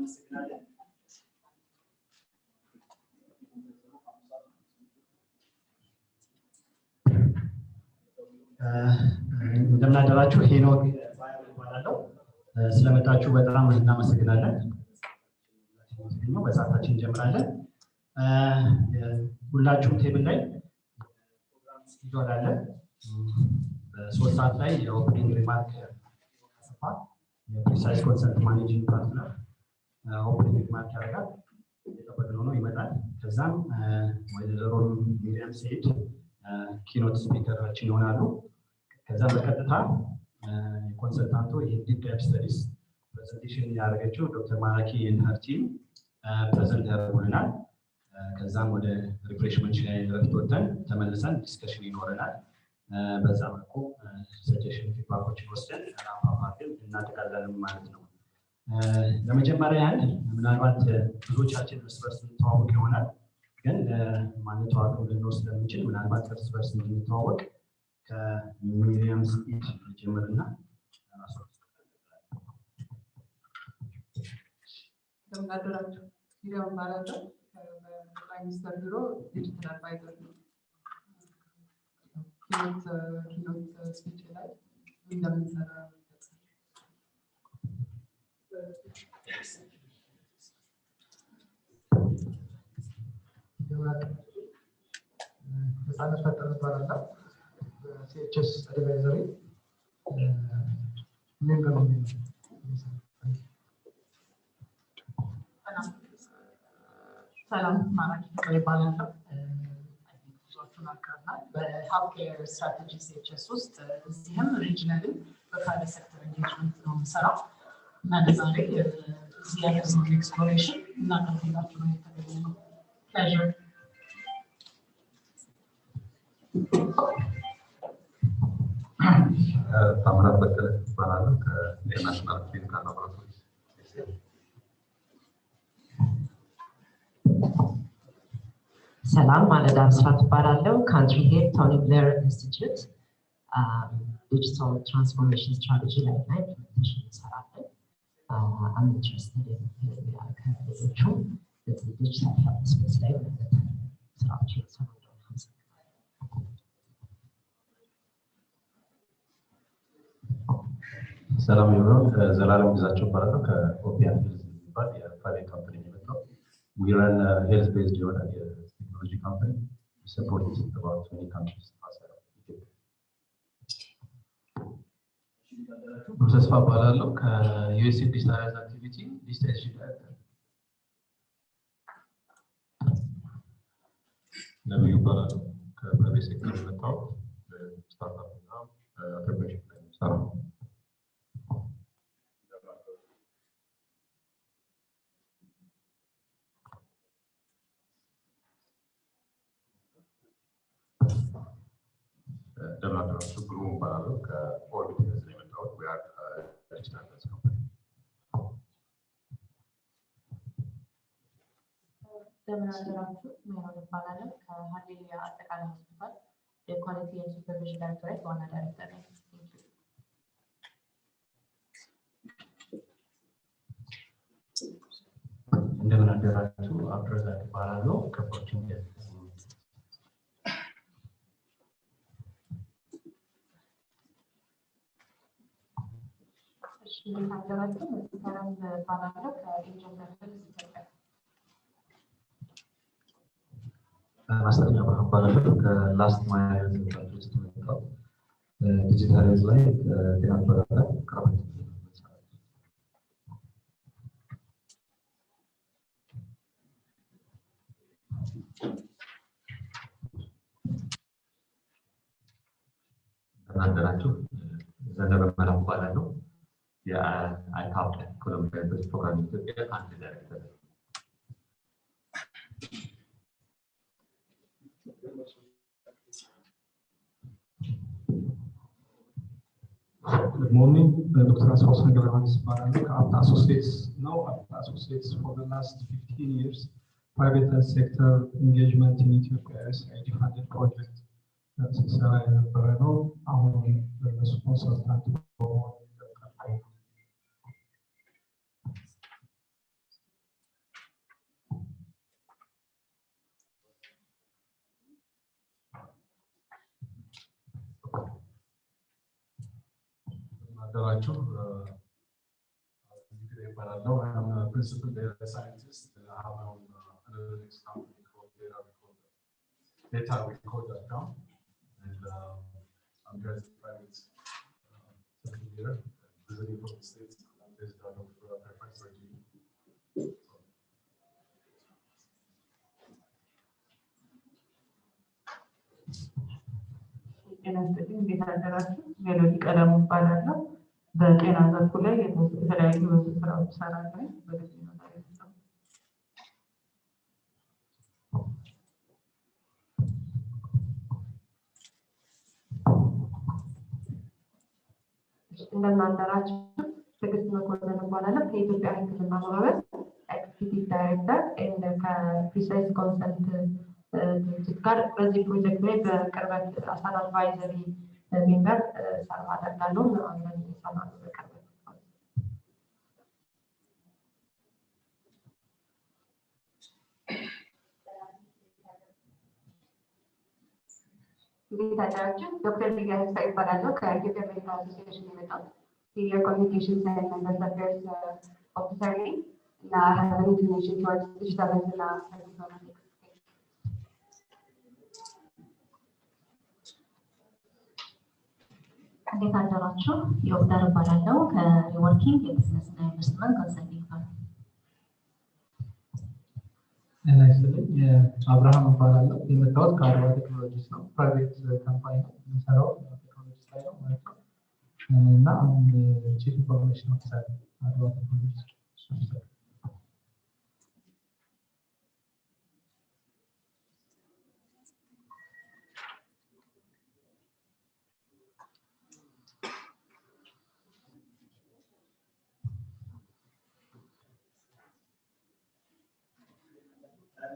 እናመሰግናለን። እንደምን አደራችሁ። ሄኖክ ይባላለሁ። ስለመጣችሁ በጣም እናመሰግናለን። በሰዓታችን እንጀምራለን። ሁላችሁም ቴብል ላይ ፕሮግራም ስኬጁል አለ። በ3 ሰዓት ላይ የኦፕኒንግ ሪማርክ ያሰፋ የፕሪሳይዝ ኮንሰፕት ማኔጂንግ ፓርትነር ኦፕኒንግ ሪማርክ ያደርጋል። የተጠበቅነው ነው ይመጣል። ከዛም ወይዘሮ ሚሪያም ሰይድ ኪኖት ስፒከራችን ይሆናሉ። ከዛ በቀጥታ ኮንሰልታንቱ የዲፕ ዳይቭ ስተዲስ ፕሬዘንቴሽን ያደረገችው ዶክተር ማራኪ ኤንድ ቲም ፕሬዘንት ያደርጉልናል። ከዛም ወደ ሪፍሬሽመንት ላይ ረፍት ወጥተን ተመልሰን ዲስከሽን ይኖረናል። በዛ መልኩ ሰጀሽን ፊድባኮችን ወስደን አፋፋግን እናጠቃላለን ማለት ነው። ለመጀመሪያ ያህል ምናልባት ብዙዎቻችን እርስ በርስ እንተዋወቅ ይሆናል፣ ግን ማንተዋወቅ ልንኖር ስለምንችል ምናልባት እርስ በርስ እንድንተዋወቅ ከሚሪያም ስፒድ ጀምርና እንደምናደራችሁ ሚሪያም ባላለው ከጠቅላይ ሚኒስትር ቢሮ ዲጂታል አድቫይዘር ነው። ኪኖት ስፒች ላይ እንደምንሰራ ነፃነት ፈጠረ እባላለሁ። ሲኤችኤስ አድቫይዘሪ ሜምበር ነኝ። ሰላም ማራኪ እባላለሁ። ብዙዎቹን አውቃለሁ። በሄልዝኬር ስትራቴጂ ሲኤችኤስ ውስጥ እዚህም ሪጅናልን በፕራይቬት ሴክተር ኢንጌጅመንት ነው የምሰራው እና ለዛሬ እዚህ ያለውን ኤክስፕሎሬሽን እናቀርብላችሁ ነው የተገኘነው። ፕሌዠር ታምራት በቀለ እባላለሁ ከኢንተርናሽናል ክሊኒካል ላቦራቶሪ። ሰላም ማለዳ ብስራት እባላለሁ ካንትሪ ሄድ ቶኒ ብሌር ኢንስቲትዩት ዲጂታል ትራንስፎርሜሽን ስትራቴጂ ላይ እና ኢምፕሊሜንቴሽን እንሰራለን። አም ኢንትረስትድ ከሌሎቹም በዚህ ዲጂታል ሄልዝ ስፔስ ላይ ስራዎች እየሰሩ እንደሆነ ሰላም ይሁን። ዘላለም ግዛቸው እባላለሁ ከኦፒያን ሄልዝ የሚባል የፕራይቬት ካምፓኒ የመጣው we run health based የሆነ የቴክኖሎጂ ካምፓኒ support about 20 countries outside of Ethiopia. ተስፋ እባላለሁ ከዩኤስኤ ዲጂታል አክቲቪቲ ዲጂታይዜሽን ዳይሬክተር። ነብዩ እባላለሁ ከፕራይቬት ሴክተር የመጣው ስታርታፕ እና ኢንተርፕረነርሺፕ ላይ የምሰራው። ደብላችሁ ግሩም እባላለሁ ከኦርቢት ሄልዝ የመጣሁት we are digital health company. እንደምናደራችሁ ሜሮን እባላለሁ ከሀሌሉያ አጠቃላይ ሆስፒታል የኳሊቲ ኤንድ ሱፐርቪዥን ዳይሬክቶሬት ዋና ዳይሬክተር ነኝ። እንደምናደራችሁ አብረዛት እባላለሁ ከፎርቹን ሄልዝ። እንደምናደራችሁ መስከረም እባላለሁ ከኢንጂነር ሄልዝ ኢትዮጵያ። ማስተኛ እባላለሁ ከላስት ማይል ፕሮጀክት የመጣው ዲጂታል ሄልዝ ላይ ጤና ጥበቃ ላይ ቅርበት እንደምናደራችሁ ዘነበ መላኩ እባላለሁ የአይካፕ ኢኮኖሚካል ፕሮግራም ኢትዮጵያ አንድ ዳይሬክተር። Good morning, Dr. Aswasan Galavan Sparano, Apta Associates. Now, Apta Associates for the last 15 years, private sector engagement in Ethiopia is a funded project. That's Sarah Barano, our sponsor. አደራችሁ። ይባላለሁ። I'm a principal data scientist. I have my own analytics company called data.com, and I'm here as a private second year, visiting from the States. I'm based out of Fairfax, Virginia. ጤና ይስጥልኝ። እንዴት አደራችሁ? ሜሎዲ ቀለሙ እባላለሁ። በጤና ዘርፉ ላይ የተለያዩ ስራዎች እሰራለሁ። በዚህ ነው ዛሬ የመጣሁት። እንደምን አደራችሁ? ትዕግስት መኮንን እባላለሁ። ከኢትዮጵያ ሕክምና ማህበር ኤክስኪዩቲቭ ዳይሬክተር ከፕሪሳይዝ ኮንሰንት ድርጅት ጋር በዚህ ፕሮጀክት ላይ በቅርበት አሳን አድቫይዘሪ ሜምበር ሰርቭ አደርጋለሁ። አብረን እየሰራን ነው በቅርበት። እንዴት አደራችሁ? ዶክተር ሊያ ህንፃ ይባላለሁ። ከኢትዮጵያ ሜዲካል አሶሲዬሽን የመጣሁት ሲኒየር ኮሚኒኬሽን ሳይንስ ኤንድ አፌርስ ኦፊሰር ነኝ እና ሀቭ ኢንክሊኔሽን ቱዋርድስ ዲጂታል ሄልዝ እና ኢንፎርማቲክስ። እንዴት አደራችሁ? ዮብዳር እባላለሁ ከሪወርኪንግ የቢዝነስ እና ኢንቨስትመንት ኮንሰልቲንግ ፈርም። ጤና ይስጥልኝ። አብርሃም እባላለሁ። የመጣሁት ከአድዋ ቴክኖሎጂስ ነው። ፕራይቬት ካምፓኒ ነው የምሰራው ቴክኖሎጂስ ላይ ነው ማለት ነው። እና ቺፍ ኢንፎርሜሽን ኦፊሰር አድዋ ቴክኖሎጂስ።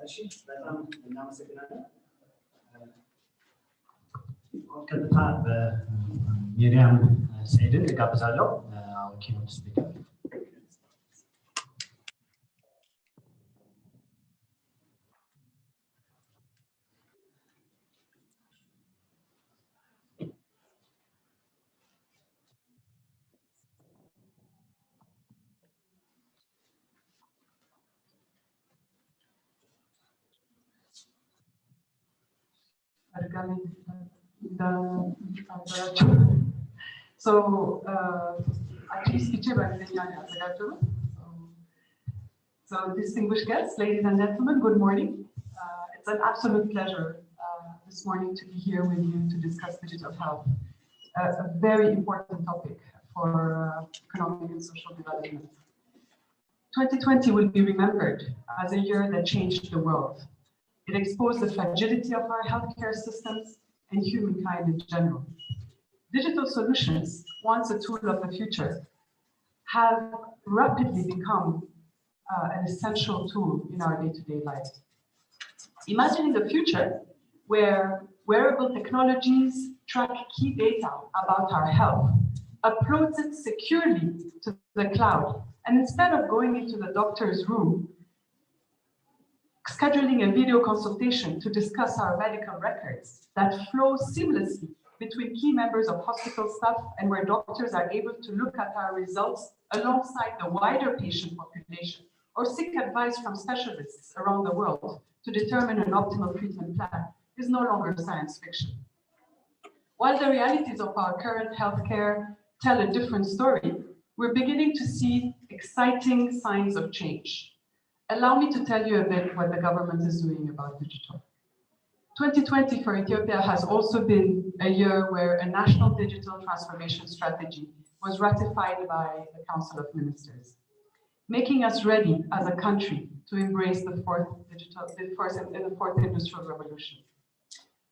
እሺ፣ በጣም እናመሰግናለን። ቀጥታ በሚሪያም ሰይድን እጋብዛለሁ። ኪኖት ስፒከር So, actually, speech by so distinguished guests, ladies and gentlemen, good morning. It's an absolute pleasure this morning to be here with you to discuss digital health, a very important topic for economic and social development. 2020 will be remembered as a year that changed the world. It exposed the fragility of our healthcare systems and humankind in general. Digital solutions, once a tool of the future, have rapidly become an essential tool in our day-to-day life. Imagining the future where wearable technologies track key data about our health, uploads it securely to the cloud, and instead of going into the doctor's room, scheduling a video consultation to discuss our medical records that flow seamlessly between key members of hospital staff and where doctors are able to look at our results alongside the wider patient population or seek advice from specialists around the world to determine an optimal treatment plan is no longer science fiction. While the realities of our current healthcare tell a different story, we're beginning to see exciting signs of change. Allow me to tell you a bit what the government is doing about digital. 2020 for Ethiopia has also been a year where a national digital transformation strategy was ratified by the Council of Ministers, making us ready as a country to embrace the fourth industrial revolution.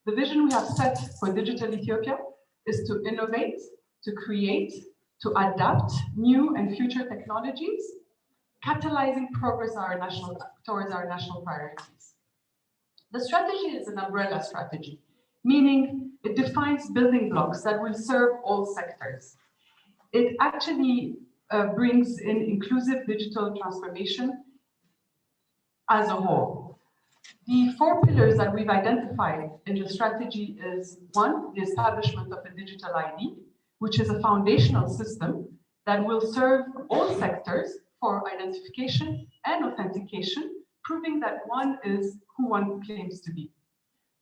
The vision we have set for digital Ethiopia is to innovate, to create, to adapt new and future technologies, catalyzing progress towards our national priorities. The strategy is an umbrella strategy, meaning it defines building blocks that will serve all sectors. It actually brings in inclusive digital transformation as a whole. The 4 pillars that we've identified in the strategy is 1, the establishment of a digital ID, which is a foundational system that will serve all sectors for identification and authentication, proving that one is who one claims to be.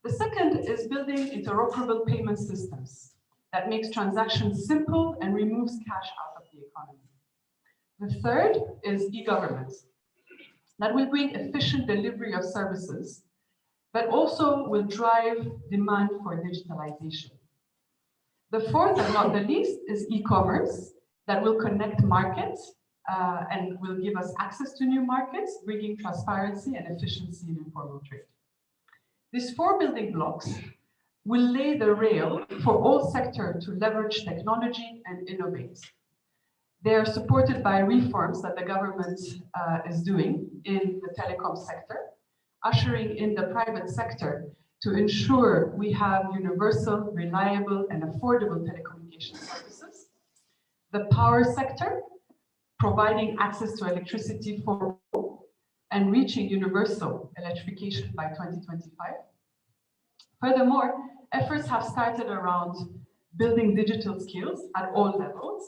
The second is building interoperable payment systems that makes transactions simple and removes cash out of the economy. The third is e-government that will bring efficient delivery of services, but also will drive demand for digitalization. The fourth, and not the least, is e-commerce that will connect markets and will give us access to new markets, bringing transparency and efficiency in informal trade. These four building blocks will lay the rail for all sectors to leverage technology and innovate. They are supported by reforms that the government is doing in the telecom sector, ushering in the private sector to ensure we have universal, reliable, and affordable telecommunication services. The power sector, providing access to electricity for all and reaching universal electrification by 2025. Furthermore, efforts have started around building digital skills at all levels,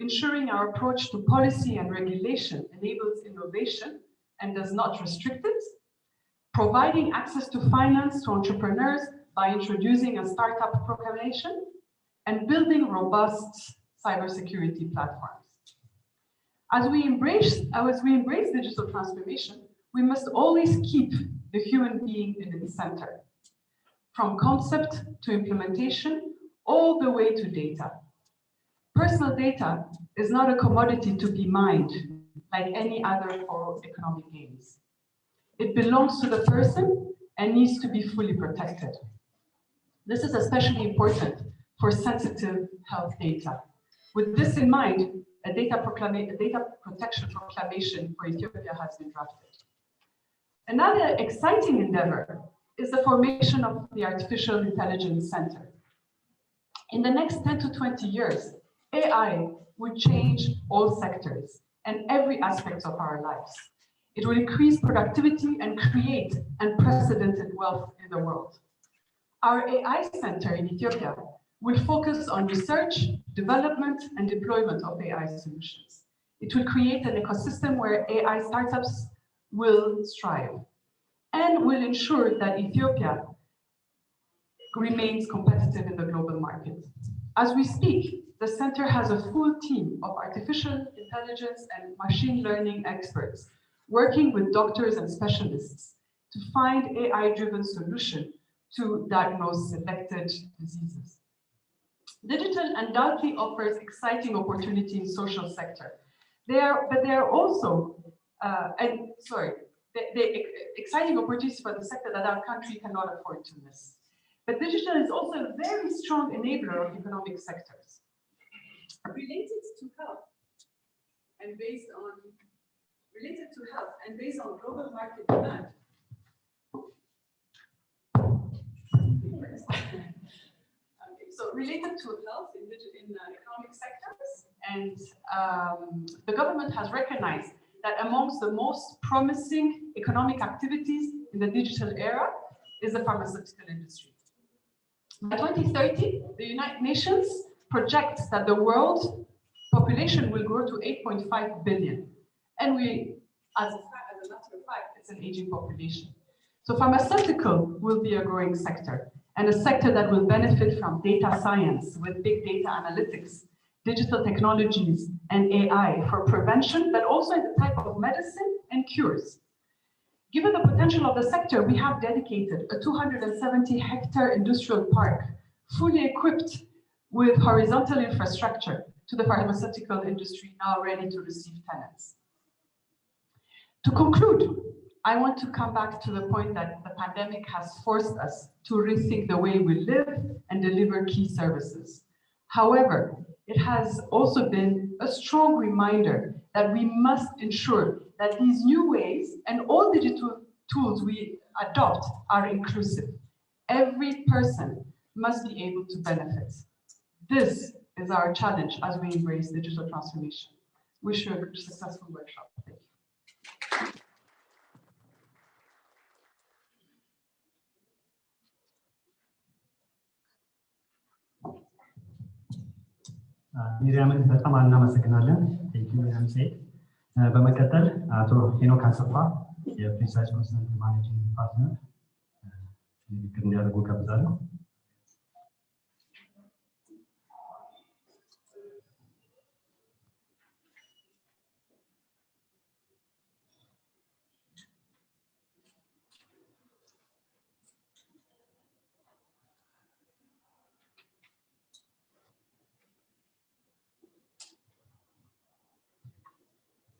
ensuring our approach to policy and regulation enables innovation and does not restrict it, providing access to finance to entrepreneurs by introducing a startup proclamation, and building robust cybersecurity platforms. As we embrace digital transformation, we must always keep the human being in its center, from concept to implementation, all the way to data. Personal data is not a commodity to be mined like any other for economic gains. It belongs to the person and needs to be fully protected. This is especially important for sensitive health data. With this in mind, a data protection proclamation for Ethiopia has been drafted. Another exciting endeavor is the formation of the Artificial Intelligence Center. In the next 10 to 20 years, AI will change all sectors and every aspect of our lives. It will increase productivity and create unprecedented wealth in the world. Our AI Center in Ethiopia will focus on research, development, and deployment of AI solutions. It will create an ecosystem where AI startups will strive and will ensure that Ethiopia remains competitive in the global market. As we speak, the center has a full team of artificial intelligence and machine learning experts working with doctors and specialists to find AI-driven solutions to diagnose selected diseases. Digital undoubtedly offers exciting opportunity in social sector. They are also, exciting opportunities for the sector that our country cannot afford to miss. But digital is also a very strong enabler of economic sectors. Related to health and based on global market demand. So related to health in economic sectors, and the government has recognized that amongst the most promising economic activities in the digital era is the pharmaceutical industry. By 2030, the United Nations projects that the world population will grow to 8.5 billion. And we, as a matter of fact, it's an aging population. So pharmaceutical will be a growing sector, and a sector that will benefit from data science with big data analytics, digital technologies, and AI for prevention, but also in the type of medicine and cures. Given the potential of the sector, we have dedicated a 270-hectare industrial park, fully equipped with horizontal infrastructure to the pharmaceutical industry, now ready to receive tenants. To conclude, I want to come back to the point that the pandemic has forced us to rethink the way we live and deliver key services. However, it has also been a strong reminder that we must ensure that these new ways and all digital tools we adopt are inclusive. Every person must be able to benefit. This is our challenge as we embrace digital transformation. Wish you a successful workshop. Thank you. ሚሪያምን በጣም እናመሰግናለን። ቴንክ ዩ ሚሪያም ሴድ። በመቀጠል አቶ ሄኖክ አሰፋ የፕሪሳይዝ ኮንሰንት ማኔጂንግ ፓርትነር ንግግር እንዲያደርጉ ጋብዛለሁ።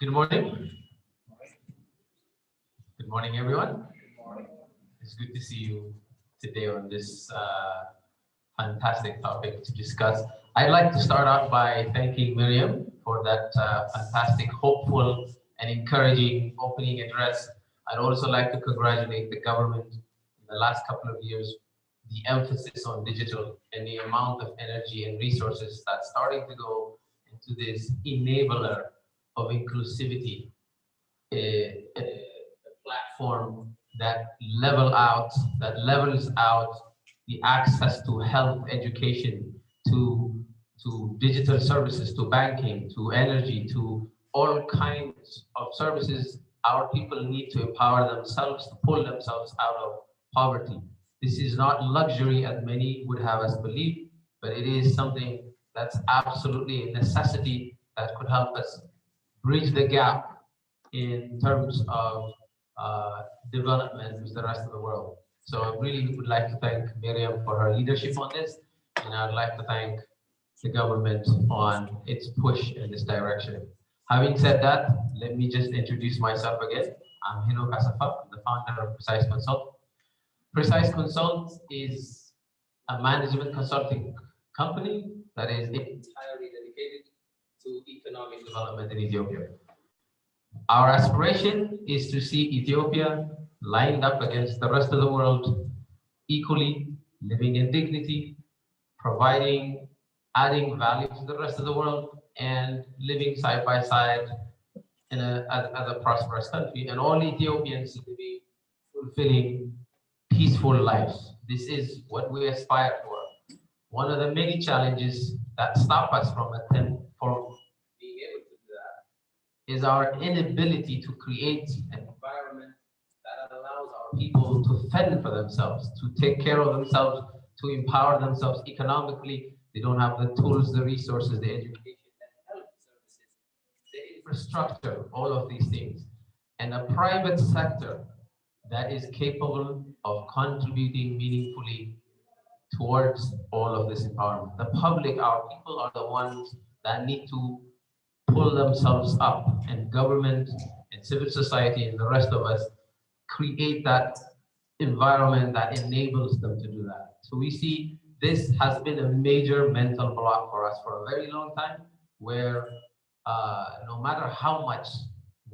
Good morning. Good morning, everyone. It's good to see you today on this fantastic topic to discuss. I'd like to start out by thanking Miriam for that fantastic, hopeful, and encouraging opening address. I'd also like to congratulate the government in the last couple of years, the emphasis on digital and the amount of energy and resources that's starting to go into this enabler of inclusivity, a platform that levels out the access to health, education, to digital services, to banking, to energy, to all kinds of services. Our people need to empower themselves, to pull themselves out of poverty. This is not luxury as many would have us believe, but it is something that's absolutely a necessity that could help us bridge the gap in terms of development with the rest of the world. So I really would like to thank Miriam for her leadership on this, and I'd like to thank the government on its push in this direction. Having said that, let me just introduce myself again. I'm Hino Kasafa, the founder of Precise Consult. Precise Consult is a management consulting company that is entirely dedicated to economic development in Ethiopia. Our aspiration is to see Ethiopia lined up against the rest of the world equally, living in dignity, adding value to the rest of the world, and living side by side as a prosperous country, and all Ethiopians living fulfilling, peaceful lives. This is what we aspire for. One of the many challenges that stop us from being able to do that is our inability to create an environment that allows our people to fend for themselves, to take care of themselves, to empower themselves economically. They don't have the tools, the resources, the education, the health services, the infrastructure, all of these things. And a private sector that is capable of contributing meaningfully towards all of this empowerment. The public, our people, are the ones that need to pull themselves up, and government and civil society and the rest of us create that environment that enables them to do that. So we see this has been a major mental block for us for a very long time, where no matter how much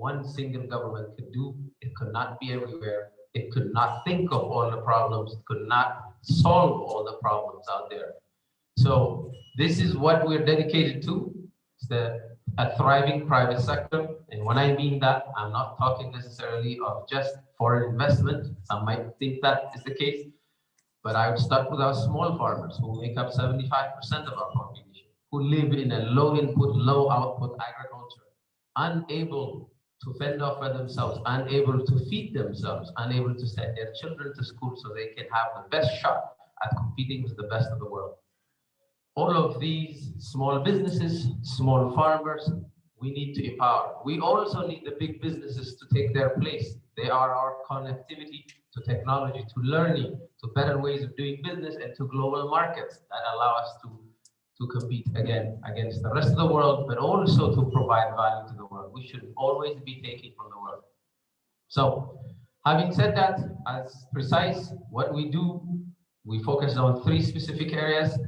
one single government could do, it could not be everywhere. It could not think of all the problems, it could not solve all the problems out there. So this is what we're dedicated to. It's a thriving private sector. And when I mean that, I'm not talking necessarily of just foreign investment. Some might think that is the case, but I would start with our small farmers who make up 75% of our population, who live in a low input, low output agriculture, unable to fend off for themselves, unable to feed themselves, unable to send their children to school so they can have the best shot at competing with the best of the world. All of these small businesses, small farmers, we need to empower. We also need the big businesses to take their place. They are our connectivity to technology, to learning, to better ways of doing business, and to global markets that allow us to compete again against the rest of the world, but also to provide value to the world. We should always be taking from the world. So, having said that, as Precise, what we do, we focus on 3 specific areas.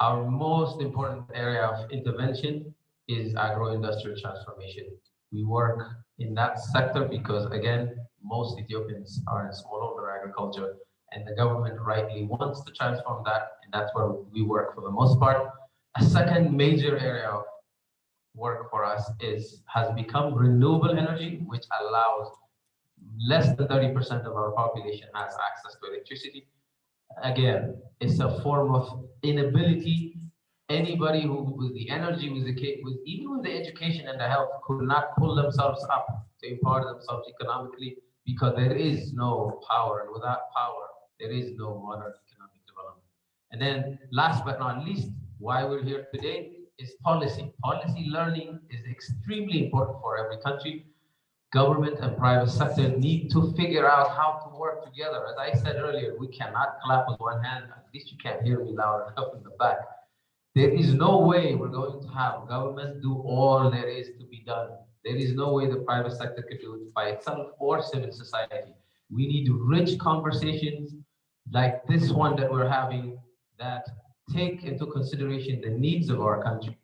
Our most important area of intervention is agro-industrial transformation. We work in that sector because, again, most Ethiopians are in smallholder agriculture, and the government rightly wants to transform that, and that's where we work for the most part. A second major area of work for us has become renewable energy, which allows less than 30% of our population has access to electricity. Again, it's a form of inability Anybody who with the energy, with even with the education and the health, could not pull themselves up to empower themselves economically, because there is no power, and without power, there is no modern economic development. And then last but not least, why we're here today is policy. Policy learning is extremely important for every country. Government and private sector need to figure out how to work together. As I said earlier, we cannot clap with one hand. At least you can't hear me loud enough in the back. There is no way we're going to have government do all there is to be done. There is no way the private sector could do it by itself, or civil society. We need rich conversations like this one that we're having, that take into consideration the needs of our country.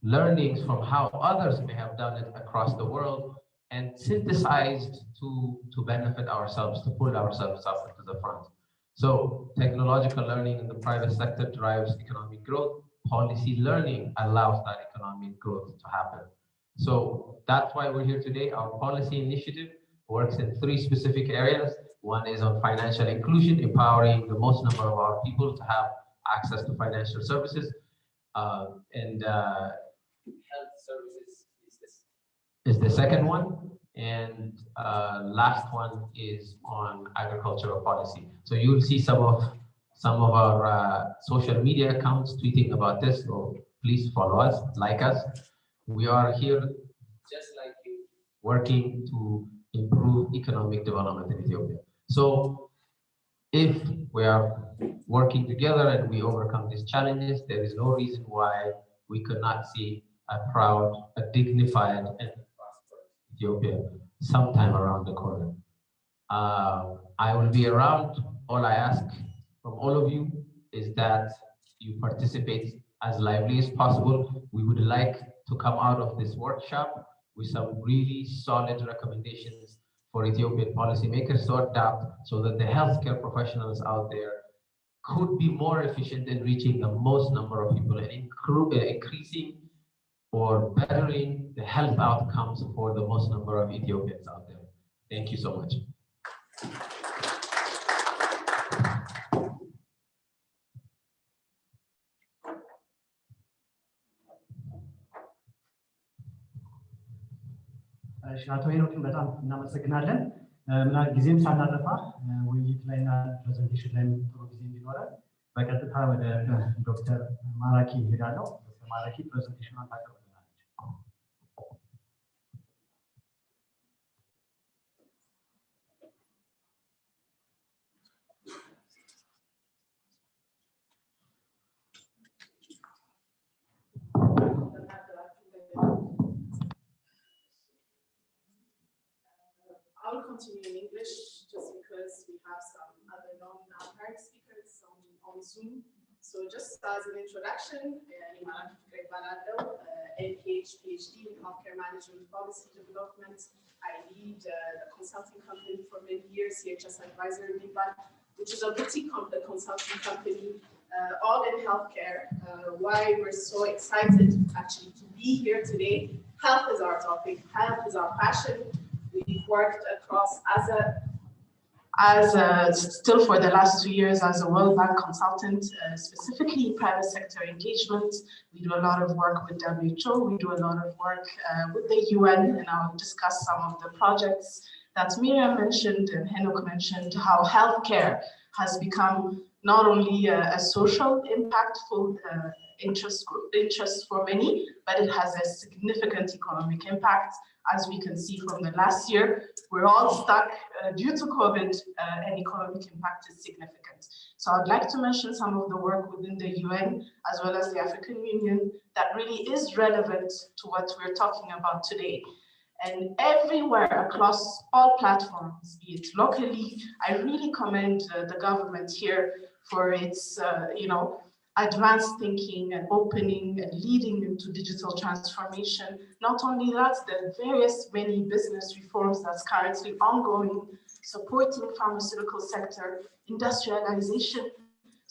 Learnings from how others may have done it across the world, and synthesized to benefit ourselves, to pull ourselves up into the front. So technological learning in the private sector drives economic growth. Policy learning allows that economic growth to happen. So that's why we're here today. Our policy initiative works in 3 specific areas. One is on financial inclusion, empowering the most number of our people to have access to financial services. Health services is the second one. And last one is on agricultural policy. So you will see some of our social media accounts tweeting about this. So please follow us, like us. We are here just like you, working to improve economic development in Ethiopia. So if we are working together and we overcome these challenges, there is no reason why we could not see a proud, a dignified, and Ethiopia sometime around the corner. I will be around. All I ask from all of you is that you participate as lively as possible. We would like to come out of this workshop with some really solid recommendations for Ethiopian policymakers to adopt, so that the healthcare professionals out there could be more efficient in reaching the most number of people and increasing or bettering the health outcomes for the most number of Ethiopians out there. Thank you so much. አቶ ሄኖክን በጣም እናመሰግናለን። ጊዜም ሳናጠፋ ውይይት ላይና ፕሬዘንቴሽን ላይ ጥሩ ጊዜ እንዲኖረን በቀጥታ ወደ ዶክተር ማራኪ እሄዳለሁ። ዶክተር ማራኪ ፕሬዘንቴሽኑን ታቀርባለች። I will continue in English just because we have some other non-parent speakers on Zoom. So just as an introduction, NPH PhD in Healthcare Management Policy Development. I lead the consulting company for many years, CHS Advisory Legal, which is a boutique consulting company, all in healthcare. Why we're so excited actually to be here today. Health is our topic, health is our passion. We've worked across still for the last 2 years as a World Bank consultant, specifically in private sector engagement. We do a lot of work with WHO, we do a lot of work with the UN, and I'll discuss some of the projects that Miriam mentioned and Henok mentioned, how healthcare has become not only a social impactful interest for many, but it has a significant economic impact. As we can see from the last year, we're all stuck due to COVID, and economic impact is significant. So I'd like to mention some of the work within the UN as well as the African Union that really is relevant to what we're talking about today. And everywhere across all platforms, be it locally, I really commend the government here for its, advanced thinking and opening and leading into digital transformation. Not only that, the various many business reforms that's currently ongoing, supporting pharmaceutical sector, industrialization.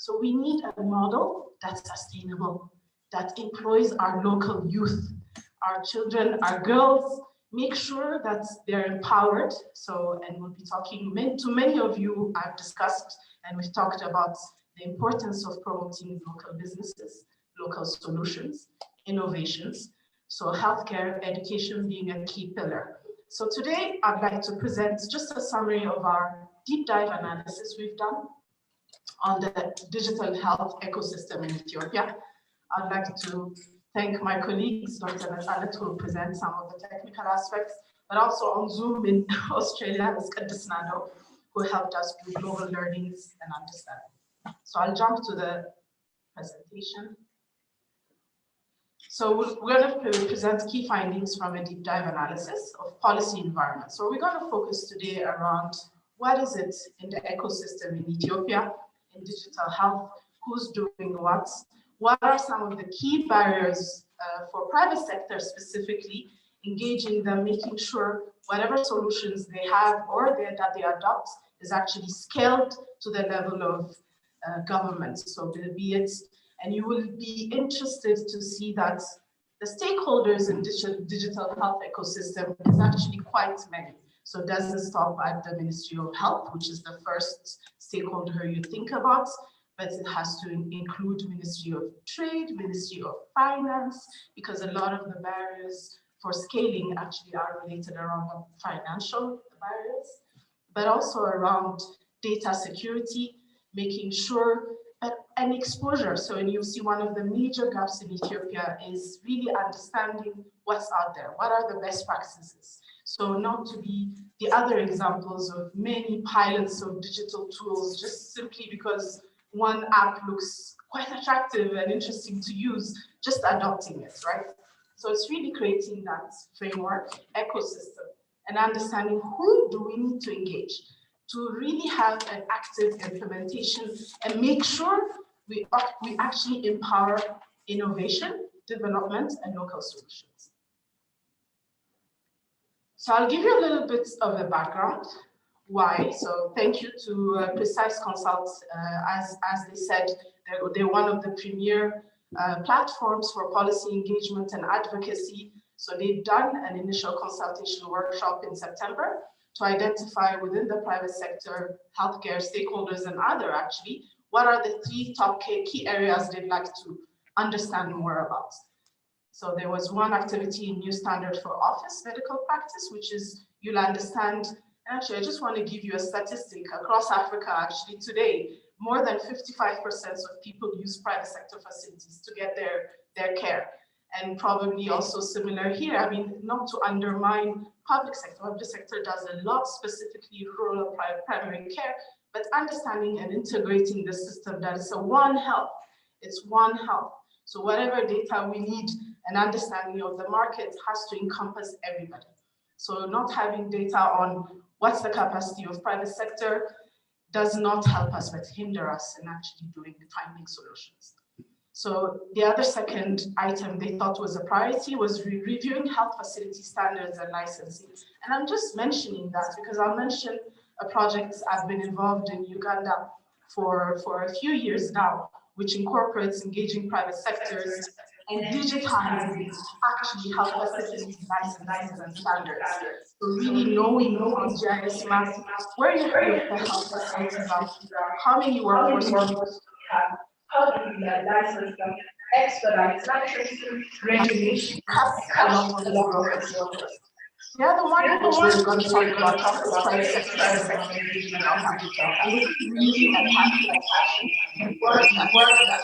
So we need a model that's sustainable, that employs our local youth, our children, our girls, make sure that they're empowered. So, and we'll be talking to many of you, I've discussed and we've talked about the importance of promoting local businesses, local solutions, innovations. So healthcare education being a key pillar. So today I'd like to present just a summary of our deep dive analysis we've done on the digital health ecosystem in Ethiopia. I'd like to thank my colleagues, Dr. Natalet, who will present some of the technical aspects, but also on Zoom in Australia, Ms. Kadis Nado, who helped us do global learnings and understanding. So I'll jump to the presentation. So we're going to present key findings from a deep dive analysis of policy environment. So we're going to focus today around what is it in the ecosystem in Ethiopia, in digital health, who's doing what are some of the key barriers for private sector specifically, engaging them, making sure whatever solutions they have or that they adopt is actually scaled to the level of government. So be it, and you will be interested to see that the stakeholders in digital health ecosystem is actually quite many. So it doesn't stop at the Ministry of Health, which is the first stakeholder you think about, but it has to include Ministry of Trade, Ministry of Finance, because a lot of the barriers for scaling actually are related around financial barriers, but also around data security, making sure and exposure. So, and you see one of the major gaps in Ethiopia is really understanding what's out there. What are the best practices? So not to be the other examples of many pilots of digital tools, just simply because one app looks quite attractive and interesting to use, just adopting it, right? So it's really creating that framework, ecosystem, and understanding who do we need to engage to really have an active implementation and make sure we actually empower innovation, development, and local solutions. So I'll give you a little bit of the background. Why? So thank you to Precise Consult. As they said, they're one of the premier platforms for policy engagement and advocacy. So they've done an initial consultation workshop in September to identify within the private sector, healthcare stakeholders and other actually, what are the 3 top key areas they'd like to understand more about. So there was one activity in new standard for office medical practice, which is you'll understand. Actually, I just want to give you a statistic across Africa. Actually, today, more than 55% of people use private sector facilities to get their care. And probably also similar here. I mean, not to undermine public sector. Public sector does a lot, specifically rural primary care, but understanding and integrating the system that is a one health. It's one health. So whatever data we need, an understanding of the market has to encompass everybody. So not having data on what's the capacity of private sector does not help us, but hinder us in actually finding solutions. So the other second item they thought was a priority was reviewing health facility standards and licensing. And I'm just mentioning that because I'll mention a project I've been involved in Uganda for a few years now, which incorporates engaging private sectors and digitizing actually health facilities licenses and standards. So really knowing on GIS maps where your health facilities are, how many workforce people have, how do we license them, expedite licensing, regulation, cuts a lot of the workers. The other one which we're going to talk about is private sector engagement on digital. And this is really a passion work that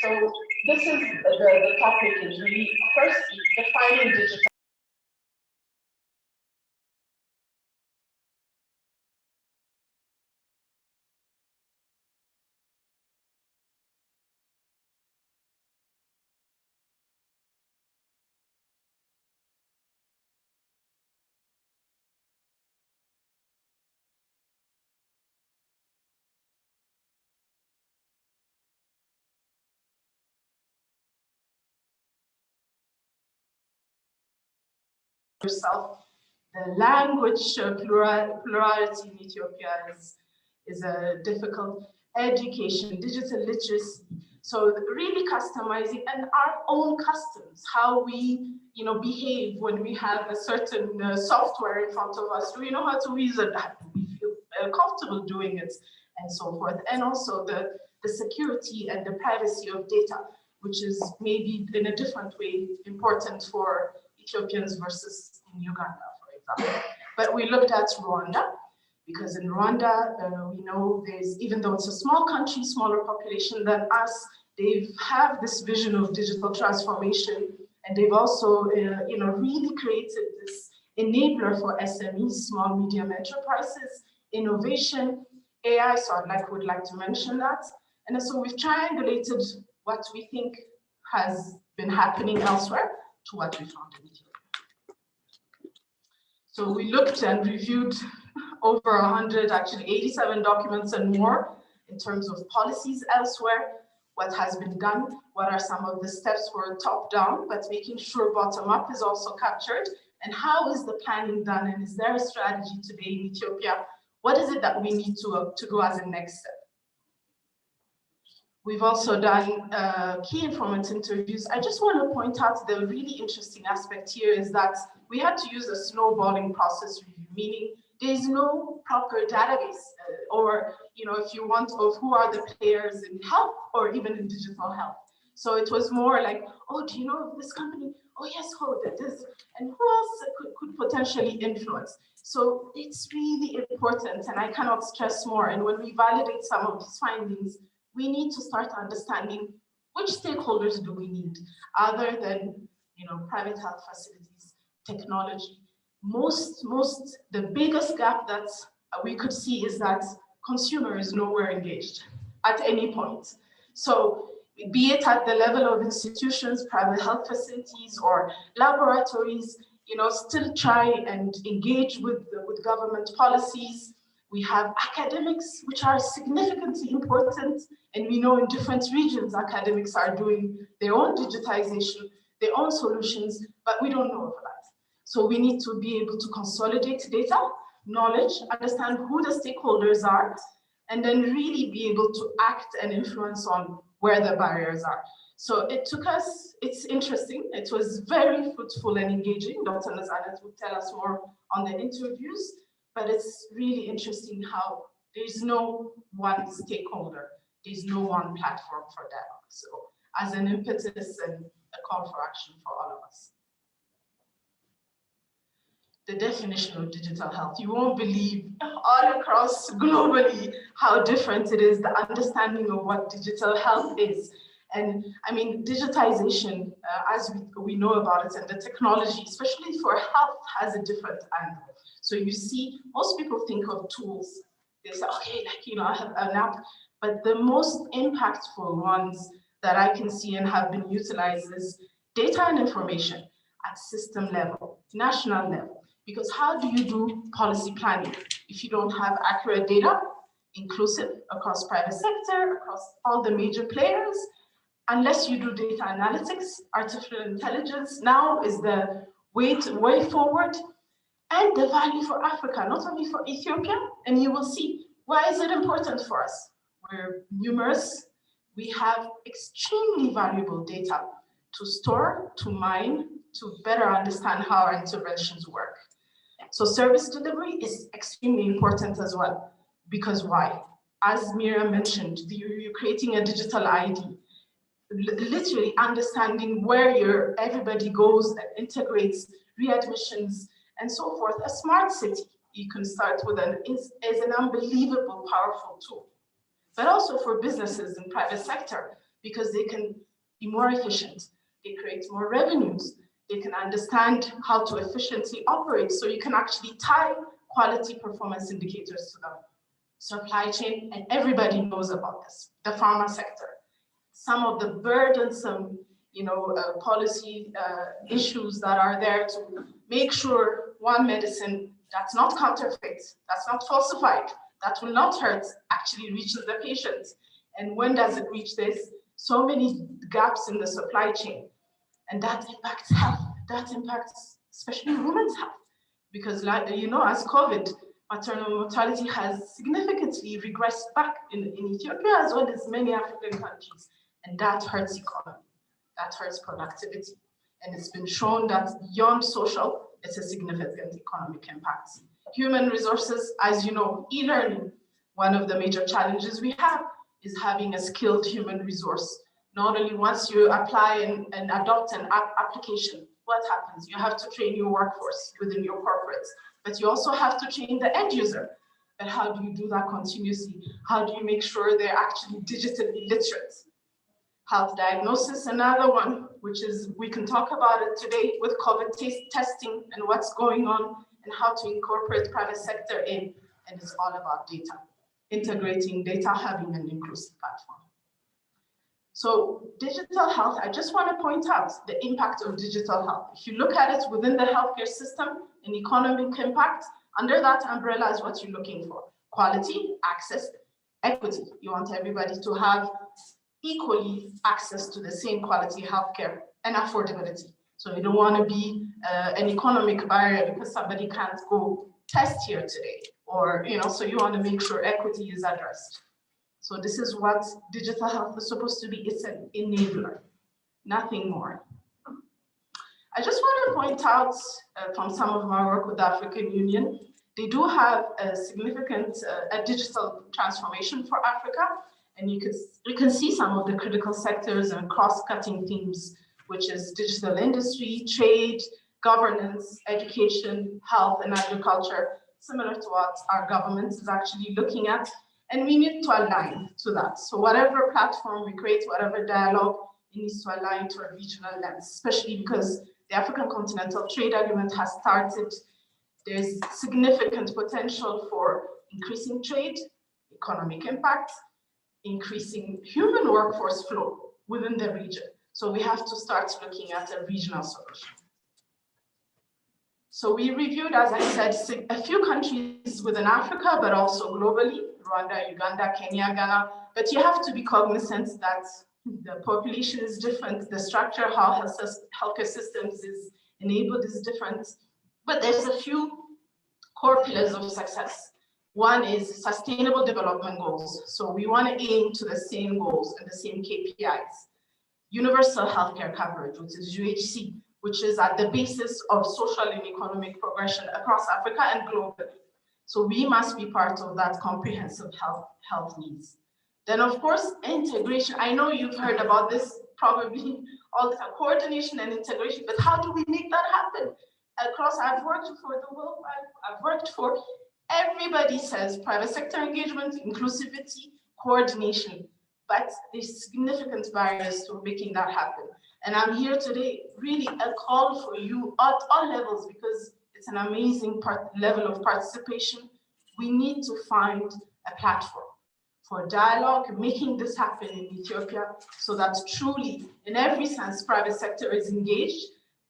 so this is the topic is really first defining digital. Yourself, the language plurality in Ethiopia is a difficult. education, digital literacy. So really customizing and our own customs, how we behave when we have a certain software in front of us. Do we know how to use it? Do we feel comfortable doing it? And so forth. And also the security and the privacy of data, which is maybe in a different way important for Ethiopians versus in Uganda, for example. But we looked at Rwanda, because in Rwanda, we know even though it's a small country, smaller population than us, they have this vision of digital transformation, and they've also, really created this enabler for SMEs, small, medium enterprises, innovation, AI, so would like to mention that. And so we've triangulated what we think has been happening elsewhere to what we found in Ethiopia. So we looked and reviewed over 100, actually 87 documents and more in terms of policies elsewhere, what has been done, what are some of the steps for top-down, but making sure bottom-up is also captured, and how is the planning done, and is there a strategy today in Ethiopia? What is it that we need to do as a next step? We've also done key informant interviews. I just want to point out the really interesting aspect here is that we had to use a snowballing process review, meaning there's no proper database or, if you want, of who are the players in health or even in digital health. So it was more like, oh, do you know of this company? Oh, yes, this, and who else could potentially influence? So it's really important, and I cannot stress more. And when we validate some of these findings, we need to start understanding which stakeholders do we need, other than private health facilities, technology. The biggest gap that we could see is that consumer is nowhere engaged at any point. So be it at the level of institutions, private health facilities, or laboratories, still try and engage with government policies. We have academics, which are significantly important, and we know in different regions, academics are doing their own digitization, their own solutions, but we don't know of that. So we need to be able to consolidate data, knowledge, understand who the stakeholders are, and then really be able to act and influence on where the barriers are. So it took us, it's interesting, it was very fruitful and engaging. Dr. Nazanet would tell us more on the interviews, but it's really interesting how there's no one stakeholder, there's no one platform for dialogue. So as an impetus and a call for action for all of us. The definition of digital health, you won't believe all across globally how different it is, the understanding of what digital health is. And I mean, digitization, as we know about it, and the technology, especially for health, has a different angle. So you see, most people think of tools. They say, okay, I have an app, but the most impactful ones that I can see and have been utilized is data and information at system level, national level. Because how do you do policy planning if you don't have accurate data, inclusive across private sector, across all the major players? Unless you do data analytics, artificial intelligence now is the way forward, and the value for Africa, not only for Ethiopia. And you will see, why is it important for us? We're numerous, we have extremely valuable data to store, to mine, to better understand how our interventions work. So service delivery is extremely important as well, because why? As Mira mentioned, you're creating a digital ID, literally understanding where everybody goes and integrates readmissions and so forth. A smart city, you can start with is an unbelievable powerful tool, but also for businesses and private sector, because they can be more efficient, they create more revenues, they can understand how to efficiently operate, so you can actually tie quality performance indicators to them. Supply chain, and everybody knows about this, the pharma sector. Some of the burdensome, policy issues that are there to make sure one medicine that's not counterfeit, that's not falsified, that will not hurt, actually reaches the patient. And when does it reach this? So many gaps in the supply chain. And that impacts health. That impacts especially women's health. Because as COVID, maternal mortality has significantly regressed back in Ethiopia as well as many African countries. And that hurts economy, that hurts productivity. And it's been shown that beyond social, it's a significant economic impact. Human resources, as you know, e-learning, one of the major challenges we have is having a skilled human resource. Not only once you apply and adopt an application, what happens? You have to train your workforce within your corporates, but you also have to train the end user. But how do you do that continuously? How do you make sure they're actually digitally literate? Health diagnosis, another one, which is, we can talk about it today with COVID testing and what's going on and how to incorporate private sector in, and it's all about data. Integrating data, having an inclusive platform. So digital health, I just want to point out the impact of digital health. If you look at it within the healthcare system, an economic impact, under that umbrella is what you're looking for. Quality, access, equity. You want everybody to have equally access to the same quality healthcare and affordability. So you don't want to be an economic barrier because somebody can't go test here today, or so you want to make sure equity is addressed. So this is what digital health is supposed to be. It's an enabler, nothing more. I just want to point out from some of my work with the African Union, they do have a significant digital transformation for Africa. And you can see some of the critical sectors and cross-cutting themes, which is digital industry, trade, governance, education, health, and agriculture, similar to what our government is actually looking at. And we need to align to that. So whatever platform we create, whatever dialogue, it needs to align to a regional lens, especially because the African Continental Trade Agreement has started. There's significant potential for increasing trade, economic impact, increasing human workforce flow within the region. So we have to start looking at a regional solution. So we reviewed, as I said, a few countries within Africa, but also globally, Rwanda, Uganda, Kenya, Ghana. But you have to be cognizant that the population is different, the structure, how healthcare systems is enabled is different. But there's a few core pillars of success. One is sustainable development goals. So we want to aim to the same goals and the same KPIs. Universal healthcare coverage, which is UHC, which is at the basis of social and economic progression across Africa and globally. So we must be part of that comprehensive health needs. Then of course, integration. I know you've heard about this probably all the time, coordination and integration, but how do we make that happen? Across, I've worked for the World Bank, I've worked for, everybody says private sector engagement, inclusivity, coordination, but there's significant barriers to making that happen. And I'm here today, really a call for you at all levels, because it's an amazing level of participation. We need to find a platform for dialogue, making this happen in Ethiopia, so that truly, in every sense, private sector is engaged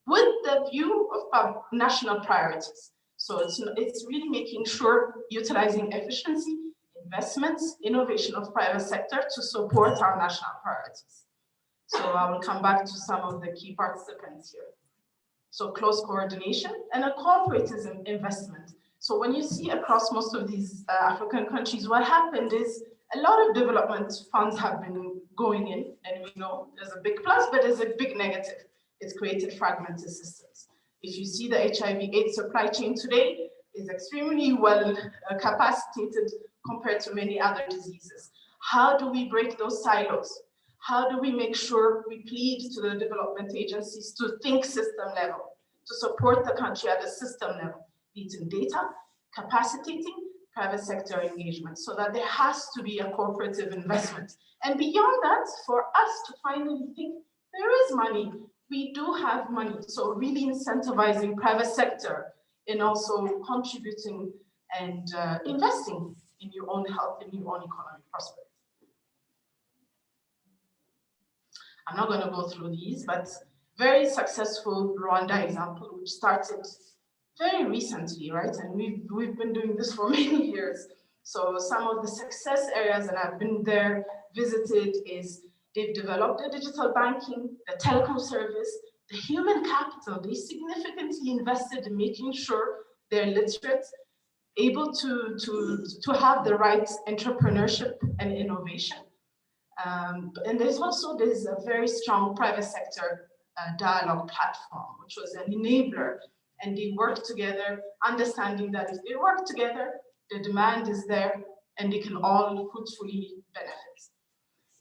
with the view of national priorities. So it's really making sure utilizing efficiency, investments, innovation of private sector to support our national priorities. So I will come back to some of the key participants here. So close coordination and a cooperative investment. So when you see across most of these African countries, what happened is a lot of development funds have been going in, and we know there's a big plus, but there's a big negative. It's created fragmented systems. If you see the HIV/AIDS supply chain today, is extremely well capacitated compared to many other diseases. How do we break those silos? How do we make sure we plead to the development agencies to think system level, to support the country at the system level, be it in data, capacitating, private sector engagement, so that there has to be a cooperative investment. And beyond that, for us to finally think there is money, we do have money. So really incentivizing private sector and also contributing and investing in your own health and your own economic prosperity. I'm not going to go through these, but very successful Rwanda example, which started very recently, right? And we've been doing this for many years. So some of the success areas, and I've been there, visited, is they've developed the digital banking, the telecom service, the human capital. They significantly invested in making sure they're literate, able to have the right entrepreneurship and innovation. And there's a very strong private sector dialogue platform, which was an enabler, and they work together, understanding that if they work together, the demand is there, and they can all fruitfully benefit.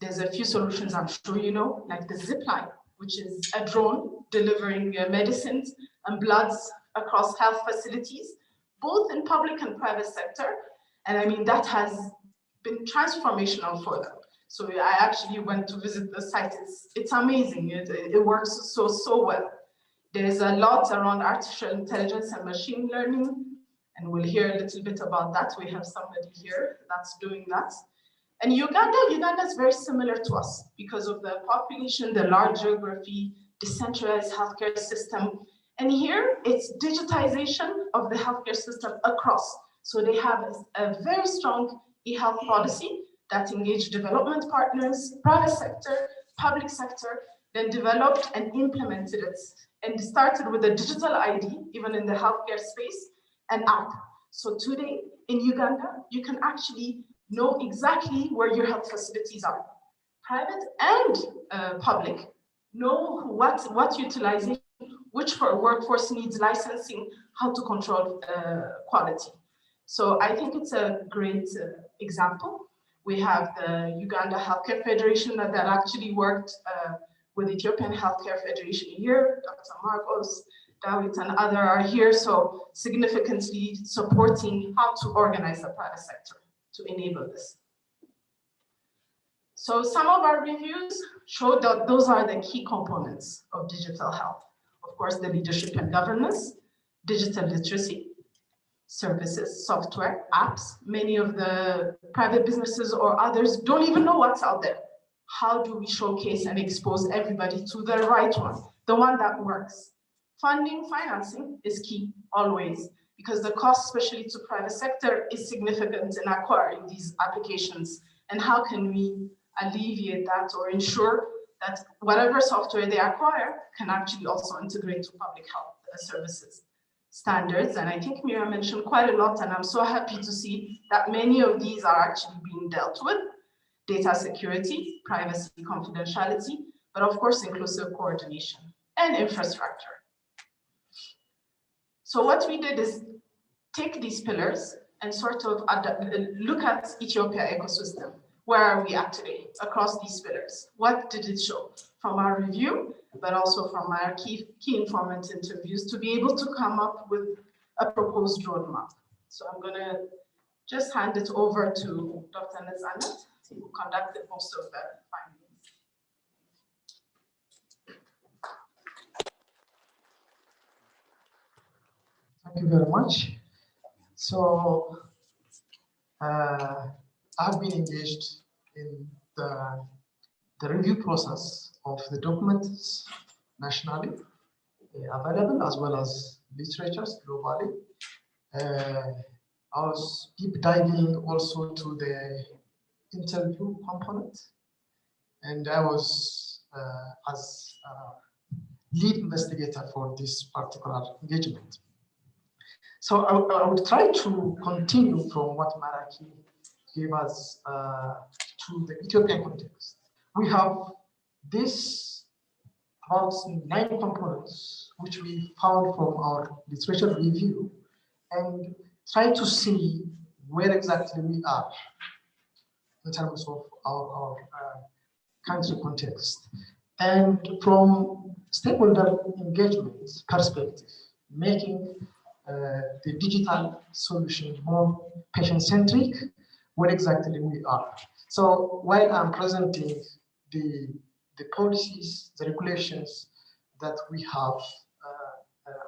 There's a few solutions I'm sure you know, like the zipline, which is a drone delivering medicines and bloods across health facilities, both in public and private sector. And I mean, that has been transformational for them. So I actually went to visit the site. It's amazing. It works so well. There's a lot around artificial intelligence and machine learning, and we'll hear a little bit about that. We have somebody here that's doing that. And Uganda is very similar to us because of the population, the large geography, decentralized healthcare system. And here it's digitization of the healthcare system across. So they have a very strong e-health policy that engaged development partners, private sector, public sector, then developed and implemented it. And started with a digital ID, even in the healthcare space, an app. So today in Uganda, you can actually know exactly where your health facilities are. Private and public, know what utilization, which for workforce needs licensing, how to control quality. So I think it's a great example. We have the Uganda Healthcare Federation that actually worked with Ethiopian Healthcare Federation here. Dr. Marcos, Dawit, and others are here, so significantly supporting how to organize the private sector to enable this. So some of our reviews show that those are the key components of digital health. Of course, the leadership and governance, digital literacy, services, software, apps. Many of the private businesses or others don't even know what's out there. How do we showcase and expose everybody to the right one, the one that works? Funding, financing is key always, because the cost, especially to private sector, is significant in acquiring these applications. And how can we alleviate that or ensure that whatever software they acquire can actually also integrate to public health services? Standards, and I think Mira mentioned quite a lot, and I'm so happy to see that many of these are actually being dealt with. Data security, privacy, confidentiality, but of course, inclusive coordination and infrastructure. So what we did is take these pillars and sort of look at Ethiopia ecosystem. Where are we at today across these pillars? What did it show from our review, but also from our key informant interviews to be able to come up with a proposed roadmap? So I'm gonna just hand it over to Dr. Nezanet, who conducted most of the findings. Thank you very much. So I've been engaged in the review process of the documents nationally available as well as literatures globally. I was deep diving also to the interview component, and I was as lead investigator for this particular engagement. So I would try to continue from what Maraki gave us to the Ethiopian context. We have this about 9 components which we found from our literature review and try to see where exactly we are in terms of our country context. And from stakeholder engagement perspective, making the digital solution more patient-centric, where exactly we are. So while I'm presenting the policies, the regulations that we have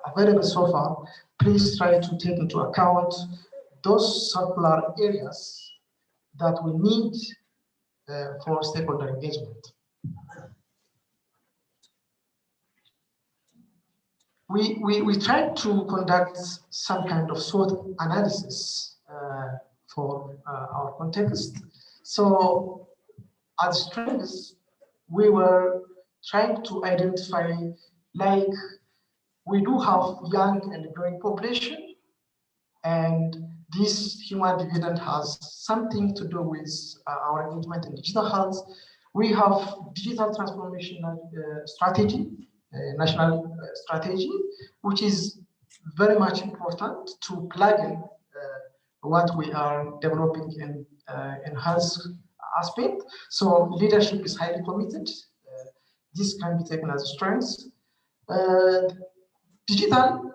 available so far, please try to take into account those circular areas that we need for stakeholder engagement. We tried to conduct some kind of SWOT analysis for our context. So as strengths, we were trying to identify, like, we do have young and growing population, and this human dividend has something to do with our engagement in digital health. We have digital transformation strategy, national strategy, which is very much important to plug in what we are developing in health aspect. So leadership is highly committed. This can be taken as a strength. Digital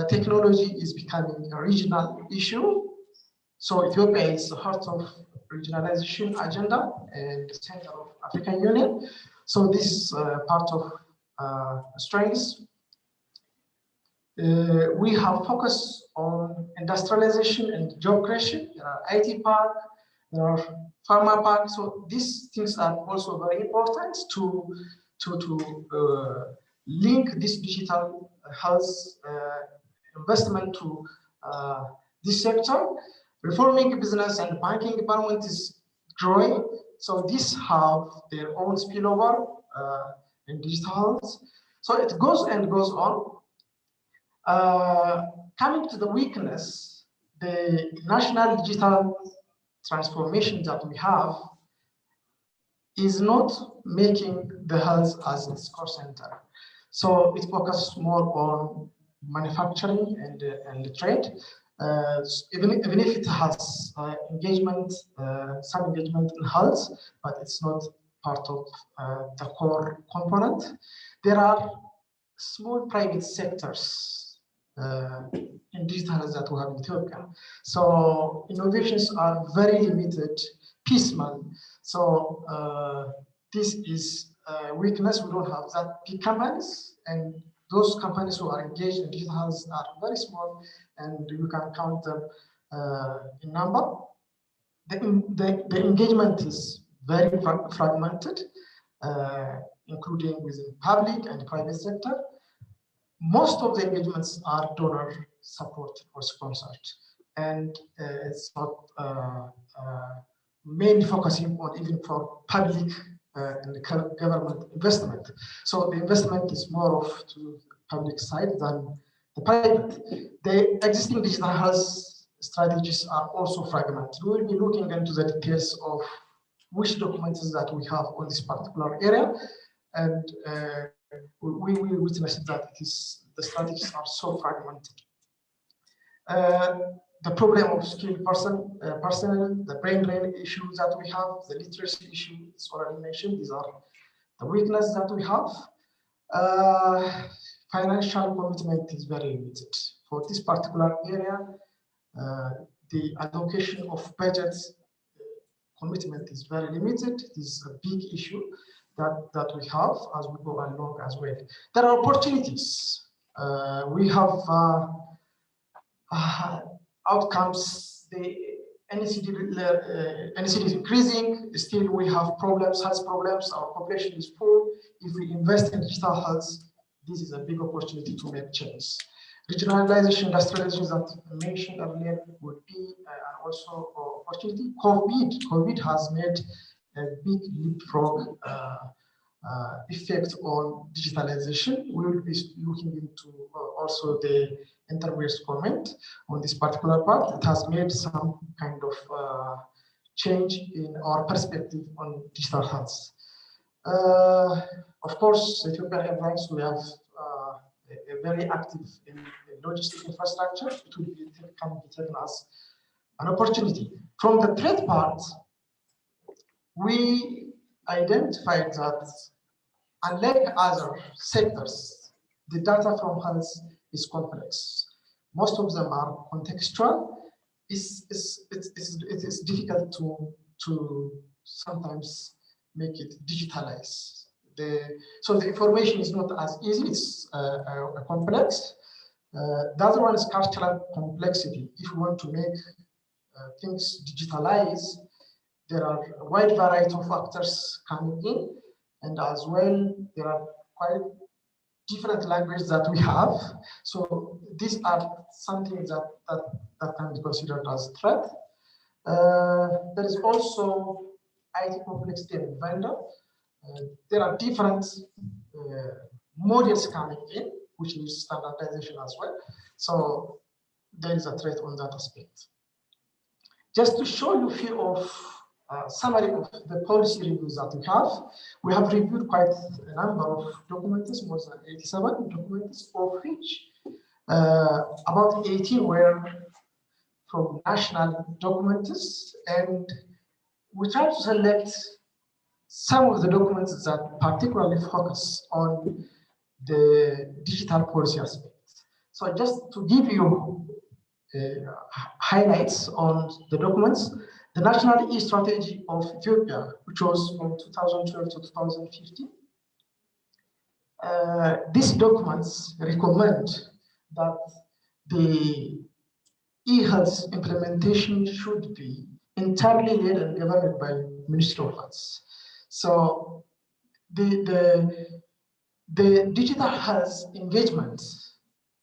technology is becoming a regional issue. So Ethiopia is the heart of regionalization agenda and the center of African Union. So this is part of strengths. We have focused on industrialization and job creation. There are IT park, there are pharma park. So these things are also very important to link this digital health investment to this sector. Reforming business and banking environment is growing. So these have their own spillover in digital health. So it goes and goes on. Coming to the weakness, the national digital transformation that we have is not making the health as its core center. So it focuses more on manufacturing and the trade. Even if it has engagement, some engagement in health, but it's not part of the core component. There are small private sectors in digital health that we have in Ethiopia. So innovations are very limited, piecemeal. So this is a weakness. We don't have that big companies, and those companies who are engaged in digital health are very small, and you can count them in number. The engagement is very fragmented, including within public and private sector. Most of the engagements are donor supported or sponsored, and it's not mainly focusing on even for public and government investment. So the investment is more of to public side than the private. The existing digital health strategies are also fragmented. We will be looking into the details of which documents that we have on this particular area, and we will witness that the strategies are so fragmented. The problem of skilled personnel, the brain drain issues that we have, the literacy issue is already mentioned. These are the weaknesses that we have. Financial commitment is very limited. For this particular area, the allocation of budgets commitment is very limited. This is a big issue that we have as we go along as well. There are opportunities. We have outcomes. The NCD is increasing. Still, we have problems, health problems. Our population is poor. If we invest in digital health, this is a big opportunity to make change. Regionalization, industrialization that I mentioned earlier would be also an opportunity. COVID has made a big leapfrog effect on digitalization. We will be looking into also the interview's comment on this particular part. It has made some kind of change in our perspective on digital health. Of course, Ethiopian Airlines, we have a very active in logistic infrastructure. It will be can be taken as an opportunity. From the threat part, we identified that unlike other sectors, the data from health is complex. Most of them are contextual. It is difficult to sometimes make it digitalized. So the information is not as easy, it's complex. The other one is cultural complexity. If you want to make things digitalized, there are a wide variety of factors coming in, and as well, there are quite different languages that we have. So these are something that can be considered as a threat. There is also IT complexity and vendor. There are different modules coming in, which needs standardization as well. So there is a threat on that aspect. Just to show you a few of summary of the policy reviews that we have reviewed quite a number of documents, more than 87 documents, of which about 18 were from national documents, and we try to select some of the documents that particularly focus on the digital policy aspects. So just to give you highlights on the documents, the National E-Strategy of Ethiopia, which was from 2012 to 2015. These documents recommend that the e-health implementation should be entirely led and governed by Ministry of Health. So the digital health engagement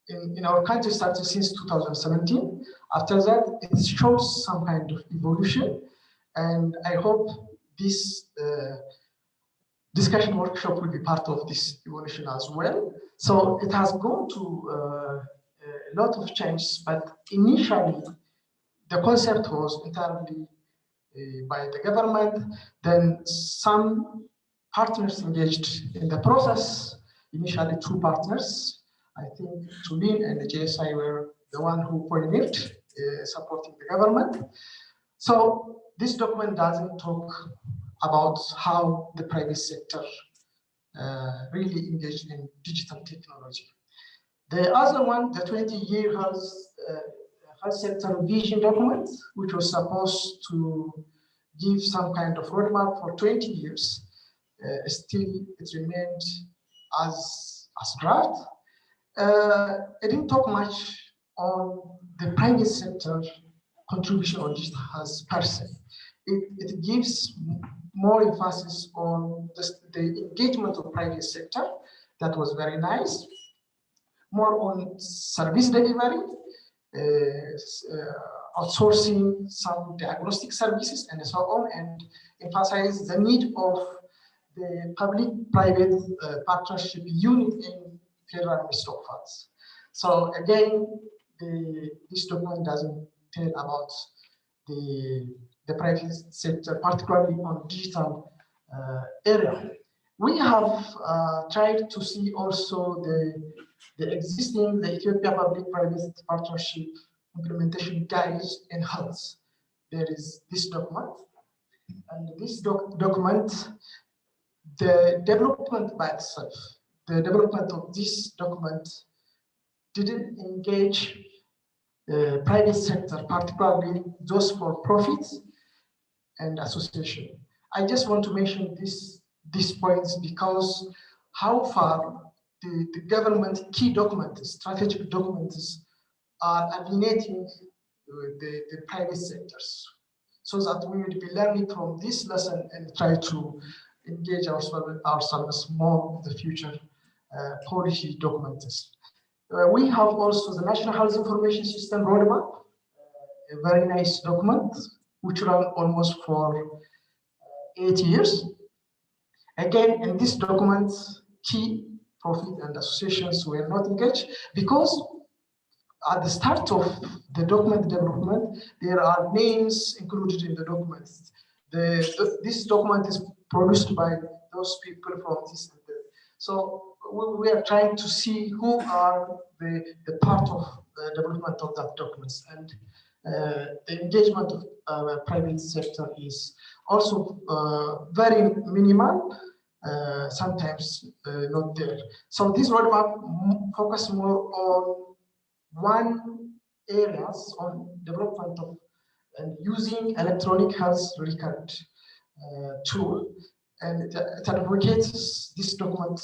in our country started since 2017. After that, it shows some kind of evolution, and I hope this discussion workshop will be part of this evolution as well. So it has gone to a lot of changes, but initially the concept was entirely by the government. Then some partners engaged in the process. Initially, 2 partners. I think Tulin and the JSI were the one who pioneered supporting the government. So this document doesn't talk about how the private sector really engaged in digital technology. The other one, the 20-year health sector vision document, which was supposed to give some kind of roadmap for 20 years, still it remained as draft. It didn't talk much on the private sector contribution on digital health per se. It gives more emphasis on the engagement of private sector. That was very nice. More on service delivery, outsourcing some diagnostic services and so on, and emphasize the need of the public-private partnership unit in Federal Ministry of Health. So again, this document doesn't tell about the private sector, particularly on digital area. We have tried to see also the existing Ethiopia Public-Private Partnership implementation guides in health. There is this document, and this document, the development by itself, the development of this document didn't engage the private sector, particularly those for profits and association. I just want to mention these points because how far the government key documents, strategic documents, are alienating the private sectors, so that we will be learning from this lesson and try to engage ourselves more in the future policy documents. We have also the National Health Information System Roadmap, a very nice document, which ran almost for 8 years. Again, in this document, key profit and associations were not engaged because at the start of the document development, there are names included in the documents. This document is produced by those people from this and that. So we are trying to see who are the part of the development of that documents, and the engagement of private sector is also very minimal, sometimes not there. So this roadmap focus more on one areas on development of and using electronic health record tool, and it advocates this document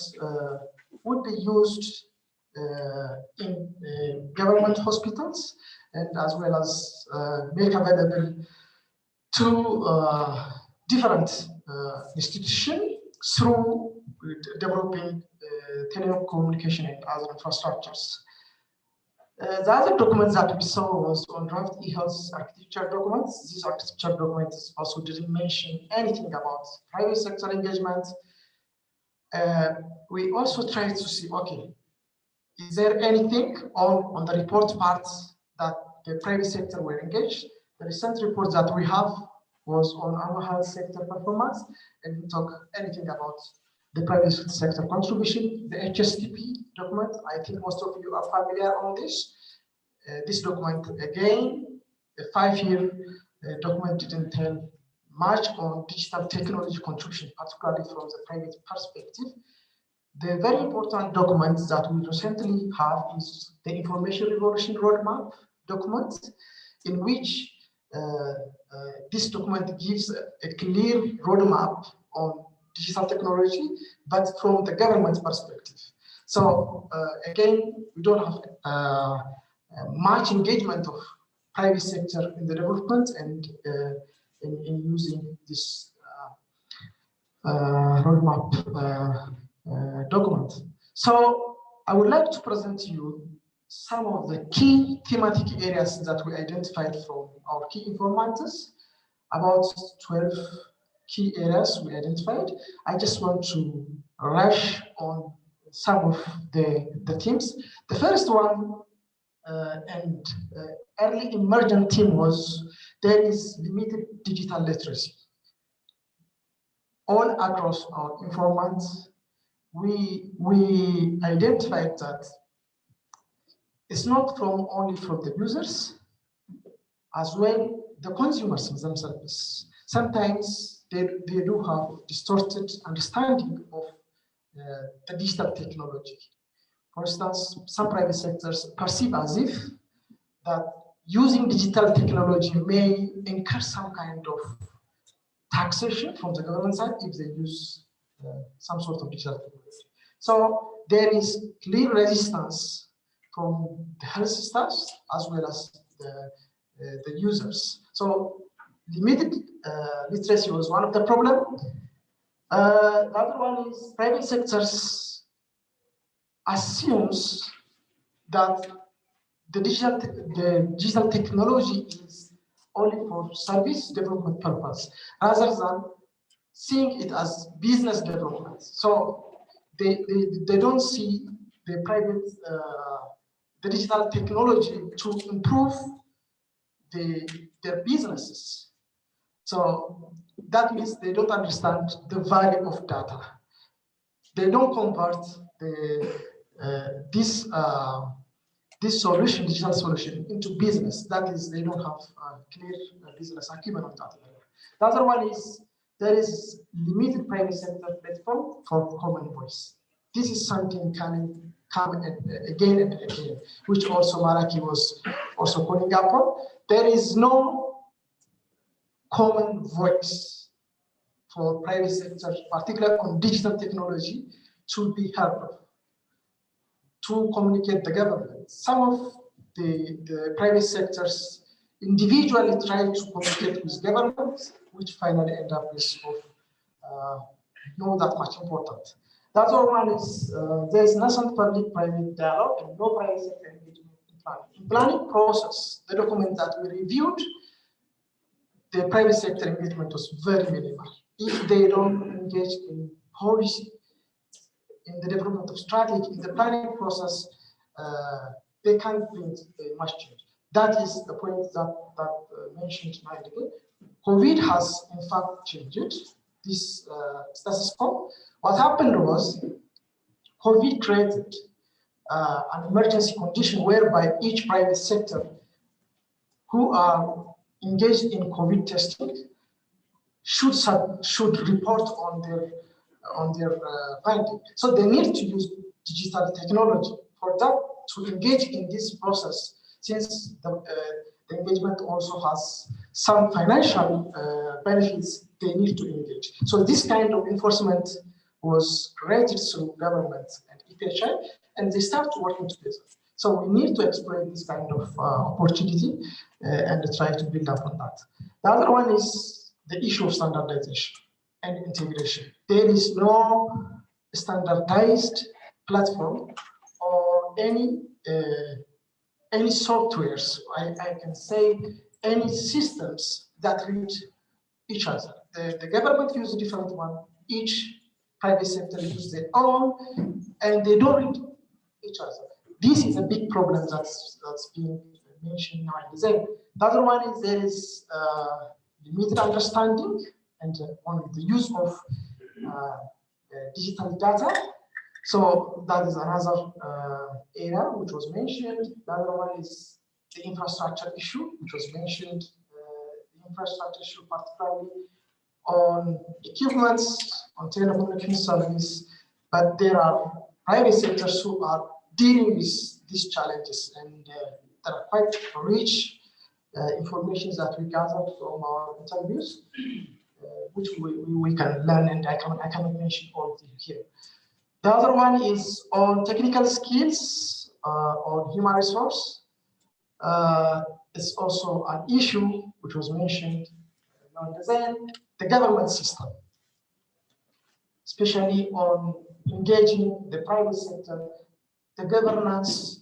would be used in government hospitals and as well as make available to different institutions through developing telecommunication and other infrastructures. The other documents that we saw was on draft e-health architecture documents. These architecture documents also didn't mention anything about private sector engagement. We also tried to see, okay, is there anything on the report part that the private sector were engaged. The recent report that we have was on our health sector performance, and we talk anything about the private sector contribution. The HSTP document, I think most of you are familiar on this. This document, again, a 5-year document didn't tell much on digital technology contribution, particularly from the private perspective. The very important document that we recently have is the Information Revolution Roadmap document, in which this document gives a clear roadmap on digital technology, but from the government perspective. So again, we don't have much engagement of private sector in the development and in using this roadmap document. So I would like to present to you some of the key thematic areas that we identified from our key informants, about 12 key areas we identified. I just want to rush on some of the themes. The first one and early emergent theme was there is limited digital literacy. All across our informants, we identified that it's not only from the users, as well the consumers themselves. Sometimes they do have distorted understanding of the digital technology. For instance, some private sectors perceive as if that using digital technology may incur some kind of taxation from the government side if they use some sort of digital technology. So there is clear resistance from the health staff as well as the users. So limited literacy was one of the problems. The other one is private sectors assumes that the digital technology is only for service development purpose, rather than seeing it as business development. So they don't see the private the digital technology to improve their businesses. So that means they don't understand the value of data. They don't convert this solution, digital solution, into business. That is, they don't have clear business acumen on that. The other one is there is limited private sector platform for common voice. This is something can come again and again, which also Maraki was also calling upon. There is no common voice for private sector, particularly on digital technology, to be heard of, to communicate the government. Some of the private sectors individually try to communicate with government, which finally end up with not that much important. The other one is there is nascent public-private dialogue and no private sector engagement in planning. In planning process, the document that we reviewed, the private sector engagement was very minimal. If they don't engage in policy, in the development of strategy, in the planning process, they can't bring much change. That is the point that mentioned earlier. COVID has in fact changed this status quo. What happened was COVID created an emergency condition whereby each private sector who are engaged in COVID testing should report on their finding. So they need to use digital technology for that to engage in this process, since the engagement also has some financial benefits they need to engage. So this kind of enforcement was created through government and EPHI, and they start working together. So we need to exploit this kind of opportunity and try to build up on that. The other one is the issue of standardization and integration. There is no standardized platform or any softwares, I can say any systems that read each other. The government uses a different one, each private sector uses their own, and they don't read each other. This is a big problem that's being mentioned now in design. The other one is there is limited understanding and on the use of digital data. So that is another area which was mentioned. The other one is the infrastructure issue, which was mentioned. The infrastructure issue, particularly on equipments, on telecommunication service, but there are private sectors who are dealing with these challenges, and there are quite rich information that we gathered from our interviews, which we can learn, and I cannot mention all of them here. The other one is on technical skills, on human resource. It's also an issue which was mentioned on design, the government system, especially on engaging the private sector. The governance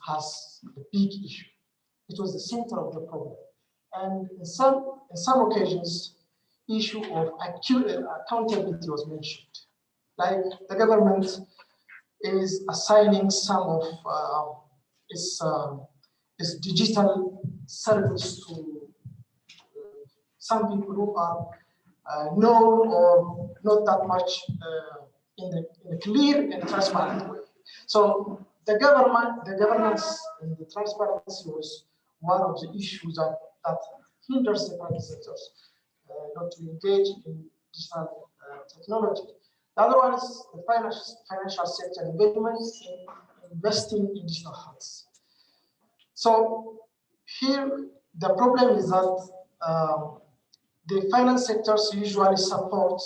has a big issue. It was the center of the problem. And in some occasions, issue of accountability was mentioned. Like the government is assigning some of its digital service to some people who are known or not that much in a clear and transparent way. So the governance and the transparency was one of the issues that hinders the private sectors not to engage in digital technology. The other one is the financial sector engagement in investing in digital health. So here the problem is that the finance sectors usually support,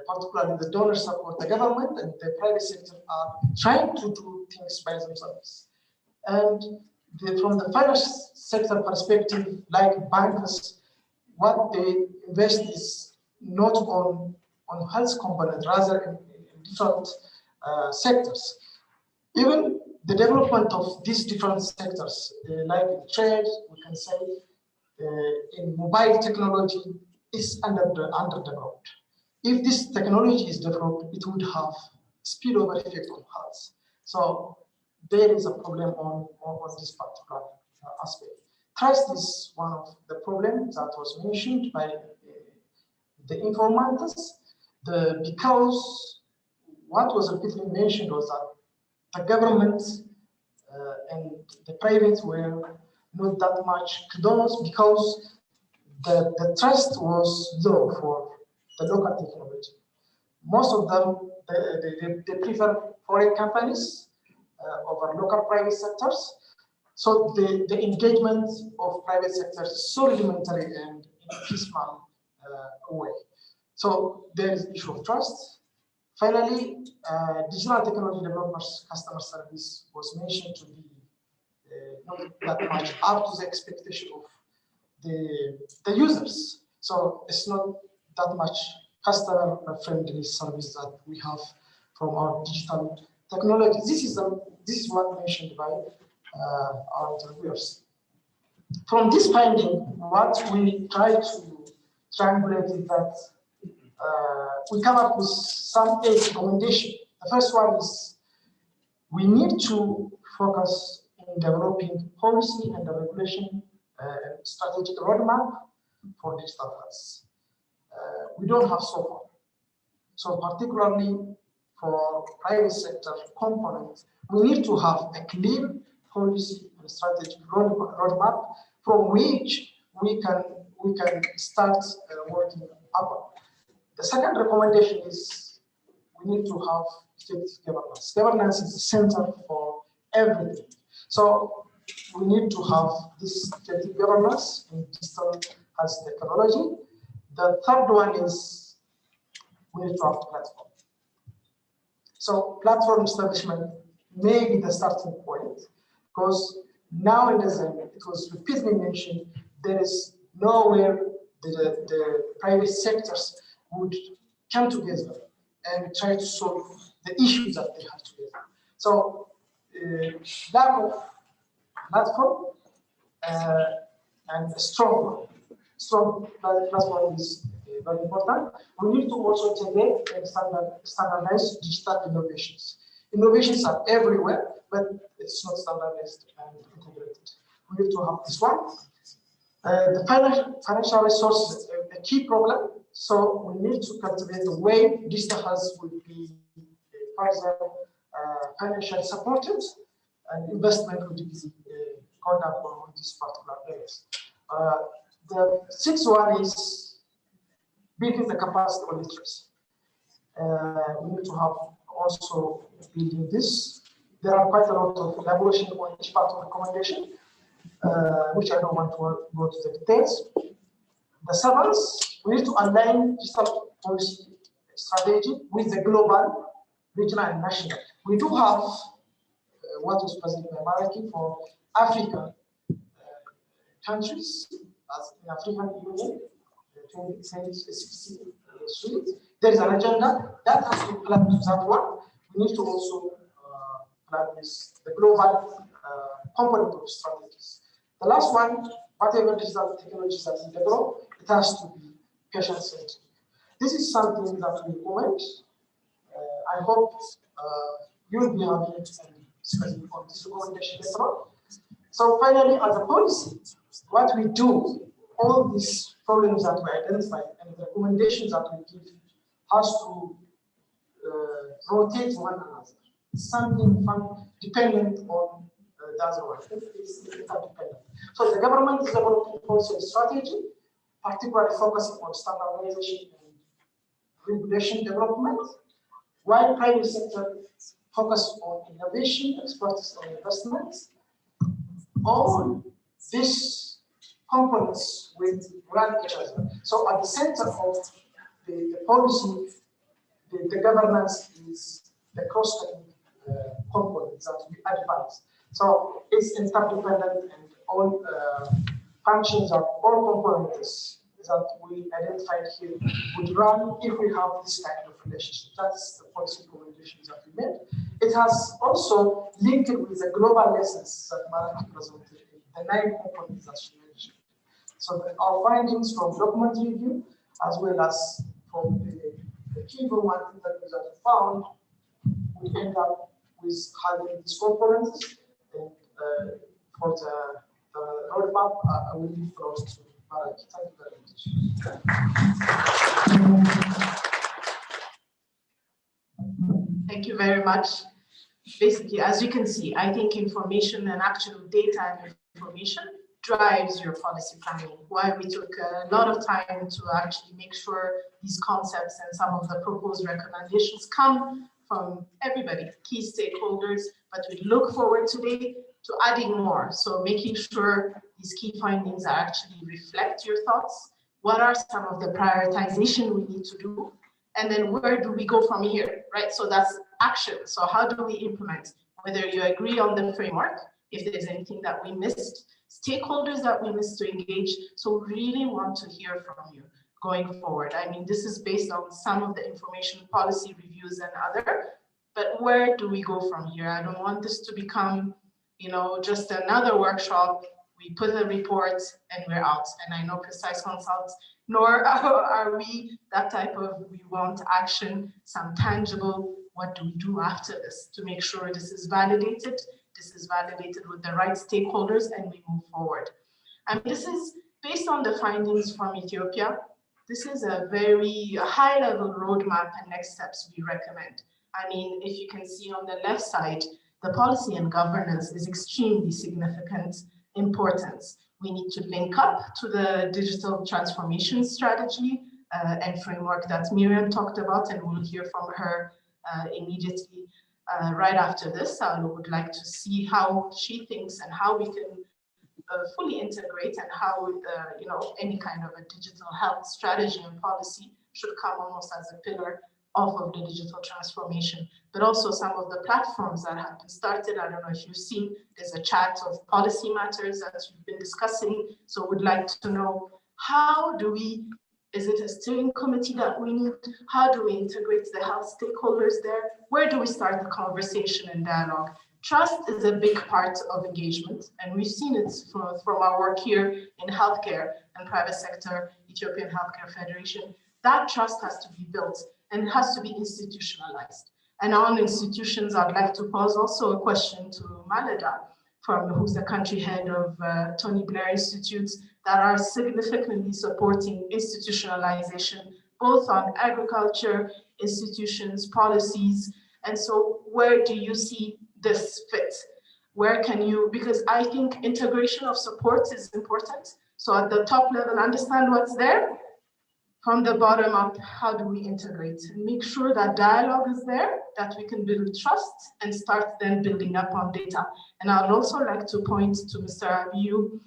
particularly the donors support the government, and the private sector are trying to do things by themselves. And from the finance sector perspective, like bankers, what they invest is not on health component, rather in different sectors. Even the development of these different sectors, like in trade, we can say, in mobile technology is underdeveloped. If this technology is developed, it would have spillover effect on health. So there is a problem on this particular aspect. Trust is one of the problems that was mentioned by the informants. Because what was repeatedly mentioned was that the government and the private were not that much close, because the trust was low for the local technology. Most of them, they prefer foreign companies over local private sectors. So the engagement of private sector is so rudimentary and in a piecemeal way. So there is issue of trust. Finally, digital technology developers' customer service was mentioned to be not that much up to the expectation of the users. So it's not that much customer-friendly service that we have from our digital technology. This is what mentioned by our interviewers. From this finding, what we try to triangulate is that we come up with some 8 recommendations. The first one is we need to focus in developing policy and the regulation strategic roadmap for digital health. We don't have so far. So particularly for private sector components, we need to have a clear policy and strategic roadmap from which we can start working upon. The second recommendation is we need to have effective governance. Governance is the center for everything. So we need to have this effective governance in digital health technology. The third one is we need to have a platform. So platform establishment may be the starting point, because nowadays, it was repeatedly mentioned, there is nowhere the private sectors would come together and try to solve the issues that they have together. So lack of platform and a strong platform is very important. We need to also integrate and standardize digital innovations. Innovations are everywhere, but it's not standardized and integrated. we need to have this one. The financial resources, a key problem. So we need to cultivate the way digital health will be further financially supported, and investment will be called up on these particular areas. The sixth one is building the capacity on literacy. We need to have also building this. There are quite a lot of elaboration on each part of recommendation, which I don't want to go to the details. The seventh, we need to align digital policy strategy with the global, regional, and national. We do have what was presented by Maraki for African countries, as in African Union, 2060 suite. There is an agenda that has to plan with that one. We need to also plan with the global component of strategies. The last one, whatever digital technologies that we develop, it has to be patient-centered. This is something that we comment. I hope you will be having discussing on this recommendation later on. So finally, as a policy, what we do, all these problems that we identify and the recommendations that we give has to rotate one another. Something dependent on the other one. It's interdependent. So the government is developing policy and strategy, particularly focusing on standardization and regulation development, while private sector focus on innovation, expertise, and investments. All these components will run each other. So at the center of the policy, the governance is the cross-cutting components that we advise. So it's interdependent, and all functions of all components that we identified here would run if we have this kind of relationship. That's the policy recommendations that we made. It has also linked with the global lessons that Maraki presented, the 9 components that she mentioned. So our findings from document review, as well as from the key government interviews that we found, we end up with having these components. And for the roadmap, I will leave close to Maraki. Thank you very much. Thank you very much. Basically, as you can see, I think information and actual data and information drives your policy planning. Why we took a lot of time to actually make sure these concepts and some of the proposed recommendations come from everybody, key stakeholders, but we look forward today to adding more. So making sure these key findings actually reflect your thoughts. What are some of the prioritization we need to do? And then where do we go from here, right? So that's action. So how do we implement? Whether you agree on the framework, if there's anything that we missed, stakeholders that we missed to engage. So really want to hear from you going forward. I mean, this is based on some of the information policy reviews and other, but where do we go from here? I don't want this to become, you know, just another workshop. We put a report and we're out. And I know Precise Consults, nor are we that type of, we want action, some tangible, what do we do after this to make sure this is validated with the right stakeholders, and we move forward. And this is based on the findings from Ethiopia. This is a very high-level roadmap and next steps we recommend. I mean, if you can see on the left side, the policy and governance is extremely significant importance. We need to link up to the digital transformation strategy and framework that Miriam talked about, and we'll hear from her immediately right after this. I would like to see how she thinks and how we can fully integrate, and how you know, any kind of a digital health strategy and policy should come almost as a pillar off of the digital transformation. But also some of the platforms that have been started. I don't know if you've seen, there's a chat of policy matters that we've been discussing. So we'd like to know, how do we, is it a steering committee that we need? How do we integrate the health stakeholders there? Where do we start the conversation and dialogue? Trust is a big part of engagement, and we've seen it from our work here in healthcare and private sector, Ethiopian Healthcare Federation. That trust has to be built and it has to be institutionalized. And on institutions, I'd like to pose also a question to Malada. who's the country head of Tony Blair Institute, that are significantly supporting institutionalization, both on agriculture, institutions, policies. And so where do you see this fit? Where can you, because I think integration of support is important. So at the top level, understand what's there. From the bottom up, how do we integrate and make sure that dialogue is there, that we can build trust and start then building up on data. And I'd also like to point to Mr. Abiyu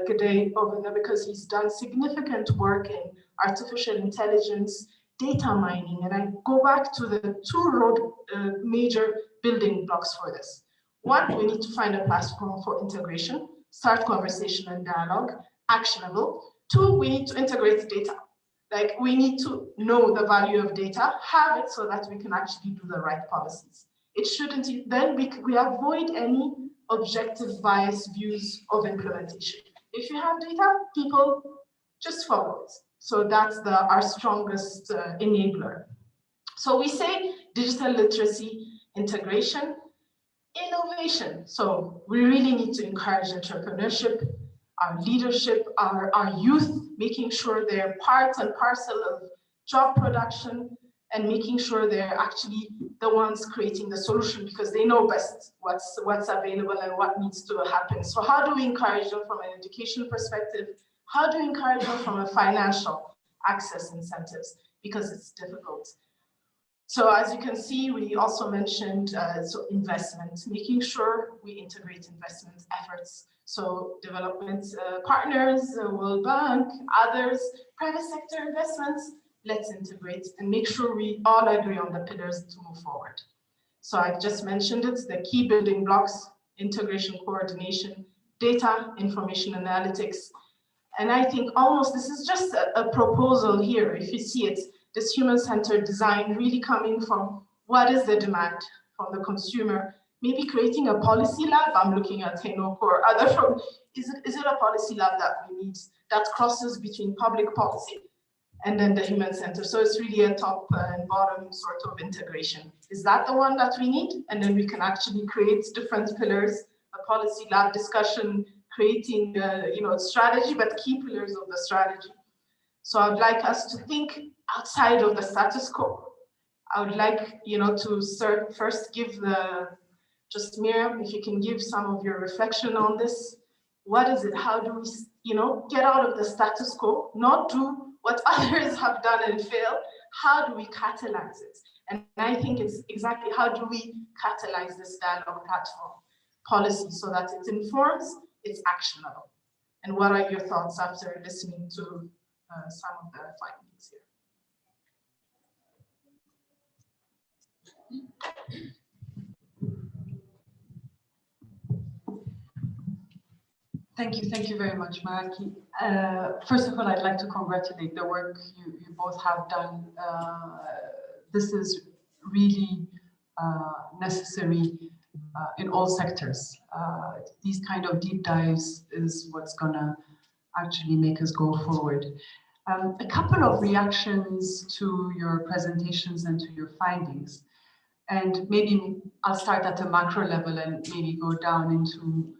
Gede over there, because he's done significant work in artificial intelligence, data mining. And I go back to the two major building blocks for this. One, we need to find a platform for integration, start conversation and dialogue, actionable. Two, we need to integrate data. Like, we need to know the value of data, have it so that we can actually do the right policies. It shouldn't, then we avoid any objective bias views of implementation. If you have data, people just follow it. So that's our strongest enabler. So we say digital literacy, integration, innovation. So we really need to encourage entrepreneurship, our leadership, our youth, making sure they're part and parcel of job production, and making sure they're actually the ones creating the solution, because they know best what's available and what needs to happen. So how do we encourage them from an education perspective? How do we encourage them from a financial access incentives? Because it's difficult. So as you can see, we also mentioned investment, making sure we integrate investment efforts. So development partners, World Bank, others, private sector investments, let's integrate and make sure we all agree on the pillars to move forward. So I just mentioned it, the key building blocks, integration, coordination, data, information analytics. And I think almost this is just a proposal here, if you see it, this human-centered design really coming from what is the demand from the consumer, maybe creating a policy lab. I'm looking at Henok or other from, is it a policy lab that we need that crosses between public policy and then the human center? So it's really a top and bottom sort of integration. Is that the one that we need? And then we can actually create different pillars, a policy lab discussion, creating strategy, but key pillars of the strategy. So I'd like us to think outside of the status quo. I would like, to first give just Miriam, if you can give some of your reflection on this. What is it? How do we, get out of the status quo, not do what others have done and failed? How do we catalyze it? And I think it's exactly how do we catalyze this dialogue platform policy so that it informs, it's actionable. And what are your thoughts after listening to some of the findings here? Thank you very much, Maraki. First of all, I'd like to congratulate the work you both have done. This is really necessary in all sectors. These kind of deep dives is what's gonna actually make us go forward. A couple of reactions to your presentations and to your findings. And maybe I'll start at a macro level and maybe go down into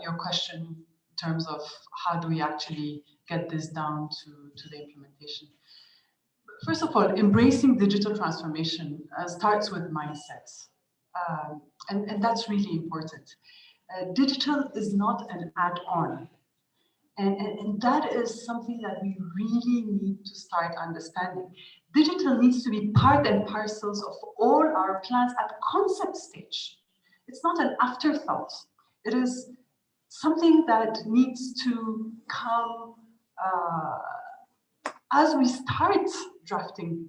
your question in terms of how do we actually get this down to the implementation. First of all, embracing digital transformation starts with mindsets. And that's really important. Digital is not an add-on. And that is something that we really need to start understanding. Digital needs to be part and parcels of all our plans at concept stage. It's not an afterthought. It is something that needs to come as we start drafting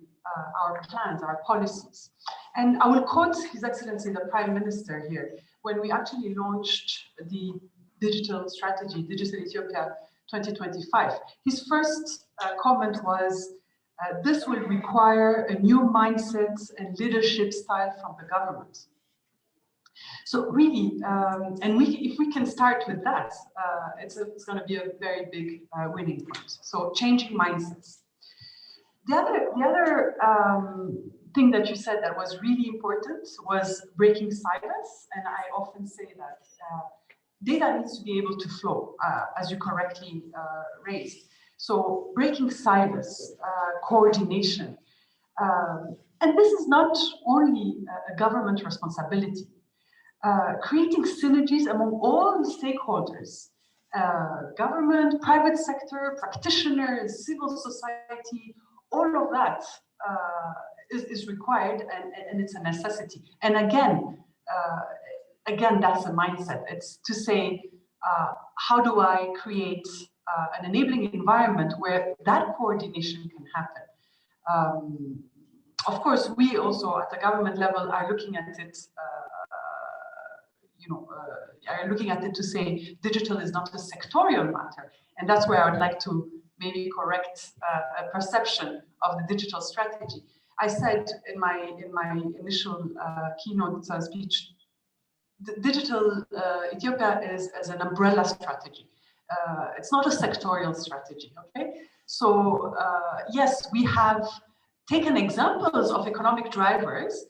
our plans, our policies. And I will quote His Excellency the Prime Minister here. When we actually launched the digital strategy, Digital Ethiopia 2025, his first comment was, this will require a new mindset and leadership style from the government. So really, if we can start with that, it's going to be a very big winning point. So changing mindsets. The other thing that you said that was really important was breaking silence. And I often say that data needs to be able to flow, as you correctly raised. So breaking silos, coordination. And this is not only a government responsibility. Creating synergies among all the stakeholders, government, private sector, practitioners, civil society, all of that is required, and it's a necessity. And again, that's a mindset. It's to say, how do I create an enabling environment where that coordination can happen? Of course, we also at the government level are looking at it, are looking at it to say digital is not a sectorial matter. And that's where I would like to maybe correct a perception of the digital strategy. I said in my initial keynote speech, the digital Ethiopia is an umbrella strategy. It's not a sectorial strategy, okay? So yes, we have taken examples of economic drivers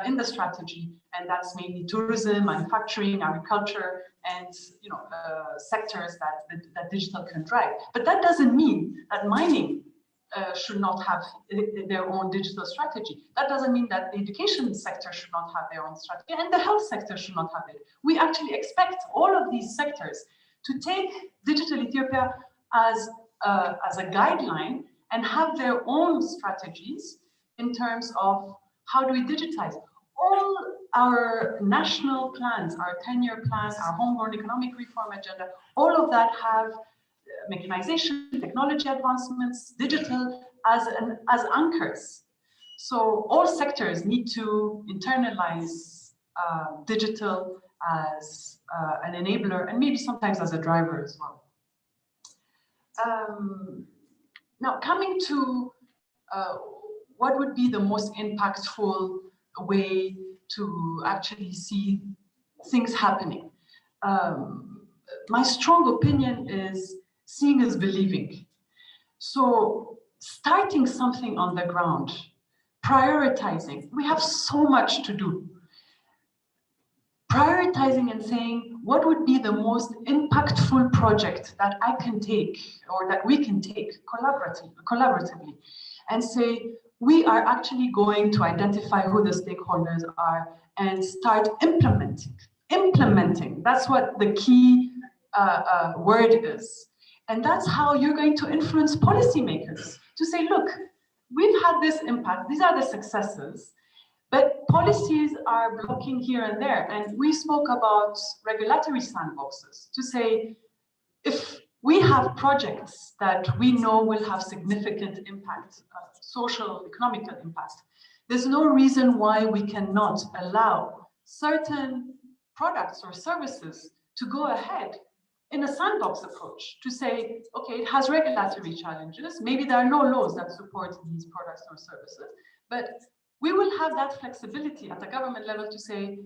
in the strategy, and that's mainly tourism, manufacturing, agriculture, and sectors that digital can drive. But that doesn't mean that mining should not have their own digital strategy. That doesn't mean that the education sector should not have their own strategy, and the health sector should not have it. We actually expect all of these sectors to take Digital Ethiopia as a guideline and have their own strategies in terms of how do we digitize. All our national plans, our 10-year plans, our homegrown economic reform agenda, all of that have mechanization, technology advancements, digital as anchors. So all sectors need to internalize digital as an enabler and maybe sometimes as a driver as well. Now coming to what would be the most impactful way to actually see things happening. My strong opinion is seeing is believing. So starting something on the ground, prioritizing, we have so much to do. Prioritizing and saying, what would be the most impactful project that I can take or that we can take collaboratively and say, we are actually going to identify who the stakeholders are and start implementing. Implementing, that's what the key word is. And that's how you're going to influence policymakers to say, look, we've had this impact, these are the successes, but policies are blocking here and there. And we spoke about regulatory sandboxes to say, if we have projects that we know will have significant impact, social, economical impact, there's no reason why we cannot allow certain products or services to go ahead in a sandbox approach to say, okay, it has regulatory challenges. Maybe there are no laws that support these products or services, but we will have that flexibility at the government level to say,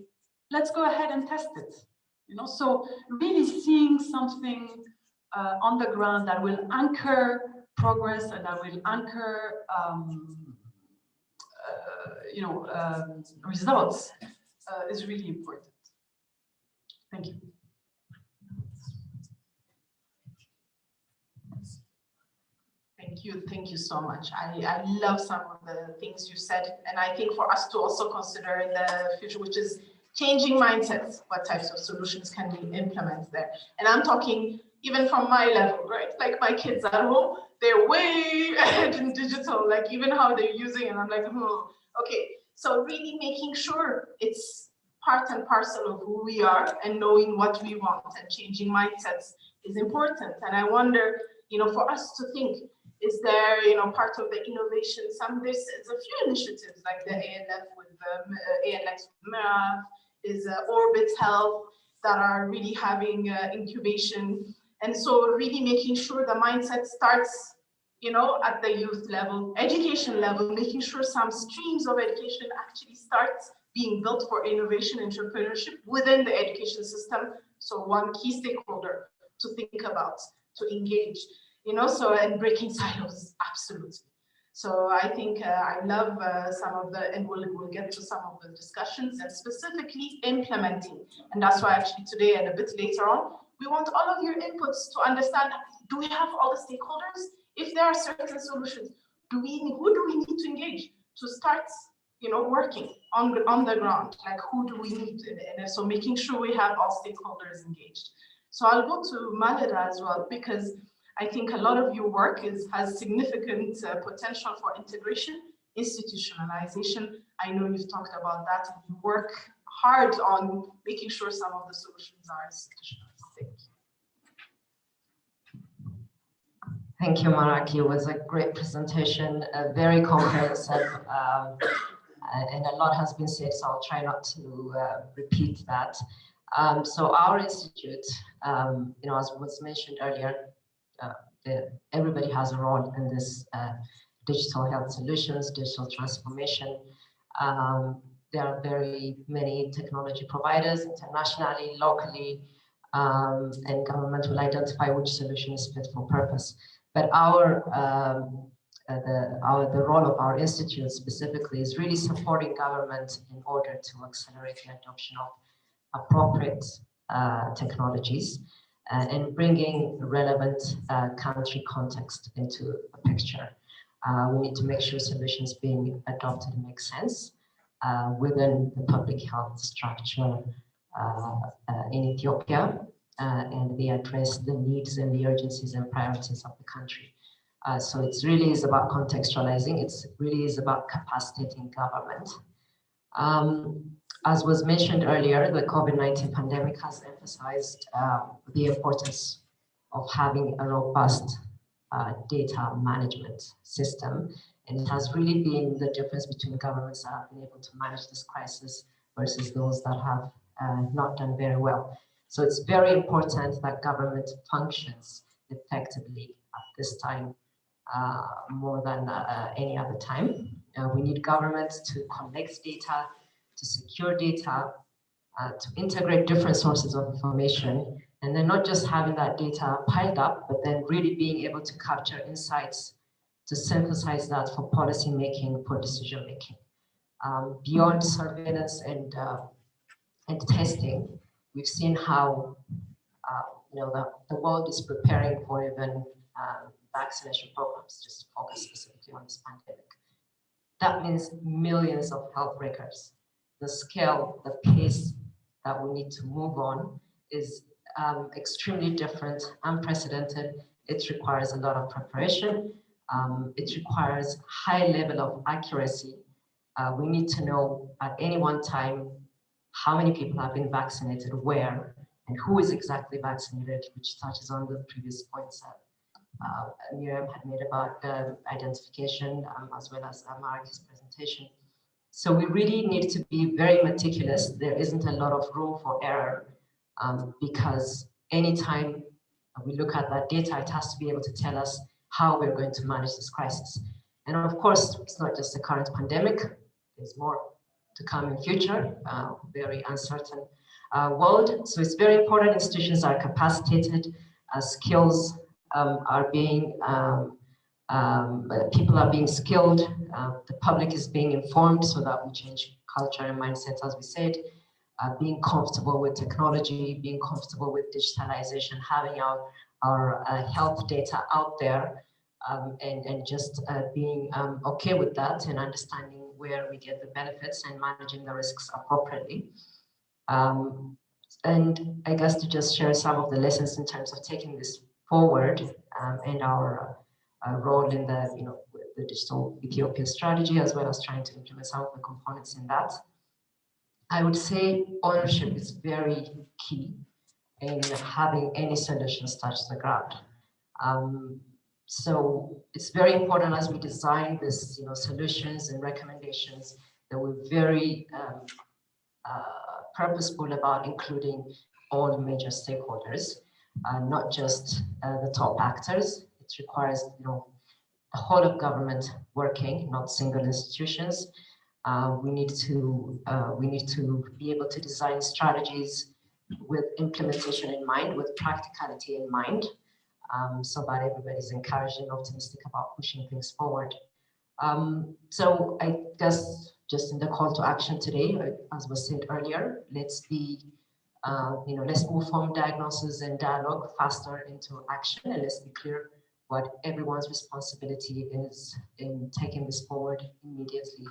let's go ahead and test it. So really seeing something on the ground that will anchor progress and that will anchor, results is really important. Thank you. Thank you so much. I love some of the things you said, and I think for us to also consider in the future, which is changing mindsets, what types of solutions can we implement there? And I'm talking even from my level, right? Like my kids at home, they're way ahead in digital, like even how they're using it, I'm like, okay. So really making sure it's part and parcel of who we are and knowing what we want and changing mindsets is important. And I wonder, for us to think, is there, part of the innovation, there's a few initiatives like the ALF with the ALX with MIRAF, is Orbit Health that are really having incubation. And so really making sure the mindset starts, at the youth level, education level, making sure some streams of education actually starts being built for innovation, entrepreneurship within the education system. So one key stakeholder to think about, to engage. And breaking silos, absolutely. So I think I love some of the, and we'll get to some of the discussions and specifically implementing. And that's why actually today and a bit later on, we want all of your inputs to understand, do we have all the stakeholders? If there are certain solutions, who do we need to engage to start, working on the ground? Like, who do we need? And so making sure we have all stakeholders engaged. So I'll go to Malida as well, because I think a lot of your work has significant potential for integration, institutionalization. I know you've talked about that, and you work hard on making sure some of the solutions are institutionalized. Thank you, Maraki. It was a great presentation, very comprehensive, and a lot has been said, so I'll try not to repeat that. So our institute, as was mentioned earlier, everybody has a role in this digital health solutions, digital transformation. There are very many technology providers internationally, locally, and government will identify which solution is fit for purpose. But the role of our institute specifically is really supporting government in order to accelerate the adoption of appropriate technologies and bringing relevant country context into the picture. We need to make sure solutions being adopted make sense within the public health structure in Ethiopia, and they address the needs and the urgencies and priorities of the country. So it really is about contextualizing. It really is about capacitating government. As was mentioned earlier, the COVID-19 pandemic has emphasized the importance of having a robust data management system. And it has really been the difference between governments that have been able to manage this crisis versus those that have not done very well. So it's very important that government functions effectively at this time more than any other time. We need government to collect data, to secure data, to integrate different sources of information, and then not just having that data piled up, but then really being able to capture insights to synthesize that for policy making, for decision making. Beyond surveillance and testing, we've seen how the world is preparing for even vaccination programs, just to focus specifically on this pandemic. That means millions of health records. The scale, the pace that we need to move on is extremely different, unprecedented. It requires a lot of preparation. It requires high level of accuracy. We need to know at any one time how many people have been vaccinated, where, and who is exactly vaccinated, which touches on the previous points that Miriam had made about identification, as well as Mari's presentation. So we really need to be very meticulous. There isn't a lot of room for error because anytime we look at that data, it has to be able to tell us how we're going to manage this crisis. And of course, it's not just the current pandemic. There's more to come in future, very uncertain world. So it's very important institutions are capacitated, skills are being, people are being skilled, the public is being informed so that we change culture and mindsets, as we said, being comfortable with technology, being comfortable with digitalization, having our health data out there, and just being okay with that and understanding where we get the benefits and managing the risks appropriately. And I guess to just share some of the lessons in terms of taking this forward and our role in the digital Ethiopia strategy, as well as trying to implement some of the components in that. I would say ownership is very key in having any solutions touch the ground. So it's very important as we design this, solutions and recommendations that we're very purposeful about including all major stakeholders, not just the top actors. It requires, the whole of government working, not single institutions. We need to be able to design strategies with implementation in mind, with practicality in mind, so that everybody's encouraged and optimistic about pushing things forward. So I guess just in the call to action today, as was said earlier, let's be, let's move from diagnosis and dialogue faster into action, and let's be clear what everyone's responsibility is in taking this forward immediately,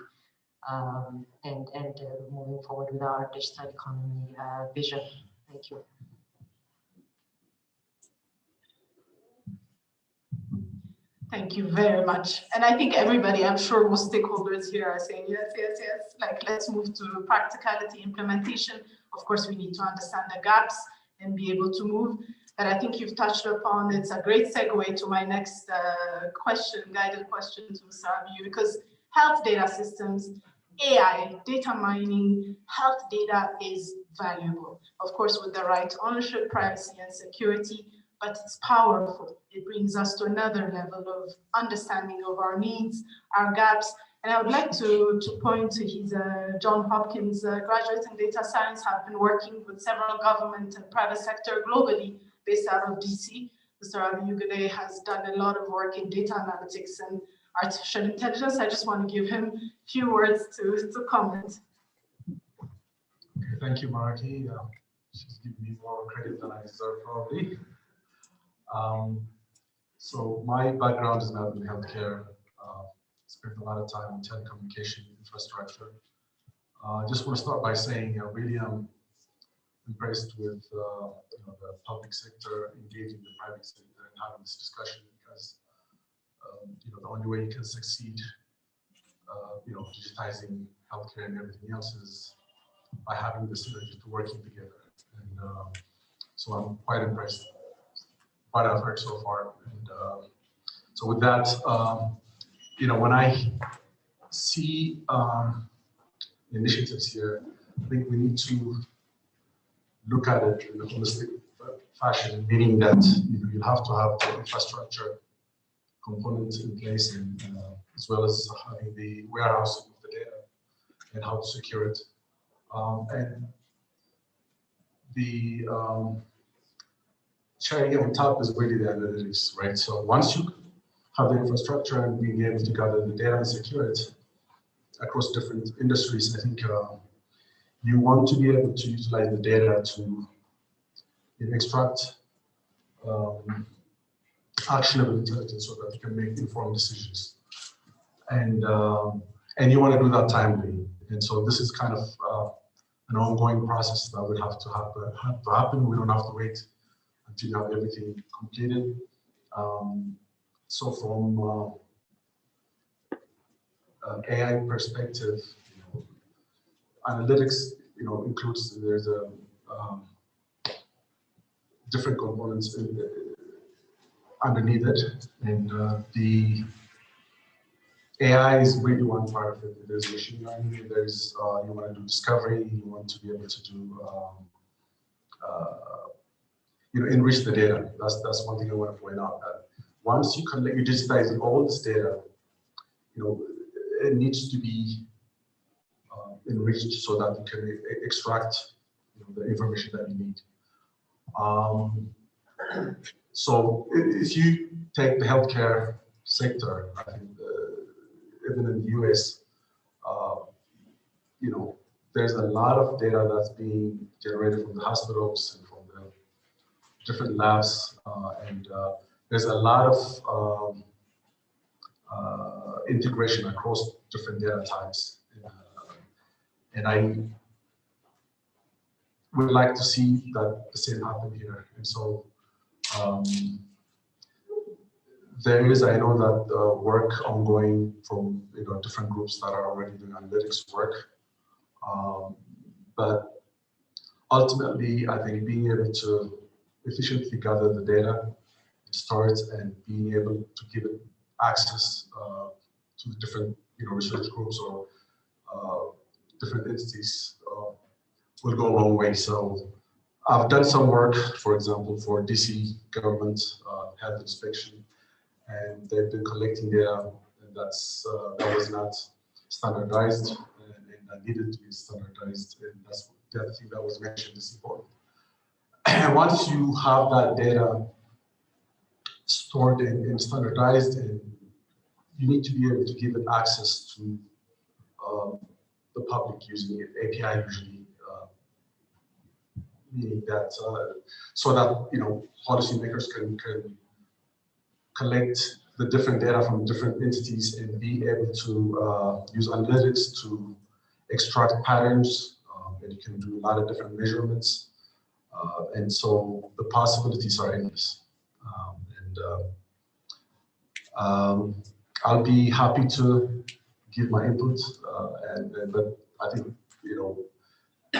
and moving forward with our digital economy vision. Thank you. Thank you very much. And I think everybody, I'm sure most stakeholders here are saying, yes, yes, yes, like let's move to practicality implementation. Of course, we need to understand the gaps and be able to move. But I think you've touched upon, it's a great segue to my next question, guided question to Mr. Abiyu, because health data systems, AI, data mining, health data is valuable. Of course, with the right ownership, privacy, and security, but it's powerful. It brings us to another level of understanding of our needs, our gaps. And I would like to point to his Johns Hopkins graduates in data science have been working with several government and private sector globally based out of DC. Mr. Abiyu has done a lot of work in data analytics and artificial intelligence. I just want to give him a few words to comment. Okay, thank you, Maraki. She's giving me more credit than I deserve, probably. So my background is not in healthcare. Spent a lot of time in telecommunication infrastructure. I just want to start by saying I really am impressed with the public sector engaging the private sector and having this discussion, because the only way you can succeed, digitizing healthcare and everything else is by having this to working together. And so I'm quite impressed by what I've heard so far. And so with that, when I see initiatives here, I think we need to look at it in a holistic fashion, meaning that you have to have the infrastructure components in place, and as well as having the warehousing of the data and how to secure it. And the cherry on top is really the analytics, right? So once you have the infrastructure and being able to gather the data and secure it across different industries, I think you want to be able to utilize the data to extract actionable intelligence so that you can make informed decisions. And you want to do that timely. And so this is kind of an ongoing process that would have to happen. We don't have to wait until you have everything completed. So from AI perspective, analytics, includes, there's a different components underneath it, and the AI is really one part of it. There's machine learning, there's you want to do discovery, you want to be able to do enrich the data. That's one thing I want to point out. That once you digitize all this data, it needs to be enriched so that you can extract the information that you need. So if you take the healthcare sector, I think even in the US, there's a lot of data that's being generated from the hospitals and from the different labs, and there's a lot of integration across different data types. And I would like to see that the same happen here. And so there is, I know that work ongoing from different groups that are already doing analytics work. But ultimately, I think being able to efficiently gather the data, store it, and being able to give it access to different research groups or different entities will go a long way. So I've done some work, for example, for DC government health inspection, and they've been collecting data, and that was not standardized, and that needed to be standardized, and that's the other thing that was mentioned is important. And once you have that data stored and standardized, and you need to be able to give it access to the public using it, API usually, meaning that so that policymakers can collect the different data from different entities and be able to use analytics to extract patterns, and you can do a lot of different measurements, and so the possibilities are endless. I'll be happy to give my input, but I think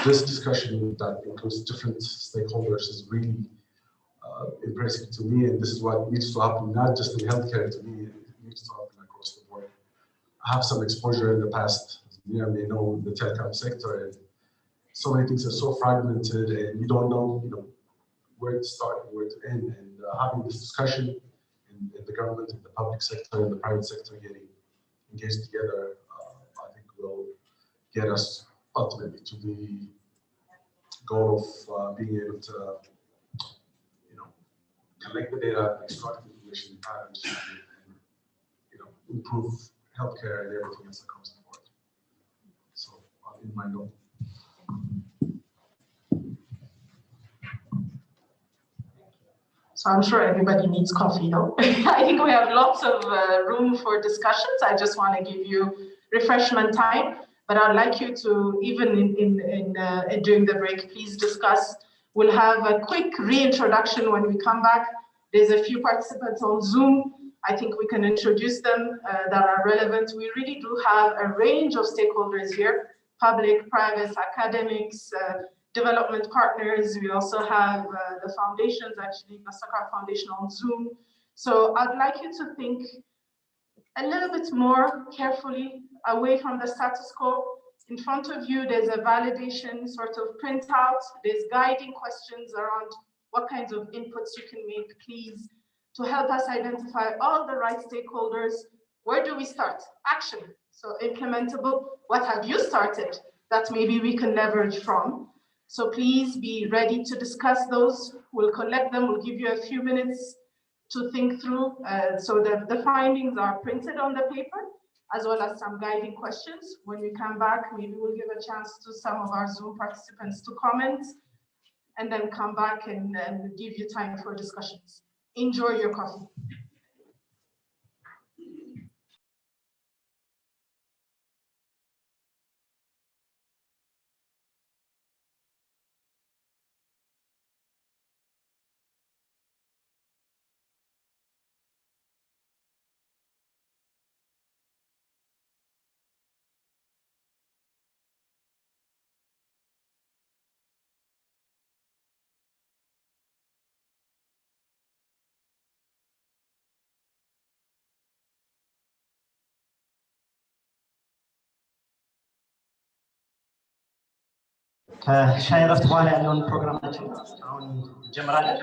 this discussion that includes different stakeholders is really impressive to me, and this is what needs to happen, not just in healthcare. To me, it needs to happen across the board. I have some exposure in the past, may know, the telecom sector, and so many things are so fragmented, and you don't know, where to start and where to end. And having this discussion in the government, in the public sector, and the private sector getting engaged together, I think will get us ultimately to the goal of being able to, collect the data, extract information patterns, and improve healthcare and everything else across the board. So in my note. So I'm sure everybody needs coffee, though. I think we have lots of room for discussions. I just want to give you refreshment time, but I'd like you to, even during the break, please discuss. We'll have a quick reintroduction when we come back. There's a few participants on Zoom. I think we can introduce them that are relevant. We really do have a range of stakeholders here, public, private, academics, development partners. We also have the foundations, actually, the Sakar Foundation on Zoom. So I'd like you to think a little bit more carefully away from the status quo. In front of you, there's a validation sort of printout. There's guiding questions around what kinds of inputs you can make, please, to help us identify all the right stakeholders. Where do we start? Action. So implementable. What have you started that maybe we can leverage from? So please be ready to discuss those. We'll collect them. We'll give you a few minutes to think through so that the findings are printed on the paper, as well as some guiding questions. When we come back, maybe we'll give a chance to some of our Zoom participants to comment, and then come back and give you time for discussions. Enjoy your coffee. ከሻይ ረፍት በኋላ ያለውን ፕሮግራማችን አሁን እንጀምራለን።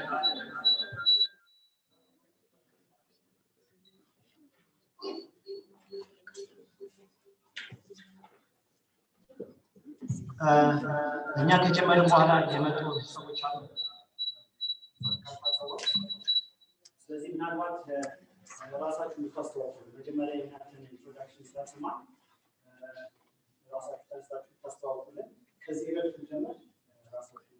እኛ ከጀመርን በኋላ የመጡ ሰዎች አሉ። ስለዚህ ምናልባት ራሳችሁ ልታስተዋውቁ መጀመሪያ የእናንተን ኢንትሮዳክሽን ስላሰማ ራሳችሁ ተነስታችሁ ታስተዋውቁልን። ከዚህ በፊት ጀመር ራሳችሁ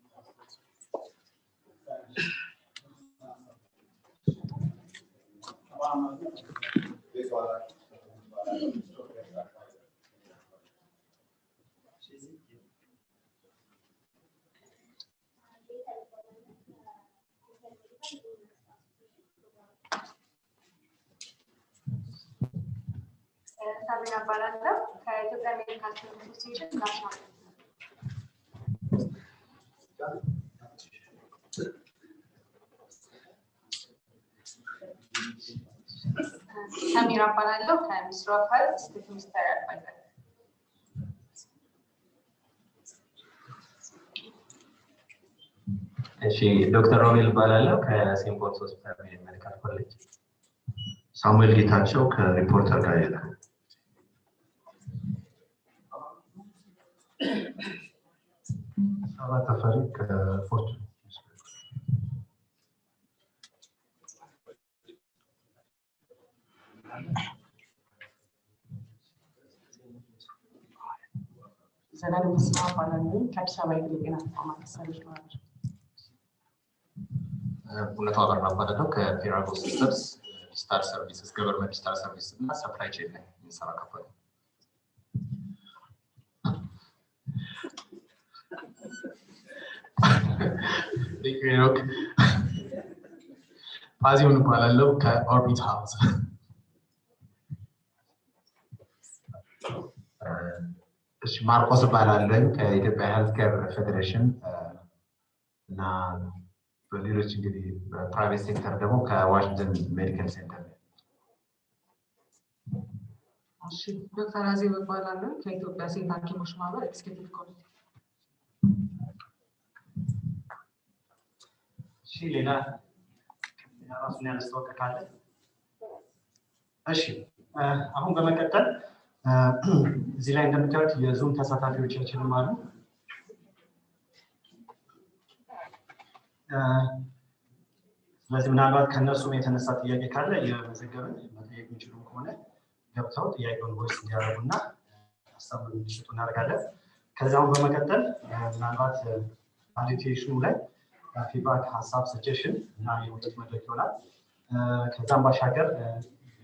ሳቢና እባላለሁ ከኢትዮጵያ ሜዲካል አሶሲዬሽን ናሽናል ሳሚራ እባላለሁ ከሚኒስትሪ ኦፍ ሄልዝ ስቴት ሚኒስተር አድቫይዘር። እሺ ዶክተር ሮቤል እባላለሁ ከሴምፖርት ሆስፒታል ሜዲካል ኮሌጅ። ሳሙኤል ጌታቸው ከሪፖርተር ጋዜጣ። ሳባ ተፈሪ ከፎርቹን። ዘላለም ተስፋ እባላለሁ ከአዲስ አበባ የግል ጤና ተቋማት አሰሪዎች ማህበር። እውነቱ አበራ እባላለሁ ከፌራጎ ሲስተምስ ዲጂታል ሰርቪስስ ገቨርንመንት ዲጂታል ሰርቪስ እና ሰፕላይ ቼን ላይ የሚሰራ ካምፓኒ። ሄኖክ ፓዚዮን እባላለሁ ከኦርቢት ሃውስ። እሺ ማርቆስ እባላለሁ ከኢትዮጵያ ሄልዝ ኬር ፌዴሬሽን እና በሌሎች እንግዲህ በፕራይቬት ሴክተር ደግሞ ከዋሽንግተን ሜዲካል ሴንተር። እሺ ዶክተር አዜብ እባላለሁ ከኢትዮጵያ ሴት ሐኪሞች ማህበር ኤክስኪዩቲቭ ኮሚቴ። እሺ ሌላ ራሱን ያነስተው ካለ እሺ አሁን በመቀጠል እዚህ ላይ እንደምታዩት የዙም ተሳታፊዎቻችንም አሉ። ስለዚህ ምናልባት ከነሱም የተነሳ ጥያቄ ካለ የመዘገብን መጠየቅ የሚችሉ ከሆነ ገብተው ጥያቄውን ቮይስ እንዲያደርጉና ሀሳቡን እንዲሰጡ እናደርጋለን። ከዚያም በመቀጠል ምናልባት ቫሊዴሽኑ ላይ ፊድባክ፣ ሀሳብ፣ ሰጀሽን እና የውይይት መድረክ ይሆናል። ከዛም ባሻገር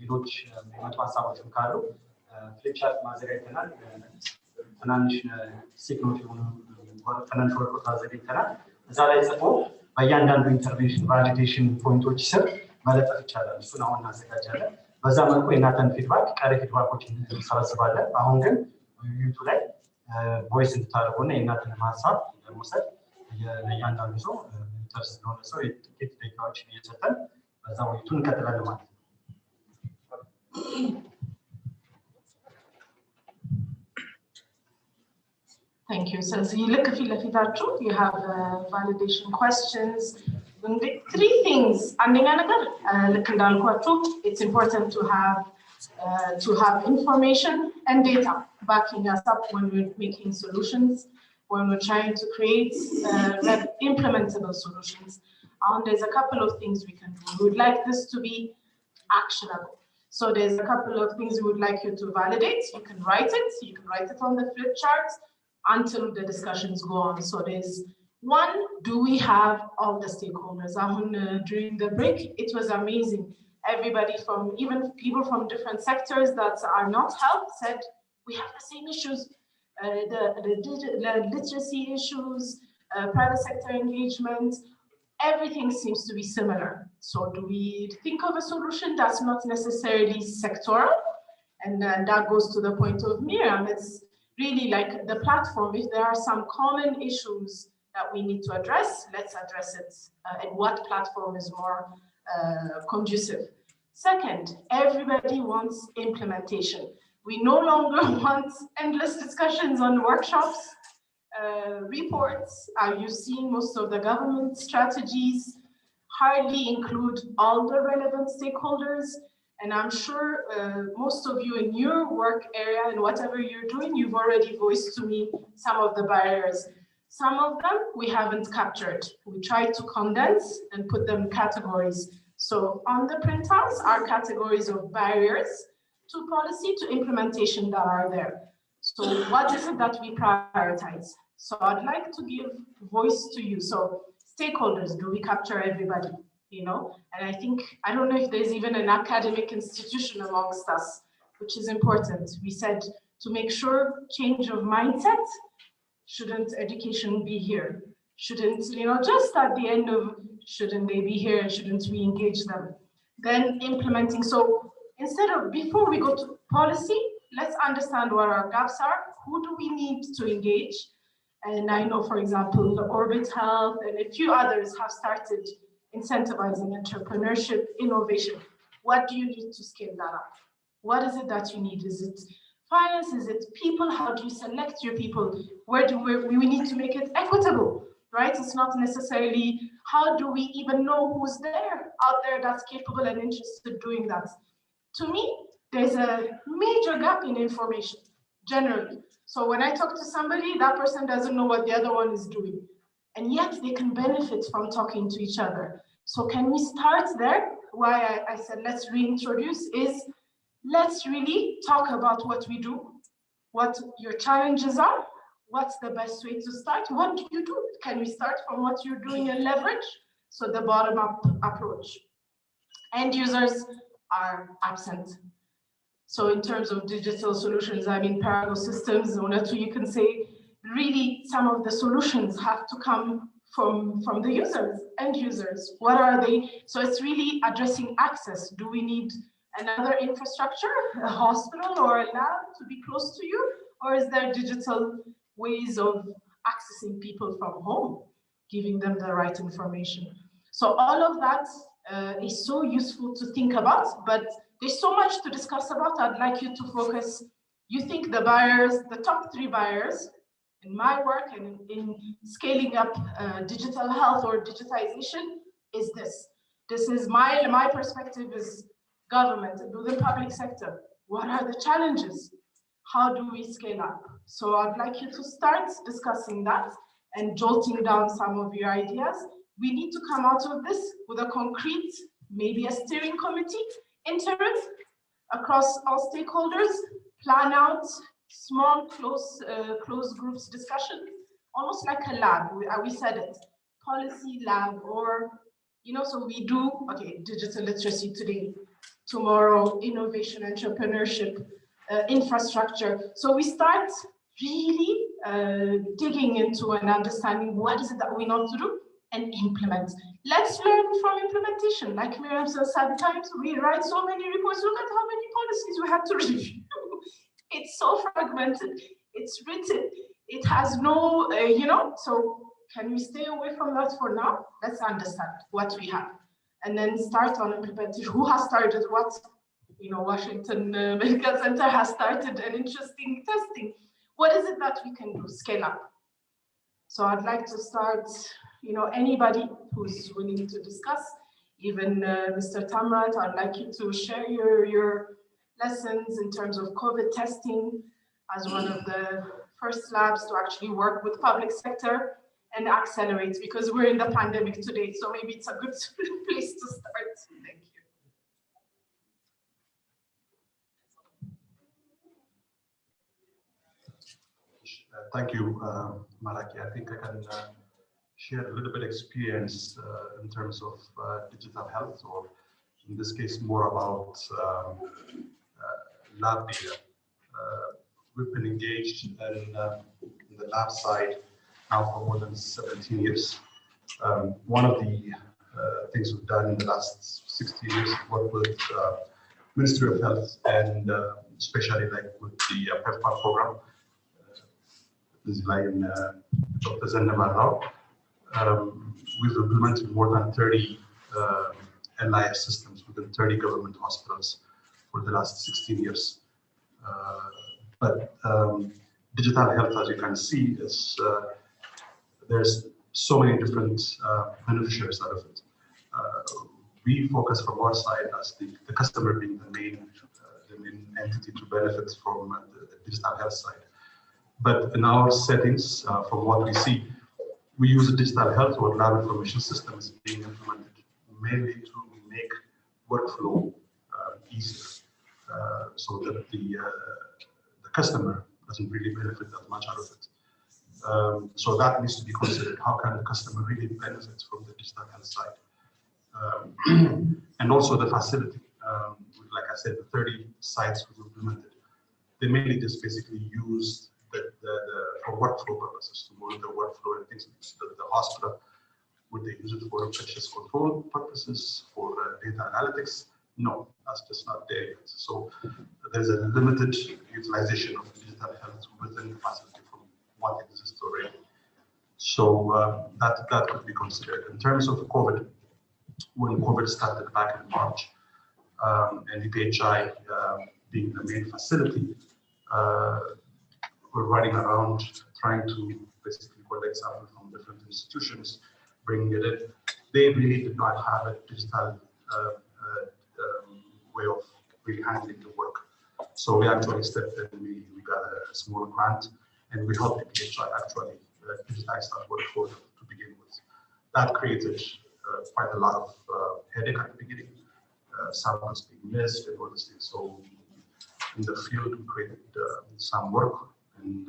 ሌሎች የመጡ ሀሳቦችም ካሉ ፍሊፕቻርት ማዘጋጅተናል። ትናንሽ ሲግኖት የሆኑ ትናንሽ ወረቀት አዘጋጅተናል። እዛ ላይ ጽፎ በእያንዳንዱ ኢንተርቬንሽን ቫሊዴሽን ፖይንቶች ስር መለጠፍ ይቻላል። እሱን አሁን እናዘጋጃለን። በዛ መልኩ የእናንተን ፊድባክ ቀሪ ፊድባኮችን እንሰበስባለን። አሁን ግን ውይይቱ ላይ ቮይስ እንድታደርጉና የእናንተን ሀሳብ ለመውሰድ ለእያንዳንዱ ሰው ኢንተረስት ለሆነ ሰው ጥቂት ደቂቃዎች እየሰጠን በዛ ውይይቱን እንቀጥላለን ማለት ነው። Thank you. So you look at you have validation questions. Three things. It's important to have information and data backing us up when we're making solutions, when we're trying to create implementable solutions. And there's a couple of things we can do. We would like this to be actionable. So there's a couple of things we would like you to validate. You can write it. You can write it on the flip charts until the discussions go on. So there's one, do we have all the stakeholders? During the break, it was amazing. Everybody from, even people from different sectors that are not health said, we have the same issues, the literacy issues, private sector engagement, everything seems to be similar. So do we think of a solution that's not necessarily sectoral? And then that goes to the point of Miriam. It's really like the platform. If there are some common issues that we need to address, let's address it. And what platform is more conducive? Second, everybody wants implementation. We no longer want endless discussions on workshops, reports. You've seen most of the government strategies hardly include all the relevant stakeholders. And I'm sure most of you in your work area and whatever you're doing, you've already voiced to me some of the barriers. Some of them we haven't captured. We tried to condense and put them in categories. So on the printouts are categories of barriers to policy, to implementation that are there. So what is it that we prioritize? So I'd like to give voice to you. So stakeholders, do we capture everybody? You know, and I think, I don't know if there's even an academic institution amongst us, which is important. We said to make sure change of mindset, shouldn't education be here? Shouldn't, you know, just at the end of, shouldn't they be here and shouldn't we engage them? Then implementing, so instead of, before we go to policy, let's understand what our gaps are, who do we need to engage? And I know, for example, the Orbit Health and a few others have started incentivizing entrepreneurship, innovation. What do you need to scale that up? What is it that you need? Is it finance? Is it people? How do you select your people? Where do we need to make it equitable, right? It's not necessarily, how do we even know who's there out there that's capable and interested in doing that? To me, there's a major gap in information, generally. So when I talk to somebody, that person doesn't know what the other one is doing. And yet they can benefit from talking to each other. So can we start there? Why I said let's reintroduce is, let's really talk about what we do, what your challenges are, what's the best way to start? What do you do? Can we start from what you're doing and leverage? So the bottom-up approach. End users are absent. So in terms of digital solutions, I mean, Parago systems, one or two, you can say, really some of the solutions have to come from the users, end users. What are they? So it's really addressing access. Do we need another infrastructure, a hospital or a lab to be close to you? Or is there digital ways of accessing people from home, giving them the right information? So all of that is so useful to think about, but there's so much to discuss about. I'd like you to focus. You think the barriers, the top 3 barriers in my work and in scaling up digital health or digitization is this. This is my perspective is government and within public sector. What are the challenges? How do we scale up? So I'd like you to start discussing that and jolting down some of your ideas. We need to come out of this with a concrete, maybe a steering committee, interim, across all stakeholders, plan out small, close groups discussion, almost like a lab. We said it, policy lab, or, you know, so we do, okay, digital literacy today, tomorrow, innovation, entrepreneurship, infrastructure. So we start really digging into and understanding what is it that we know to do and implement. Let's learn from implementation. Like Miriam says, sometimes we write so many reports. Look at how many policies we have to review. It's so fragmented. It's written. It has no, you know, so can we stay away from that for now? Let's understand what we have. And then start on implementation. Who has started what? You know, Washington Medical Center has started an interesting testing. What is it that we can do? Scale up. So I'd like to start, you know, anybody who's willing to discuss, even Mr. Tamrat, I'd like you to share your lessons in terms of COVID testing as one of the first labs to actually work with public sector and accelerate, because we're in the pandemic today, so maybe it's a good place to start. Thank you. Thank you, Malaki. I think I can share a little bit experience in terms of digital health, or in this case, more about lab data. We've been engaged in the lab side now for more than 17 years. One of the things we've done in the last 16 years is work with Ministry of Health, and especially like with the PEPFAR program. This is like in Dr. Zandabar. We've implemented more than 30 LIS systems within 30 government hospitals for the last 16 years. But digital health, as you can see, is there's so many different beneficiaries out of it. We focus from our side as the customer being the main entity to benefit from the digital health side. But in our settings, from what we see, we use a digital health or lab information systems being implemented mainly to make workflow easier, so that the customer doesn't really benefit that much out of it. So that needs to be considered. How can the customer really benefit from the digital health side? And also the facility. Like I said, the 30 sites we've implemented, they mainly just basically use for workflow purposes, to monitor workflow and things. The hospital, would they use it for infectious control purposes, for data analytics? No, that's just not there yet. So there's a limited utilization of digital health within the facility from what exists already. So that could be considered. In terms of COVID, when COVID started back in March, and the PHI being the main facility, we're running around trying to basically collect samples from different institutions, bringing it in. They really did not have a digital way of really handling the work. So we actually stepped in, we got a small grant, and we helped the PHI actually digitize that work to begin with. That created quite a lot of headache at the beginning, samples being missed and all these things. So in the field, we created some work, and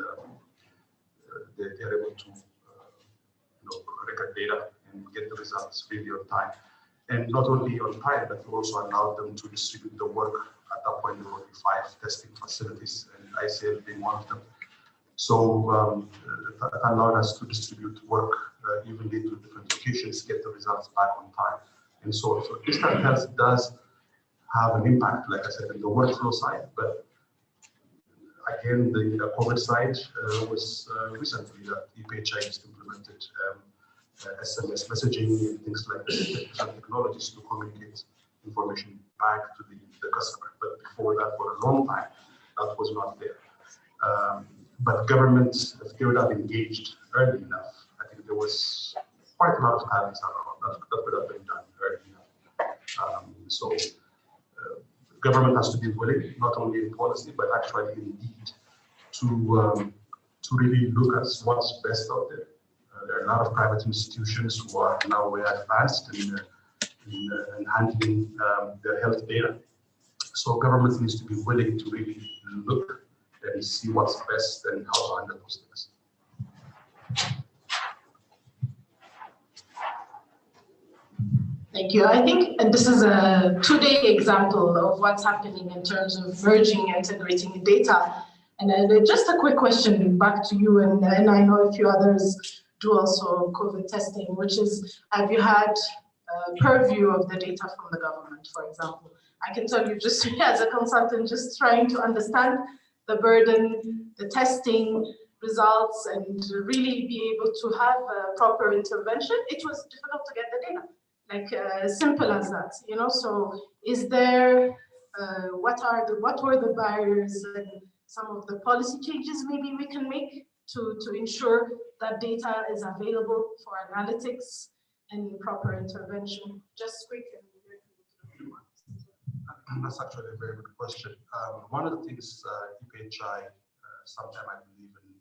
they're able to record data and get the results really on time. And not only on time, but we also allowed them to distribute the work. At that point, there were 5 testing facilities, and ICL being one of them. So that allowed us to distribute work evenly to different locations, get the results back on time, and so on. So distant health does have an impact, like I said, in the workflow side, but again, the COVID side was recently that EPHI just implemented SMS messaging and things like this, different technologies to communicate information back to the customer. But before that, for a long time, that was not there. But governments, if they would have engaged early enough, I think there was quite a lot of talents around that could have been done early enough. So government has to be willing, not only in policy, but actually in deed, to really look at what's best out there. There are a lot of private institutions who are now way advanced in handling their health data. So government needs to be willing to really look and see what's best and how to handle those things. Thank you. I think this is a today example of what's happening in terms of merging and integrating data. And just a quick question back to you, and I know a few others do also COVID testing, which is, have you had purview of the data from the government, for example? I can tell you just as a consultant, just trying to understand the burden, the testing results, and really be able to have a proper intervention. It was difficult to get the data. Like simple as that, you know. So, is there what were the barriers and some of the policy changes maybe we can make to ensure that data is available for analytics and proper intervention? Just quick. That's actually a very good question. One of the things EPHI, sometime I believe in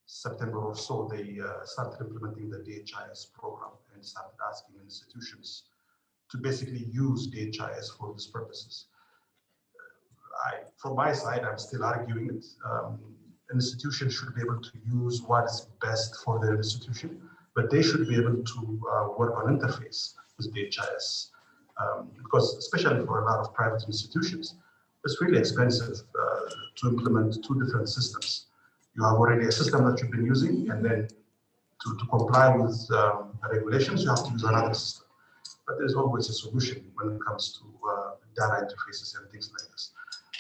September or so, they started implementing the DHIS program and started asking institutions to basically use DHIS for these purposes. From my side, I'm still arguing it. Institutions should be able to use what is best for their institution, but they should be able to work on interface with DHIS. Because especially for a lot of private institutions, it's really expensive to implement 2 different systems. You have already a system that you've been using, and then to comply with regulations, you have to use another system. But there's always a solution when it comes to data interfaces and things like this.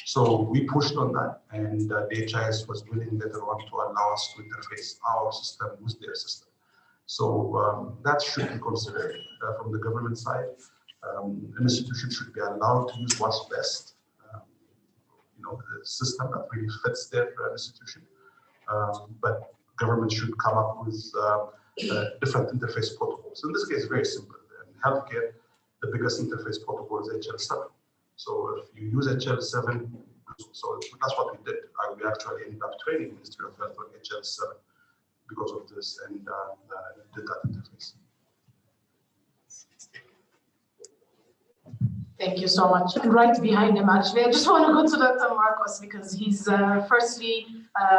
So we pushed on that, and DHIS was willing later on to allow us to interface our system with their system. So that should be considered from the government side. An institution should be allowed to use what's best, the system that really fits their institution. But government should come up with different interface protocols. In this case, very simple. In healthcare, the biggest interface protocol is HL7. So if you use HL7, so that's what we did. We actually ended up training Ministry of Health on HL7 because of this, and did that interface. Thank you so much. Right behind him, actually, I just want to go to Dr. Marcos because he's firstly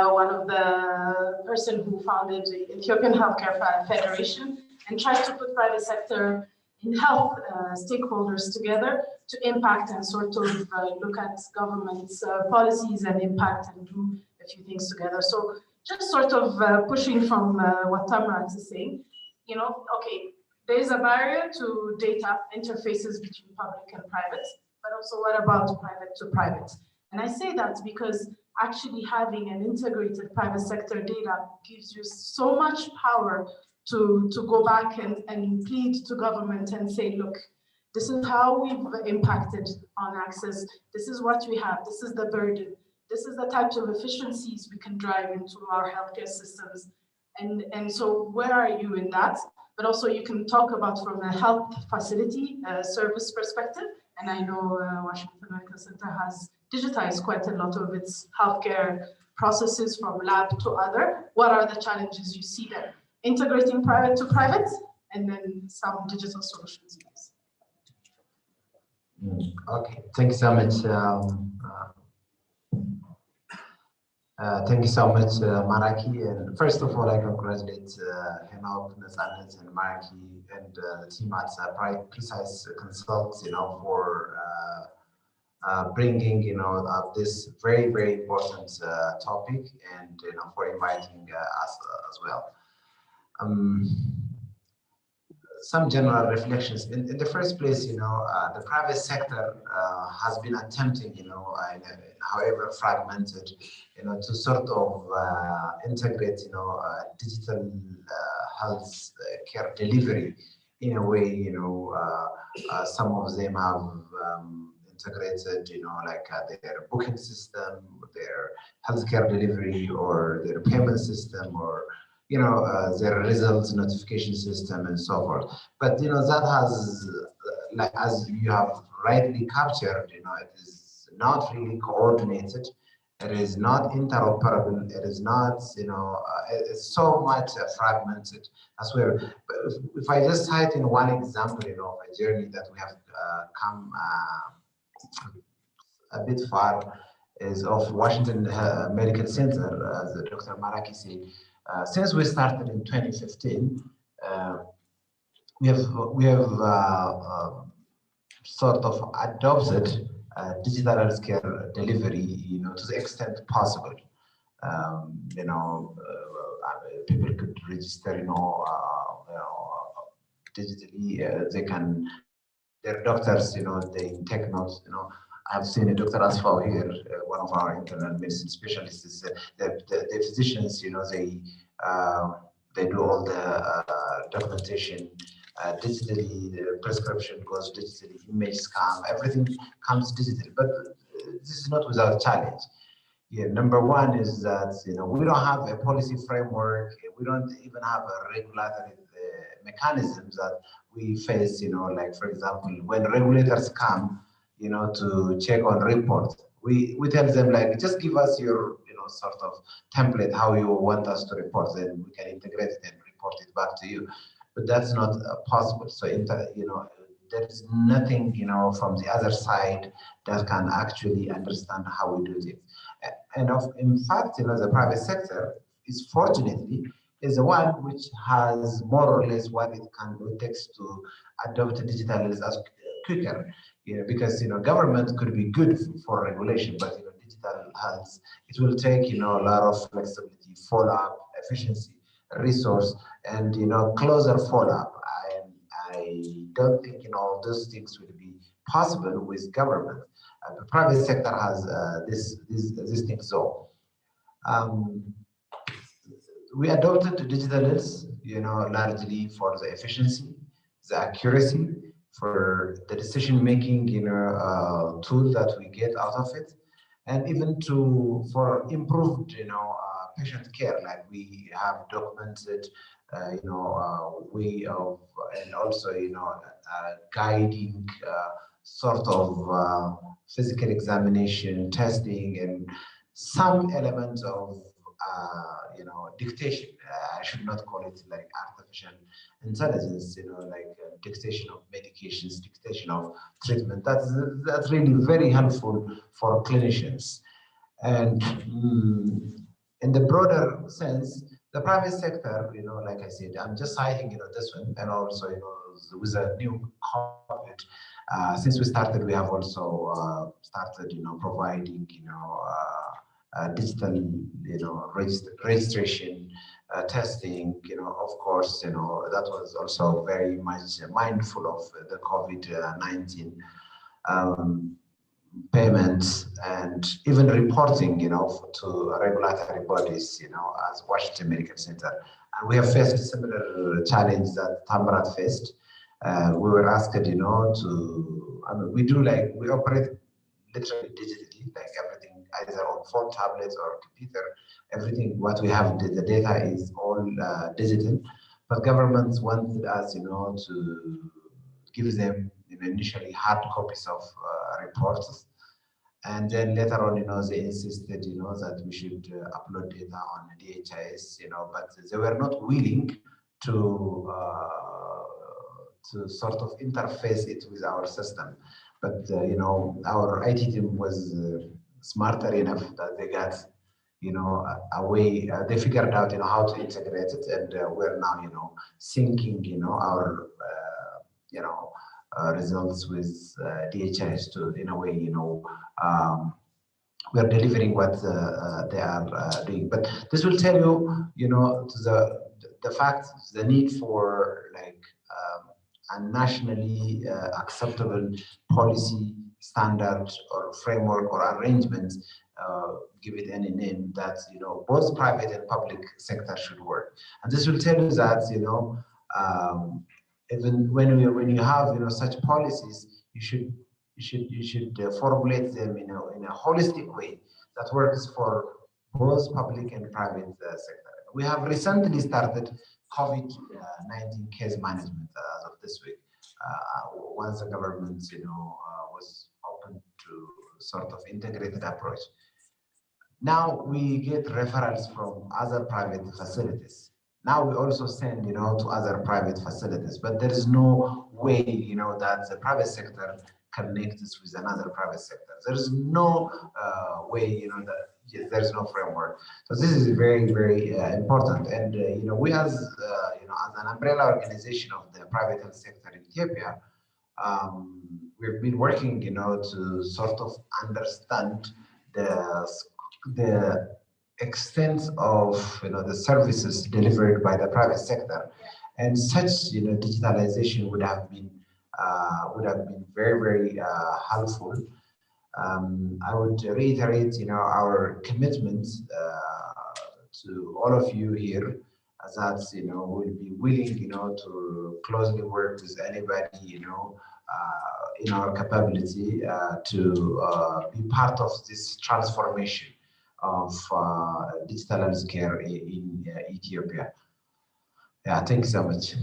one of the person who founded the Ethiopian Healthcare Federation and tried to put private sector in health stakeholders together to impact and sort of look at government's policies and impact and do a few things together. So just sort of pushing from what Tamrat is saying, okay, there is a barrier to data interfaces between public and private, but also what about private to private? And I say that because actually having an integrated private sector data gives you so much power to go back and plead to government and say, look, this is how we've impacted on access. This is what we have. This is the burden. This is the types of efficiencies we can drive into our healthcare systems. And so where are you in that? But also you can talk about from a health facility service perspective. And I know Washington Medical Center has digitized quite a lot of its healthcare processes from lab to other. What are the challenges you see there? Integrating private to private, and then some digital solutions. Okay, thanks so much. Thank you so much, Maraki. And first of all, I congratulate Henok, Nazanet, and Maraki and the team at Precise Consult, for bringing, up this very, very important topic, and for inviting us as well. Some general reflections. In the first place, the private sector has been attempting, however fragmented, to sort of integrate, digital health care delivery in a way, some of them have integrated, like their booking system, their healthcare delivery, or their payment system, or their results notification system, and so forth. But that has, like as you have rightly captured, it is not really coordinated. It is not interoperable. It is not, it's so much fragmented. That's where, if I just cite in one example, of a journey that we have come a bit far, is of Washington Medical Center, as Dr. Maraki said. Since we started in 2015, we have sort of adopted digital healthcare delivery, to the extent possible. People could register, digitally. They can, their doctors, they take notes. I've seen Dr. Asfaw here, one of our internal medicine specialists. The physicians, they do all the documentation digitally. The prescription goes digitally, image scan, everything comes digitally. But this is not without challenge. Number one is that we don't have a policy framework. We don't even have a regulatory mechanisms that we face. Like for example, when regulators come, to check on reports, we tell them, like, just give us your sort of template how you want us to report, then we can integrate it and report it back to you. But that's not possible. So there is nothing from the other side that can actually understand how we do it. And in fact, the private sector is fortunately is the one which has more or less what it takes to adopt digital as quicker. Because government could be good for regulation, but digital health, it will take a lot of flexibility, follow-up, efficiency, resource, and closer follow-up. I don't think those things will be possible with government. The private sector has this thing. So we adopted digital health, largely for the efficiency, the accuracy, for the decision-making, tool that we get out of it, and even for improved, patient care, like we have documented, way of, and also, guiding sort of physical examination, testing, and some elements of dictation. I should not call it like artificial intelligence, like dictation of medications, dictation of treatment. That's really very helpful for clinicians. And in the broader sense, the private sector, like I said, I'm just citing, this one, and also, with a new COVID, since we started, we have also started, providing, digital, registration, testing, of course, that was also very much mindful of the COVID-19 payments, and even reporting, to regulatory bodies, as Washington Medical Center. And we have faced a similar challenge that Tamrat faced. We were asked, we operate literally digitally, like everything, either on phone, tablets, or computer. Everything, what we have, the data is all digital. But governments wanted us, to give them initially hard copies of reports, and then later on, they insisted, that we should upload data on DHIS, but they were not willing to sort of interface it with our system. But our IT team was smarter enough that they got a way. They figured out, how to integrate it, and we're now, syncing, our, results with DHIS to, in a way, we're delivering what they are doing. But this will tell you, the fact, the need for like a nationally acceptable policy standard or framework or arrangement, give it any name, that both private and public sector should work. And this will tell you that even when you have such policies, you should formulate them in a holistic way that works for both public and private sector. We have recently started COVID-19 case management as of this week. Once the government, was open to sort of integrated approach. Now we get referrals from other private facilities. Now we also send, to other private facilities, but there is no way, that the private sector connects with another private sector. There is no way, that there is no framework. So this is very, very important. And we as an umbrella organization of the private health sector in Ethiopia, we've been working, to sort of understand the extent of the services delivered by the private sector, and such digitalization would have been very, very helpful. I would reiterate our commitment to all of you here, that will be willing to closely work with anybody in our capability to be part of this transformation of digital healthcare in Ethiopia. Yeah, thanks so much.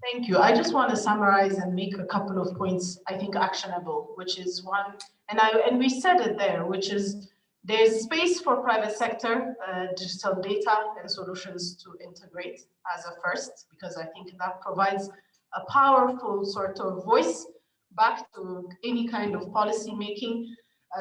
Thank you. I just want to summarize and make a couple of points, I think, actionable, which is one, and we said it there, which is there's space for private sector digital data and solutions to integrate as a first, because I think that provides a powerful sort of voice back to any kind of policy making.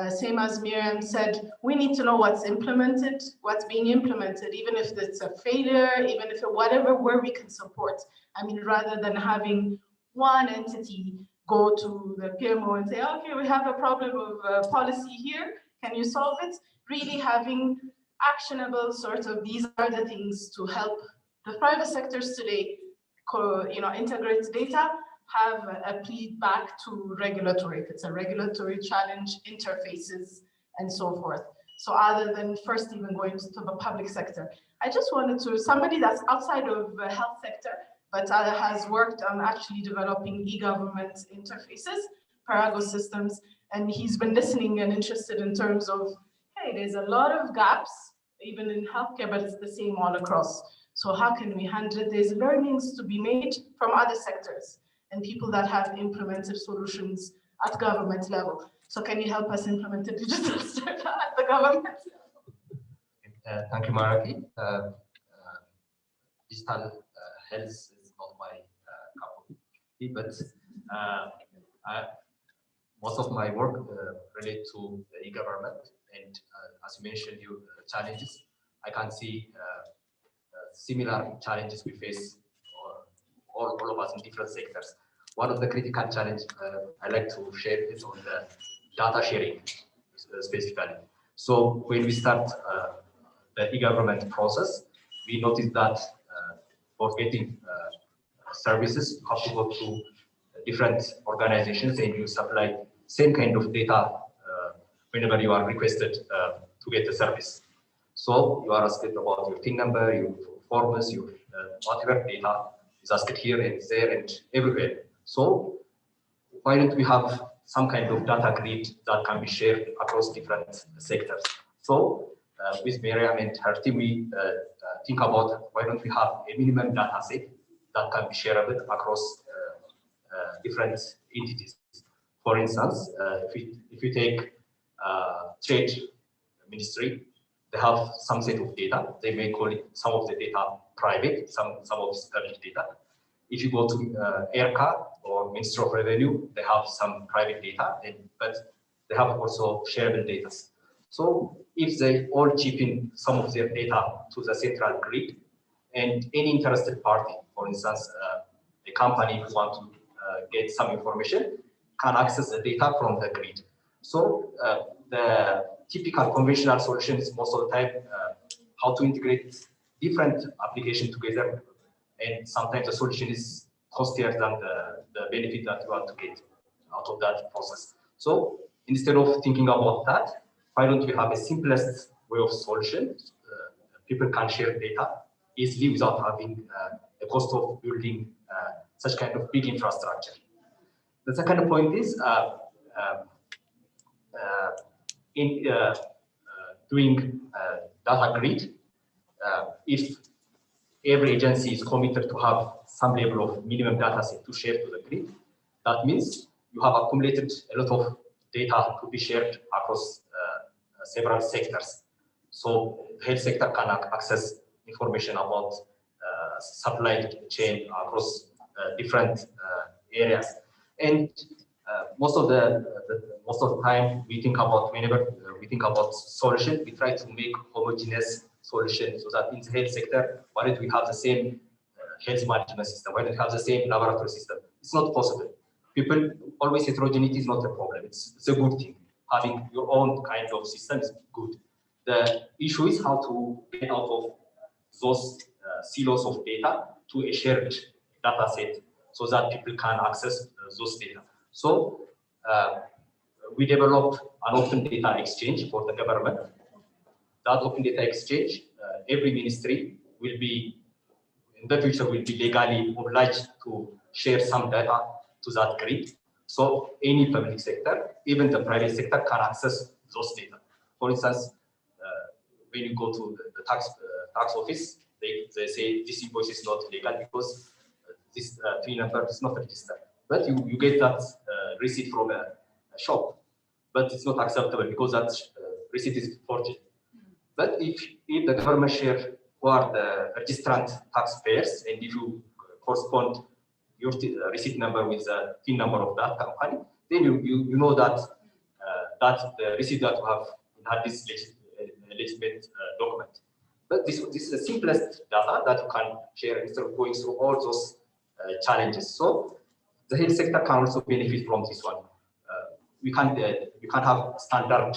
Same as Miriam said, we need to know what's implemented, what's being implemented, even if it's a failure, even if whatever, where we can support. I mean, rather than having one entity go to the PMO and say, okay, we have a problem of policy here, can you solve it? Really having actionable sort of, these are the things to help the private sectors today, integrate data, have a plead back to regulatory, if it's a regulatory challenge, interfaces, and so forth. So other than first even going to the public sector. I just wanted to, somebody that's outside of the health sector, but has worked on actually developing e-government interfaces, Parago systems, and he's been listening and interested in terms of, hey, there's a lot of gaps, even in healthcare, but it's the same all across. So how can we handle it? There's learnings to be made from other sectors and people that have implemented solutions at government level. So can you help us implement a digital sector at the government level? Thank you, Maraki. Digital health is not my cup of tea, but most of my work relates to the e-government, and as you mentioned, your challenges, I can see similar challenges we face, all of us in different sectors. One of the critical challenges I like to share is on the data sharing specifically. So when we start the e-government process, we noticed that for getting services, you have to go to different organizations and you supply same kind of data whenever you are requested to get the service. So you are asked about your PIN number, your forms, your whatever data is asked here and there and everywhere. So why don't we have some kind of data grid that can be shared across different sectors? So with Miriam and her team, we think about why don't we have a minimum data set that can be shareable across different entities. For instance, if you take Trade Ministry, they have some set of data. They may call it some of the data private, some of the public data. If you go to ERCA or Ministry of Revenue, they have some private data, but they have also shareable data. So if they all chip in some of their data to the central grid, and any interested party, for instance, a company who want to get some information, can access the data from the grid. So the typical conventional solution is most of the time how to integrate different applications together, and sometimes the solution is costlier than the benefit that you want to get out of that process. So instead of thinking about that, why don't we have a simplest way of solution? People can share data easily without having a cost of building such kind of big infrastructure. The second point is in doing data grid, if every agency is committed to have some level of minimum data set to share to the grid, that means you have accumulated a lot of data to be shared across several sectors. So the health sector can access information about supply chain across different areas. And most of the time we think about, whenever we think about solution, we try to make homogeneous solution, so that in the health sector, why don't we have the same health management system? Why don't we have the same laboratory system? It's not possible. People always, heterogeneity is not a problem. It's a good thing. Having your own kind of system is good. The issue is how to get out of those silos of data to a shared data set, so that people can access those data. So we developed an open data exchange for the government. That open data exchange, every ministry will be, in the future, will be legally obliged to share some data to that grid. So any public sector, even the private sector, can access those data. For instance, when you go to the tax office, they say this invoice is not legal because this PIN number is not registered. But you get that receipt from a shop, but it's not acceptable because that receipt is forged. But if the government share who are the registrant taxpayers, and if you correspond your receipt number with the PIN number of that company, then you know that that the receipt that you have had this legitimate document. But this is the simplest data that you can share instead of going through all those challenges. So the health sector can also benefit from this one. We can have standard.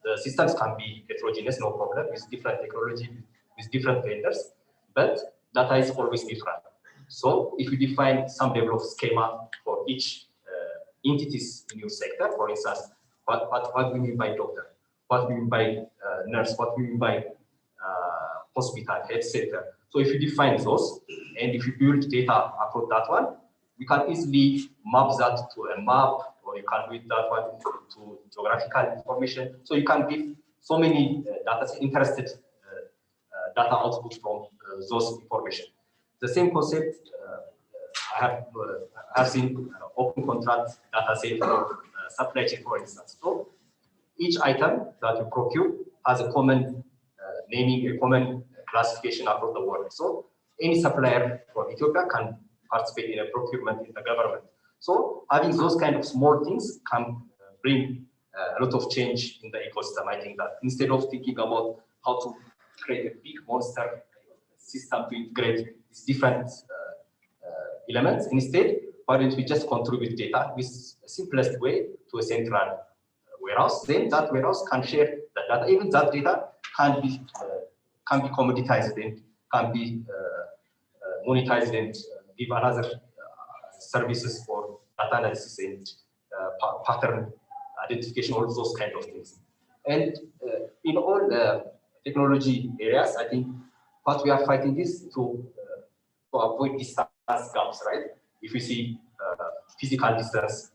The systems can be heterogeneous, no problem, with different technology, with different vendors, but data is always different. So if you define some level of schema for each entities in your sector, for instance, what do we mean by doctor? What do we mean by nurse? What do we mean by hospital, health center? So if you define those, and if you build data across that one, we can easily map that to a map, or you can build that one to geographical information. So you can give so many data interested data output from those information. The same concept I have seen open contract data set for supply chain, for instance. So each item that you procure has a common naming, a common classification across the world. So any supplier from Ethiopia can participate in a procurement in the government. So having those kind of small things can bring a lot of change in the ecosystem. I think that instead of thinking about how to create a big monster system to integrate these different elements, instead, why don't we just contribute data with the simplest way to a central warehouse? Then that warehouse can share the data. Even that data can be commoditized and can be monetized and give another services for data analysis and pattern identification, all those kind of things. And in all the technology areas, I think what we are fighting is to avoid distance gaps, right? If we see physical distance,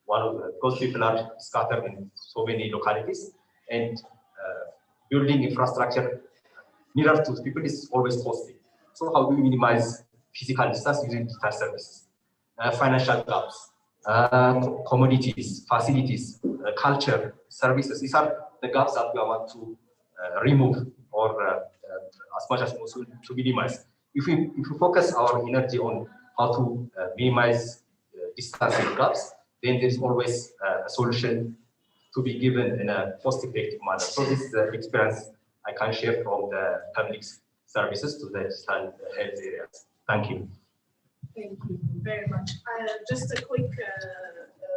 because people are scattered in so many localities, and building infrastructure nearer to people is always costly. So how do we minimize physical distance using digital services? Financial gaps, commodities, facilities, culture, services. These are the gaps that we want to remove, or as much as possible to minimize. If we focus our energy on how to minimize distance and gaps, then there's always a solution to be given in a cost-effective manner. So this is the experience I can share from the public services to the digital health areas. Thank you. Thank you very much. Just a quick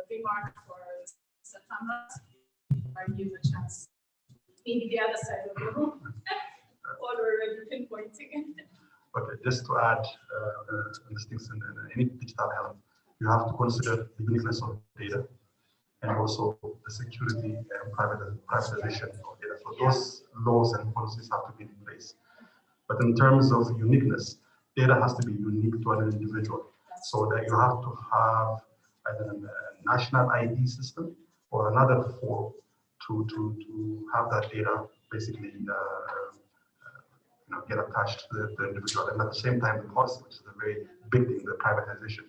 remark for Mr. Tamras. I give a chance. Maybe the other side of the room. While we're already pinpointing. Okay, just to add these things in any digital health, you have to consider the uniqueness of data and also the security and privatization of data. So those laws and policies have to be in place. But in terms of uniqueness, data has to be unique to an individual. So that you have to have either a national ID system or another form to have that data basically get attached to the individual. And at the same time, the policy, which is a very big thing, the privatization.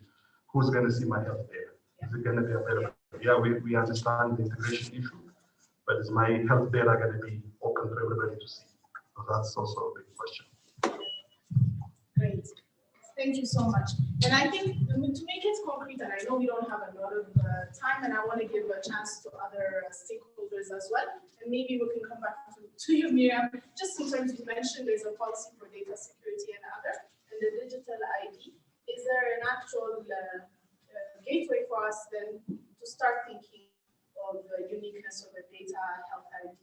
Who's going to see my health data? Is it going to be available? Yeah, we understand the integration issue, but is my health data going to be open for everybody to see? So that's also a big question. Great. Thank you so much. And I think to make it concrete, and I know we don't have a lot of time, and I want to give a chance to other stakeholders as well. And maybe we can come back to you, Miriam. Just in terms you mentioned, there's a policy for data security and other, and the digital ID. Is there an actual gateway for us then to start thinking of the uniqueness of a data health ID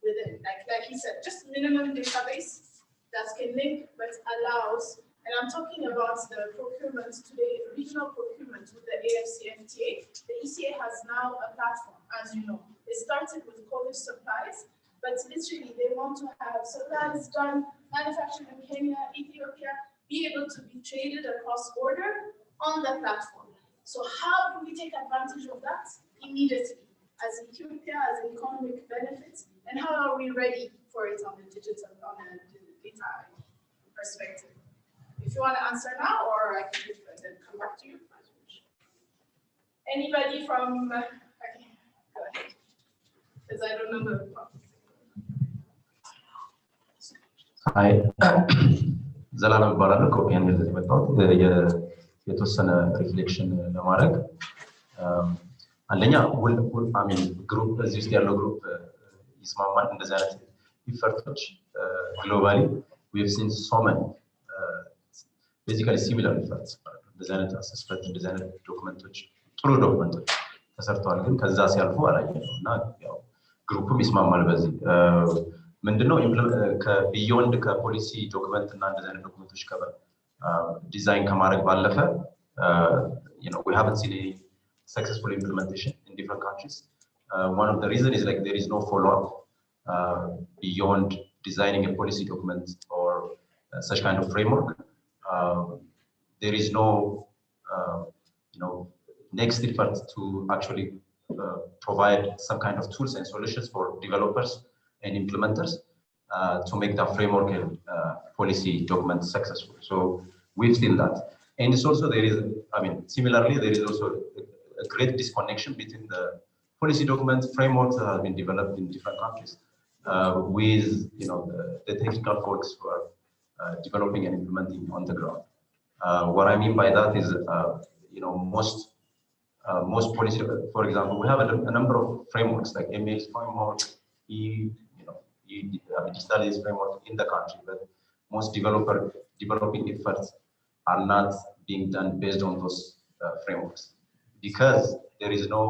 within, like he said, just minimum database that can link but allows, and I'm talking about the procurement today, regional procurement with the AFCFTA. The ECA has now a platform, as you know. It started with college supplies, but literally they want to have supplies done, manufactured in Kenya, Ethiopia, be able to be traded across border on the platform. So how can we take advantage of that immediately as Ethiopia, as an economic benefit, and how are we ready for it on the digital, on a data perspective? If you want to answer now, or I can then come back to you. Anybody from, okay, go ahead, because I don't know the topic. Hi. ዘላለም እባላለሁ ከኦፒያን ሄልዝ የመጣሁት የተወሰነ ሪፍሌክሽን ለማድረግ አንደኛ ግሩፕ እዚህ ውስጥ ያለው ግሩፕ ይስማማል እንደዚህ አይነት ኢፈርቶች ግሎባሊ we've seen so many basically similar efforts እንደዚህ አይነት አሰስመንት እንደዚህ አይነት ዶክመንቶች ጥሩ ዶክመንቶች ተሰርተዋል ግን ከዛ ሲያልፉ አላየንም እና ያው ግሩፕም ይስማማል በዚህ ምንድነው ከቢዮንድ ከፖሊሲ ዶክመንት እና እንደዚህ አይነት ዶክመንቶች ዲዛይን ከማድረግ ባለፈ we haven't seen a successful implementation in different countries. One of the reasons is like there is no follow-up beyond designing a policy document or such kind of framework. There is no next effort to actually provide some kind of tools and solutions for developers and implementers to make the framework and policy document successful. So we've seen that. And it's also, similarly, there is also a great disconnection between the policy document frameworks that have been developed in different countries with, the technical folks who are developing and implementing on the ground. What I mean by that is, most policy, for example, we have a number of frameworks like MX framework, digital framework in the country, but most developing efforts are not being done based on those frameworks because there is no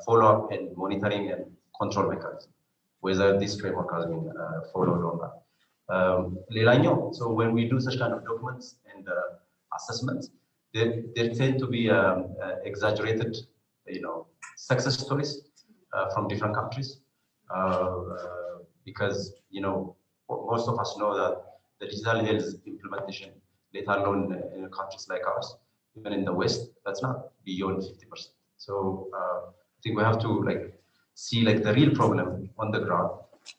follow-up and monitoring and control mechanism whether this framework has been followed or not. So when we do such kind of documents and assessments, there tend to be exaggerated, success stories from different countries. Because most of us know that the digital health implementation, let alone in countries like ours, even in the West, that's not beyond 50%. So I think we have to see the real problem on the ground,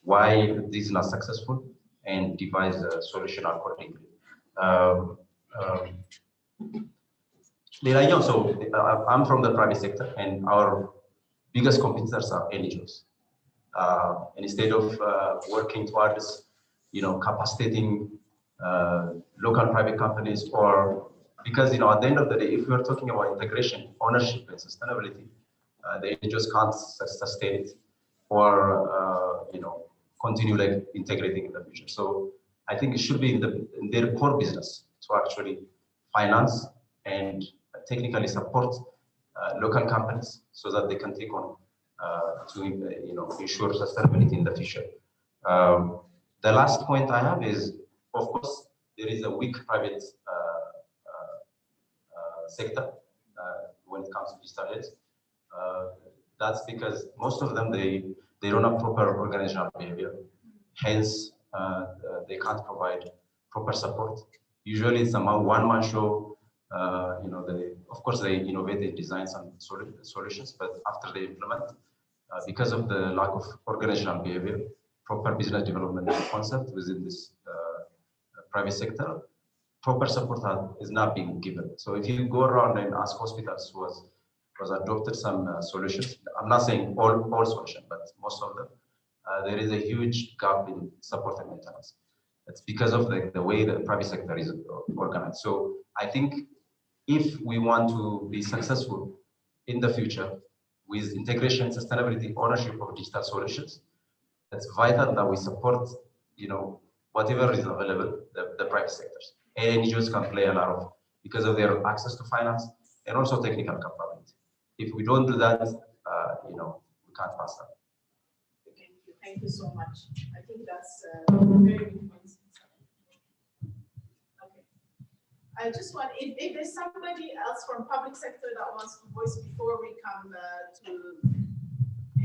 why this is not successful, and devise a solution accordingly. So I'm from the private sector, and our biggest competitors are NGOs. And instead of working towards, capacitating local private companies, or because at the end of the day, if we are talking about integration, ownership, and sustainability, the NGOs can't sustain it or continue like integrating in the future. So I think it should be in their core business to actually finance and technically support local companies so that they can take on to ensure sustainability in the future. The last point I have is, of course, there is a weak private sector when it comes to digital health. That's because most of them, they don't have proper organizational behavior. Hence, they can't provide proper support. Usually it's a one-man show. Of course, they innovate, they design some solutions, but after they implement, because of the lack of organizational behavior, proper business development concept within this private sector, proper support is not being given. So if you go around and ask hospitals who was adopted some solutions, I'm not saying all solutions, but most of them, there is a huge gap in support and maintenance. It's because of the way the private sector is organized. So I think if we want to be successful in the future with integration, sustainability, ownership of digital solutions, it's vital that we support, whatever is available, the private sectors. And NGOs can play a lot of, because of their access to finance and also technical capability. If we don't do that, we can't pass that. Thank you so much. I think that's very good points. Okay. I just want, if there's somebody else from public sector that wants to voice before we come to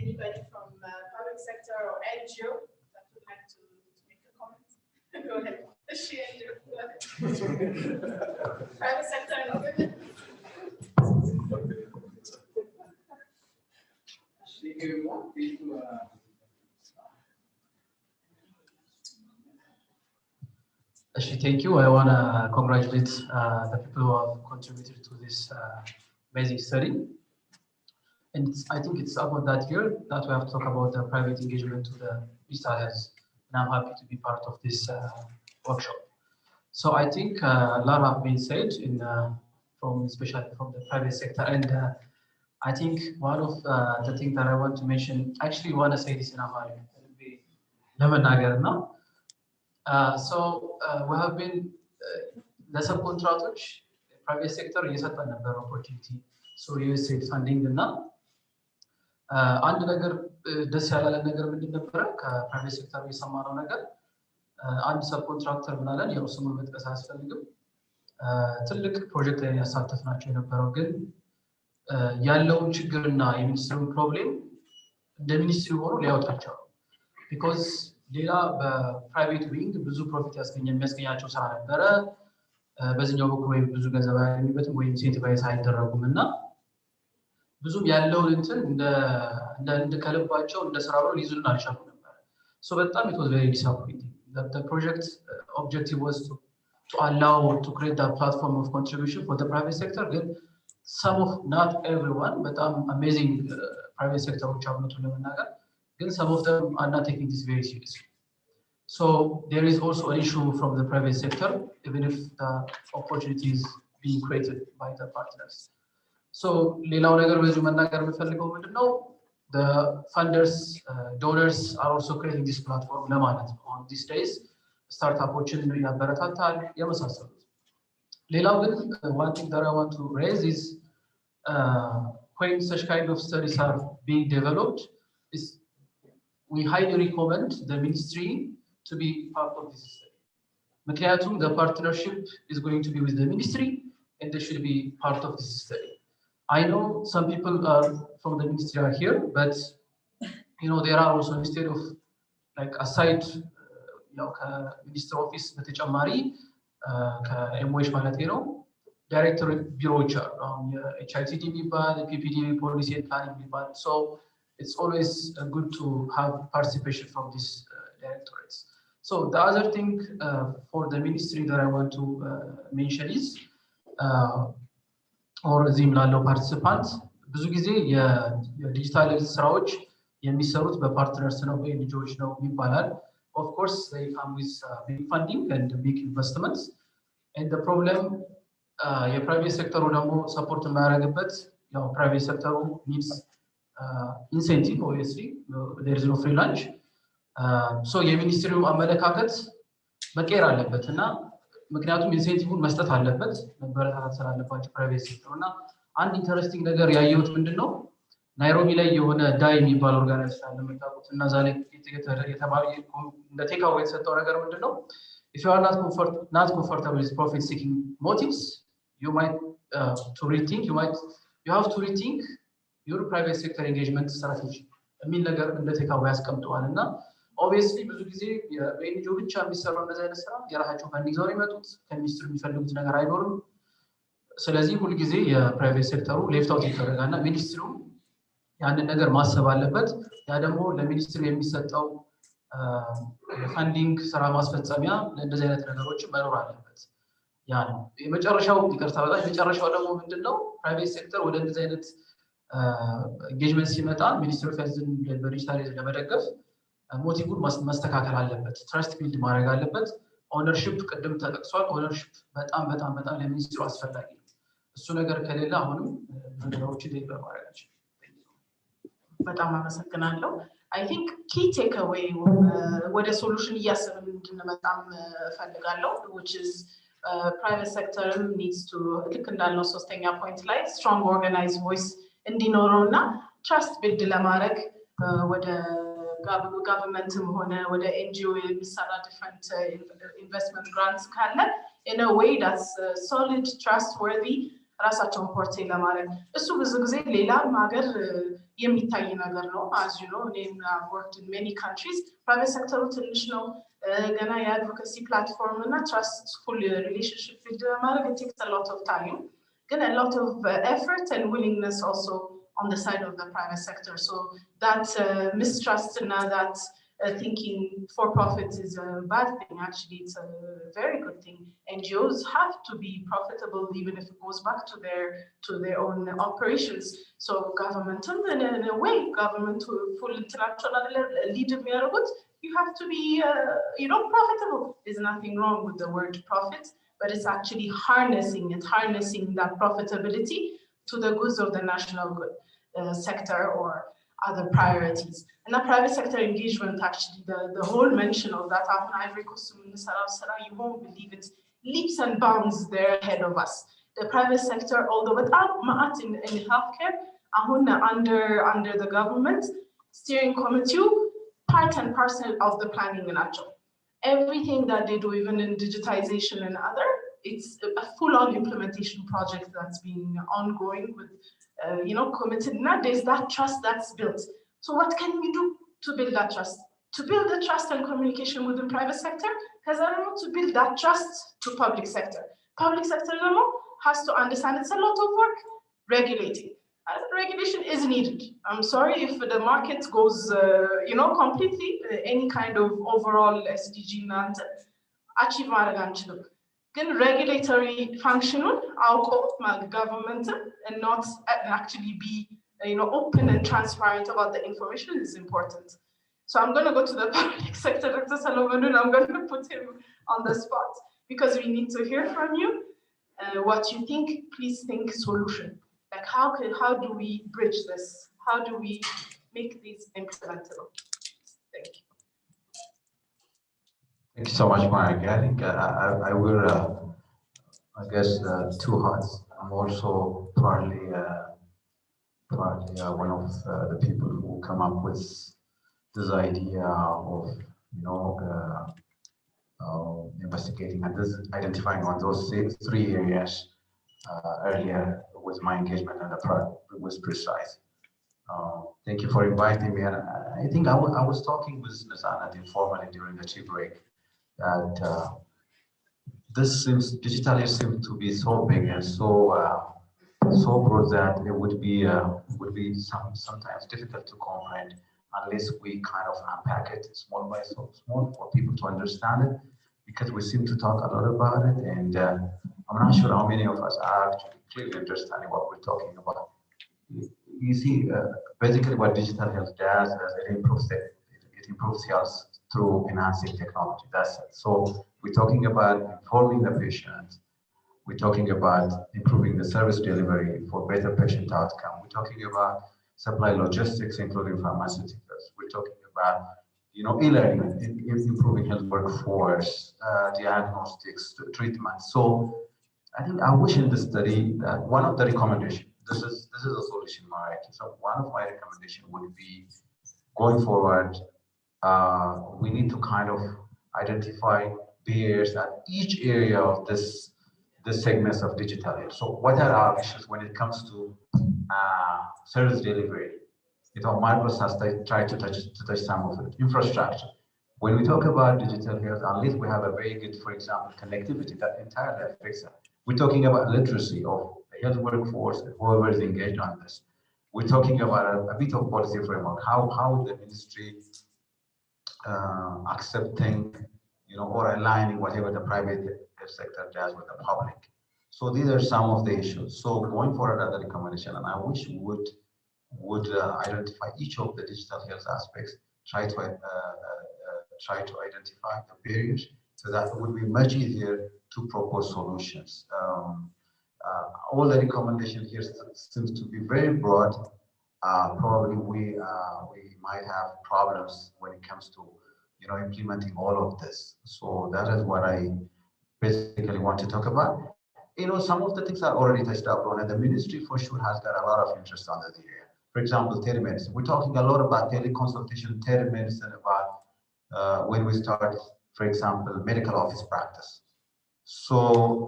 anybody from public sector or NGO that would like to make a comment, go ahead. She NGO, go ahead. Private sector and women. Thank you. I want to congratulate the people who have contributed to this amazing study. And I think it's about that year that we have to talk about the private engagement to the digital health. And I'm happy to be part of this workshop. So I think a lot have been said, especially from the private sector. And I think one of the things that I want to mention, actually want to say this in a hurry. So we have been the subcontractors, private sector, የሰጠን ነበር opportunity. So USAID funding እና አንድ ነገር ደስ ያላለ ነገር ምንድን ነበረ? ከፕራይቬት ሴክተር የሰማነው ነገር አንድ ሰብኮንትራክተር ምናለን ያው ስሙን መጥቀስ አያስፈልግም። ትልቅ ፕሮጀክት ላይ ያሳተፍናቸው የነበረው ግን ያለውን ችግርና የሚኒስትሩን ፕሮብሌም እንደ ሚኒስትሪ ሆኖ ሊያወጣቸው ቢኮዝ ሌላ በፕራይቬት ዊንግ ብዙ ፕሮፊት የሚያስገኛቸው ስራ ነበረ። በዚህኛው በኩል ወይ ብዙ ገንዘብ ያገኙበትም ወይ ኢንሴንቲቫይዝ አይደረጉም እና ብዙም ያለውን እንትን እንደ ከልባቸው እንደ ስራ ብሎ ሊይዙልን አልቻሉም ነበር። ሶ በጣም it was very disappointing. The project objective was to allow to create a platform of contribution for the private sector. But some of, not everyone, but amazing private sector which are not ለመናገር ግን some of them are not taking this very seriously. So there is also an issue from the private sector, even if the opportunity is being created by the partners. So ሌላው ነገር በዚሁ መናገር የምፈልገው ምንድነው the funders, donors are also creating this platform ለማለት ነው። On these days ስታርታፖችን ያበረታታል የመሳሰሉት። ሌላው ግን one thing that I want to raise is when such kind of studies are being developed, is we highly recommend the ministry to be part of this study. ምክንያቱም the partnership is going to be with the ministry and they should be part of this study. I know some people are from the ministry are here, but there are also, instead of like aside minister office በተጨማሪ ከኤምኦኤች ማለት ነው ዳይሬክተር ቢሮዎች አሉ። HICD የሚባል PPD ፖሊሲ ፕላኒንግ የሚባል so it's always good to have participation from these directorates. So the other thing for the ministry that I want to mention is or እዚህም ላለው ፓርቲሲፓንት ብዙ ጊዜ የዲጂታል ስራዎች የሚሰሩት በፓርትነርስ ነው በኤንጂኦዎች ነው ይባላል። Of course they come with big funding and big investments, and the problem የፕራይቬት ሴክተሩ ደግሞ ሰፖርት የማያደርግበት ያው ፕራይቬት ሴክተሩ needs incentive, obviously, there is no free lunch. So የሚኒስትሪው አመለካከት መቀየር አለበት እና ምክንያቱም ኢንሴንቲቭን መስጠት አለበት መበረታታት ስላለባቸው ፕራይቬት ሴክተር እና አንድ ኢንተረስቲንግ ነገር ያየሁት ምንድነው ናይሮቢ ላይ የሆነ ዳይ የሚባል ኦርጋናይዜሽን አለ መጣቁት እና ዛሬ የተባለ እንደ ቴክ አዌይ የተሰጠው ነገር ምንድነው if you are not comfortable with profit seeking motives you might you have to rethink your private sector engagement strategy የሚል ነገር እንደ ቴክ አዌይ ያስቀምጠዋል እና obviously ብዙ ጊዜ በኤንጂኦ ብቻ የሚሰራው እንደዛ አይነት ስራ የራሳቸው ፈንድ ይዘው ይመጡት ከሚኒስትሩ የሚፈልጉት ነገር አይኖርም ስለዚህ ሁሉ ጊዜ የፕራይቬት ሴክተሩ ሌፍት አውት ይደረጋልና ሚኒስትሩ ያንን ነገር ማሰብ አለበት ያ ደግሞ ለሚኒስትሩ የሚሰጠው ፈንዲንግ ስራ ማስፈጸሚያ ለእንደዚህ አይነት ነገሮች መኖር አለበት ያ ነው የመጨረሻው ይቅርታ በጣም የመጨረሻው ደግሞ ምንድነው ፕራይቬት ሴክተር ወደ እንደዚህ አይነት ኤንጌጅመንት ሲመጣ ሚኒስትሩ ፈዝን በዲጂታላይዜሽን ለመደገፍ ሞቲቭን ማስተካከል አለበት ትረስት ቢልድ ማድረግ አለበት ኦነርሺፕ ቅድም ተጠቅሷል ኦነርሺፕ በጣም ለሚኒስትሩ አስፈላጊ ነው እሱ ነገር ከሌለ አሁንም ነገሮችን ዴሊቨር ማድረጋቸው በጣም አመሰግናለሁ I think key takeaway ወደ ሶሉሽን እያሰብን እንድንመጣም ፈልጋለሁ which is private sector needs to ልክ እንዳለው ሶስተኛ ፖይንት ላይ strong organized voice እንዲኖረውና trust build ለማድረግ ወደ governmentም ሆነ ወደ NGO የሚሰራ different investment grants ካለ in a way that's solid trustworthy ራሳቸውን ፖርትሬ ለማድረግ እሱ ብዙ ጊዜ ሌላ ሀገር የሚታይ ነገር ነው as you know I've worked in many countries private sector ትንሽ ነው ገና የadvocacy platform እና trustful relationship with ለማድረግ it takes a lot of time ግን a lot of effort and willingness also on the side of the private sector. So that mistrust and that thinking for profit is a bad thing. Actually, it's a very good thing. NGOs have to be profitable even if it goes back to their own operations. So government, in a way, government full international lead you have to be profitable. There's nothing wrong with the word profit, but it's actually harnessing that profitability to the goods of the national good sector or other priorities. And the private sector engagement, actually, the whole mention of that, Ivory Coast, you won't believe it, leaps and bounds there ahead of us. The private sector, although in healthcare, under the government, steering committee, part and parcel of the planning and actual. Everything that they do, even in digitization and other, it's a full-on implementation project that's been ongoing with, committed. Now there's that trust that's built. So what can we do to build that trust? To build the trust and communication with the private sector, because I don't know to build that trust to public sector. Public sector has to understand it's a lot of work regulating. Regulation is needed. I'm sorry if the market goes, completely any kind of overall SDG achieve Then regulatory functional outcome government and not actually be open and transparent about the information is important. So I'm going to go to the public sector, Dr. Salomon, and I'm going to put him on the spot because we need to hear from you what you think. Please think solution. Like how do we bridge this? How do we make these implementable? Thank you. Thank you so much, Mike. I think I will, I guess, two hearts. I'm also partly one of the people who come up with this idea of, investigating and identifying on those three areas earlier with my engagement and the project was precise. Thank you for inviting me. And I think I was talking with Ms. Anna informally during the tea break that this digitally seems to be so big and so broad that it would be sometimes difficult to comprehend unless we kind of unpack it small by small for people to understand it, because we seem to talk a lot about it, and I'm not sure how many of us are actually clearly understanding what we're talking about. You see, basically what digital health does is it improves health through enhancing technology. That's it. So we're talking about informing the patient. We're talking about improving the service delivery for better patient outcome. We're talking about supply logistics, including pharmaceuticals. We're talking about, e-learning, improving health workforce, diagnostics, treatment. So I think I wish in the study that one of the recommendations, this is a solution, Marek. So one of my recommendations would be going forward, we need to kind of identify barriers at each area of this segments of digital health. So what are our issues when it comes to service delivery? Marcos has tried to touch some of it. Infrastructure. When we talk about digital health, unless we have a very good, for example, connectivity that entirely affects it. We're talking about literacy of the health workforce, whoever is engaged on this. We're talking about a bit of policy framework, how the ministry accepting, or aligning whatever the private sector does with the public. So these are some of the issues. So going forward, as a recommendation, and I wish we would identify each of the digital health aspects, try to identify the barriers, so that it would be much easier to propose solutions. All the recommendation here seems to be very broad. Probably we might have problems when it comes to implementing all of this. So that is what I basically want to talk about. Some of the things are already touched upon, and the ministry for sure has got a lot of interest on this area. For example, telemedicine. We're talking a lot about teleconsultation, telemedicine, about when we start, for example, medical office practice. So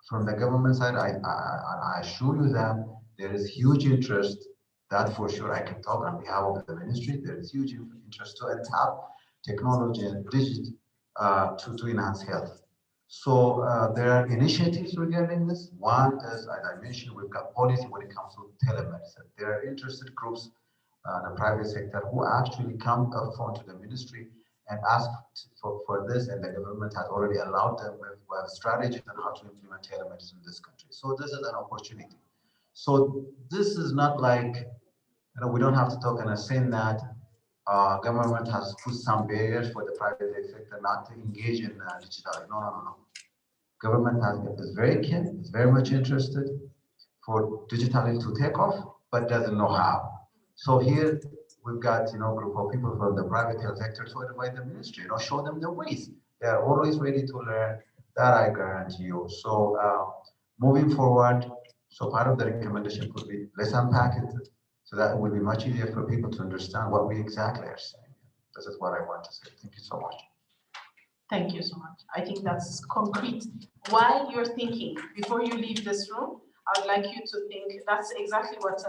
from the government side, I assure you that there is huge interest. That for sure I can talk on behalf of the ministry. There is huge interest to tap technology and digital to enhance health. So there are initiatives regarding this. One is, as I mentioned, we've got policy when it comes to telemedicine. There are interested groups in the private sector who actually come up front to the ministry and ask for this, and the government has already allowed them with strategies on how to implement telemedicine in this country. So this is an opportunity. So this is not like, we don't have to talk and saying that government has put some barriers for the private sector not to engage in digital. No. Government is very keen, is very much interested for digitally to take off, but doesn't know how. So here we've got group of people from the private health sector to advise the ministry, show them the ways. They are always ready to learn. That I guarantee you. So moving forward, so part of the recommendation could be let's unpack it so that it will be much easier for people to understand what we exactly are saying. This is what I want to say. Thank you so much. Thank you so much. I think that's concrete. While you're thinking, before you leave this room, I would like you to think, that's exactly what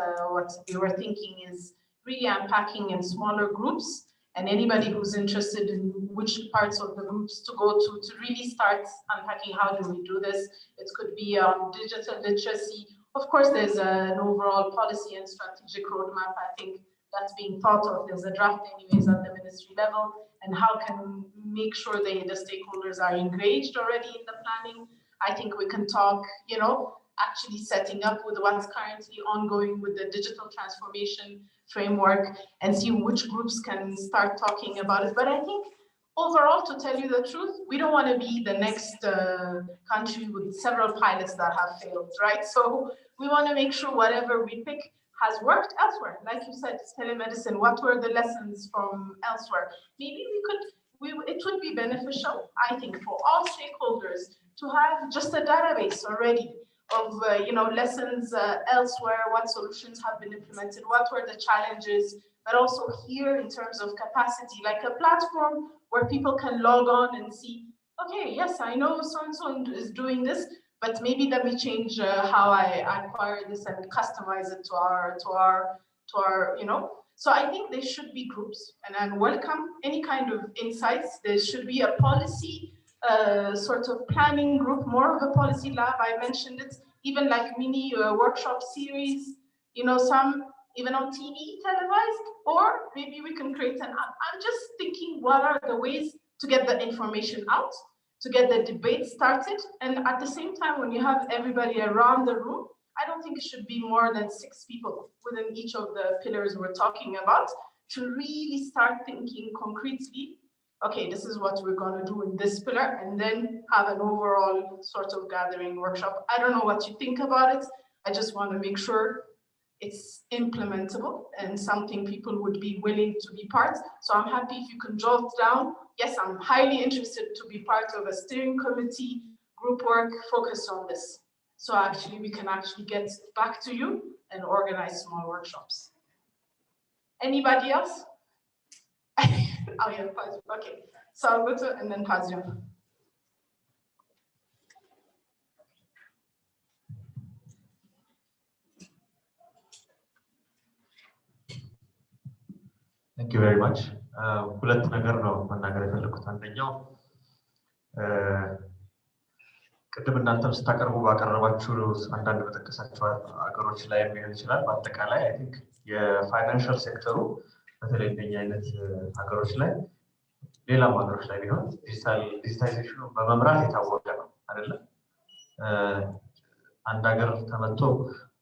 you were thinking, is really unpacking in smaller groups, and anybody who's interested in which parts of the groups to go to really start unpacking how do we do this. It could be digital literacy. Of course, there's an overall policy and strategic roadmap. I think that's being thought of. There's a draft anyways at the ministry level, and how can we make sure the stakeholders are engaged already in the planning. I think we can talk, actually setting up with what's currently ongoing with the digital transformation framework and see which groups can start talking about it. But I think overall, to tell you the truth, we don't want to be the next country with several pilots that have failed, right? So we want to make sure whatever we pick has worked elsewhere. Like you said, telemedicine, what were the lessons from elsewhere? Maybe it would be beneficial, I think, for all stakeholders to have just a database already of lessons elsewhere, what solutions have been implemented, what were the challenges, but also here in terms of capacity, like a platform where people can log on and see, okay, yes, I know so-and-so is doing this, but maybe let me change how I acquire this and customize it to our. So I think there should be groups, and I welcome any kind of insights. There should be a policy sort of planning group, more of a policy lab. I mentioned it, even like mini workshop series, some even on TV televised, or maybe we can create an app. I'm just thinking, what are the ways to get the information out, to get the debate started, and at the same time, when you have everybody around the room, I don't think it should be more than 6 people within each of the pillars we're talking about to really start thinking concretely, okay, this is what we're going to do in this pillar, and then have an overall sort of gathering workshop. I don't know what you think about it. I just want to make sure it's implementable and something people would be willing to be part. So I'm happy if you can jot down. Yes, I'm highly interested to be part of a steering committee group work focused on this. So actually we can actually get back to you and organize small workshops. Anybody else? Oh yeah, okay. So I'll go to and then Pazio. Thank you very much. ሁለት ነገር ነው መናገር የፈለኩት። አንደኛው ቅድም እናንተም ስታቀርቡ ባቀረባችሁ አንዳንድ በተከሳቸው አገሮች ላይ ሊሆን ይችላል። በአጠቃላይ አይ ቲንክ የፋይናንሻል ሴክተሩ በተለይ እንደኛ አይነት ሀገሮች ላይ ሌላም ሀገሮች ላይ ቢሆን ዲጂታይዜሽኑ በመምራት የታወቀ ነው አይደለ? አንድ ሀገር ተመቶ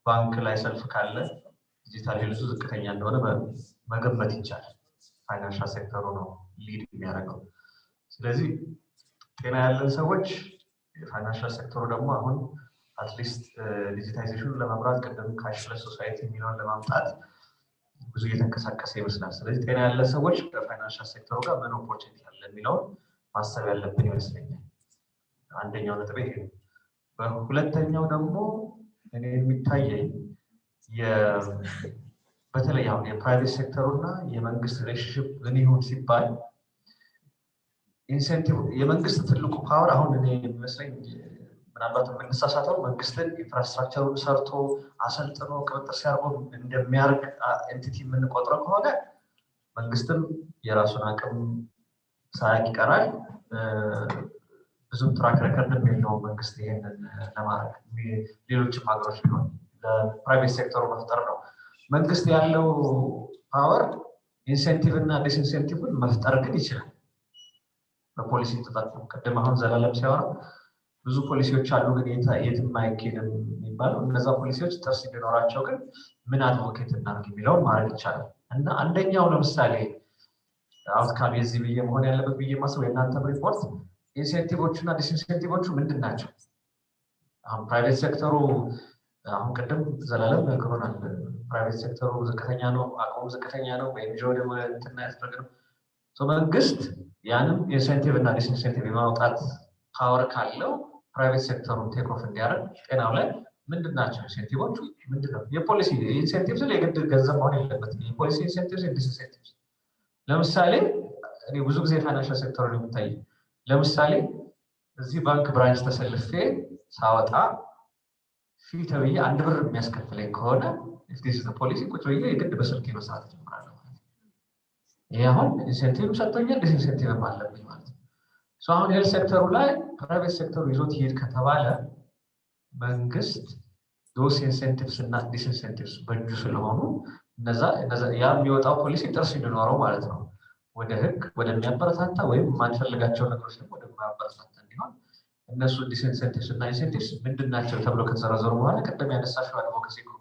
ባንክ ላይ ሰልፍ ካለ ዲጂታል ሄልዙ ዝቅተኛ እንደሆነ መገመት ይቻላል። ፋይናንሻል ሴክተሩ ነው ሊድ የሚያደርገው። ስለዚህ ጤና ያለን ሰዎች የፋይናንሻል ሴክተሩ ደግሞ አሁን አትሊስት ዲጂታይዜሽኑን ለመምራት ቅድም ካሽለስ ሶሳይቲ የሚለውን ለማምጣት ብዙ እየተንቀሳቀሰ ይመስላል። ስለዚህ ጤና ያለን ሰዎች ከፋይናንሻል ሴክተሩ ጋር ምን ኦፖርቹኒቲ አለ የሚለውን ማሰብ ያለብን ይመስለኛል። አንደኛው ነጥብ ይሄ ነው። በሁለተኛው ደግሞ እኔ የሚታየኝ በተለይ አሁን የፕራይቬት ሴክተሩና የመንግስት ሪሌሽንሺፕ ምን ይሁን ሲባል ኢንሴንቲቭ የመንግስት ትልቁ ፓወር አሁን እኔ የሚመስለኝ ምናልባት የምንሳሳተው መንግስትን ኢንፍራስትራክቸሩን ሰርቶ አሰልጥኖ ቁጥጥር ሲያርጎ እንደሚያርግ ኤንቲቲ የምንቆጥረው ከሆነ መንግስትም የራሱን አቅም ሳያቅ ይቀራል። ብዙም ትራክ ሬከርድም የለውም መንግስት ይሄንን ለማድረግ። ሌሎችም ሀገሮች ቢሆን ለፕራይቬት ሴክተሩ መፍጠር ነው። መንግስት ያለው ፓወር ኢንሴንቲቭ እና ዲስኢንሴንቲቭን መፍጠር ግን ይችላል በፖሊሲ ተጠቅሞ። ቅድም አሁን ዘላለም ሲያወራ ብዙ ፖሊሲዎች አሉ ግን የትም አይኬድም የሚባለው እነዛ ፖሊሲዎች ጥርስ ቢኖራቸው ግን ምን አድቮኬት እናድርግ የሚለውን ማድረግ ይቻላል። እና አንደኛው ለምሳሌ አውትካም የዚህ ብዬ መሆን ያለበት ብዬ ማስበው የእናንተም ሪፖርት ኢንሴንቲቮቹ እና ዲስኢንሴንቲቮቹ ምንድን ናቸው? አሁን ፕራይቬት ሴክተሩ አሁን ቅድም ዘላለም ነግሮናል። ፕራይቬት ሴክተሩ ዝቅተኛ ነው፣ አቅሙ ዝቅተኛ ነው፣ በኤንጂኦ ደግሞ እንትና ያስደረገ ነው። መንግስት ያንም ኢንሴንቲቭ እና ዲስኢንሴንቲቭ የማውጣት ፓወር ካለው ፕራይቬት ሴክተሩን ቴክ ኦፍ እንዲያደርግ ጤናው ላይ ምንድን ናቸው ኢንሴንቲቮቹ? ምንድን ነው የፖሊሲ ኢንሴንቲቭ ስለ የግድ ገንዘብ መሆን የለበትም። የፖሊሲ ኢንሴንቲቭ ዲስኢንሴንቲቭ ለምሳሌ እኔ ብዙ ጊዜ ፋይናንሻል ሴክተሩ ነው የሚታይ። ለምሳሌ እዚህ ባንክ ብራንች ተሰልፌ ሳወጣ ፊ ተብዬ 1 ብር የሚያስከፍለኝ ከሆነ ዲስ ፖሊሲ ቁጭ ብዬ የግድ በስልኬ መስራት ጀምራለሁ ማለት ነው። ይሄ አሁን ኢንሴንቲቭ ሰጥቶኛል፣ ዲስኢንሴንቲቭም አለብኝ ማለት ነው። አሁን ሄልዝ ሴክተሩ ላይ ፕራይቬት ሴክተሩ ይዞት ይሄድ ከተባለ መንግስት ዶስ ኢንሴንቲቭስ እና ዲስኢንሴንቲቭስ በእጁ ስለሆኑ እነዛ ያ የሚወጣው ፖሊሲ ጥርስ እንዲኖረው ማለት ነው። ወደ ህግ ወደሚያበረታታ ወይም የማንፈልጋቸው ነገሮች ደግሞ ወደማያበረታታ እንዲሆን እነሱ ዲስኢንሴንቲቭስ እና ኢንሴንቲቭስ ምንድን ናቸው ተብሎ ከተዘረዘሩ በኋላ ቅድም ያነሳሽው አድቮኬሲ ግሩፕ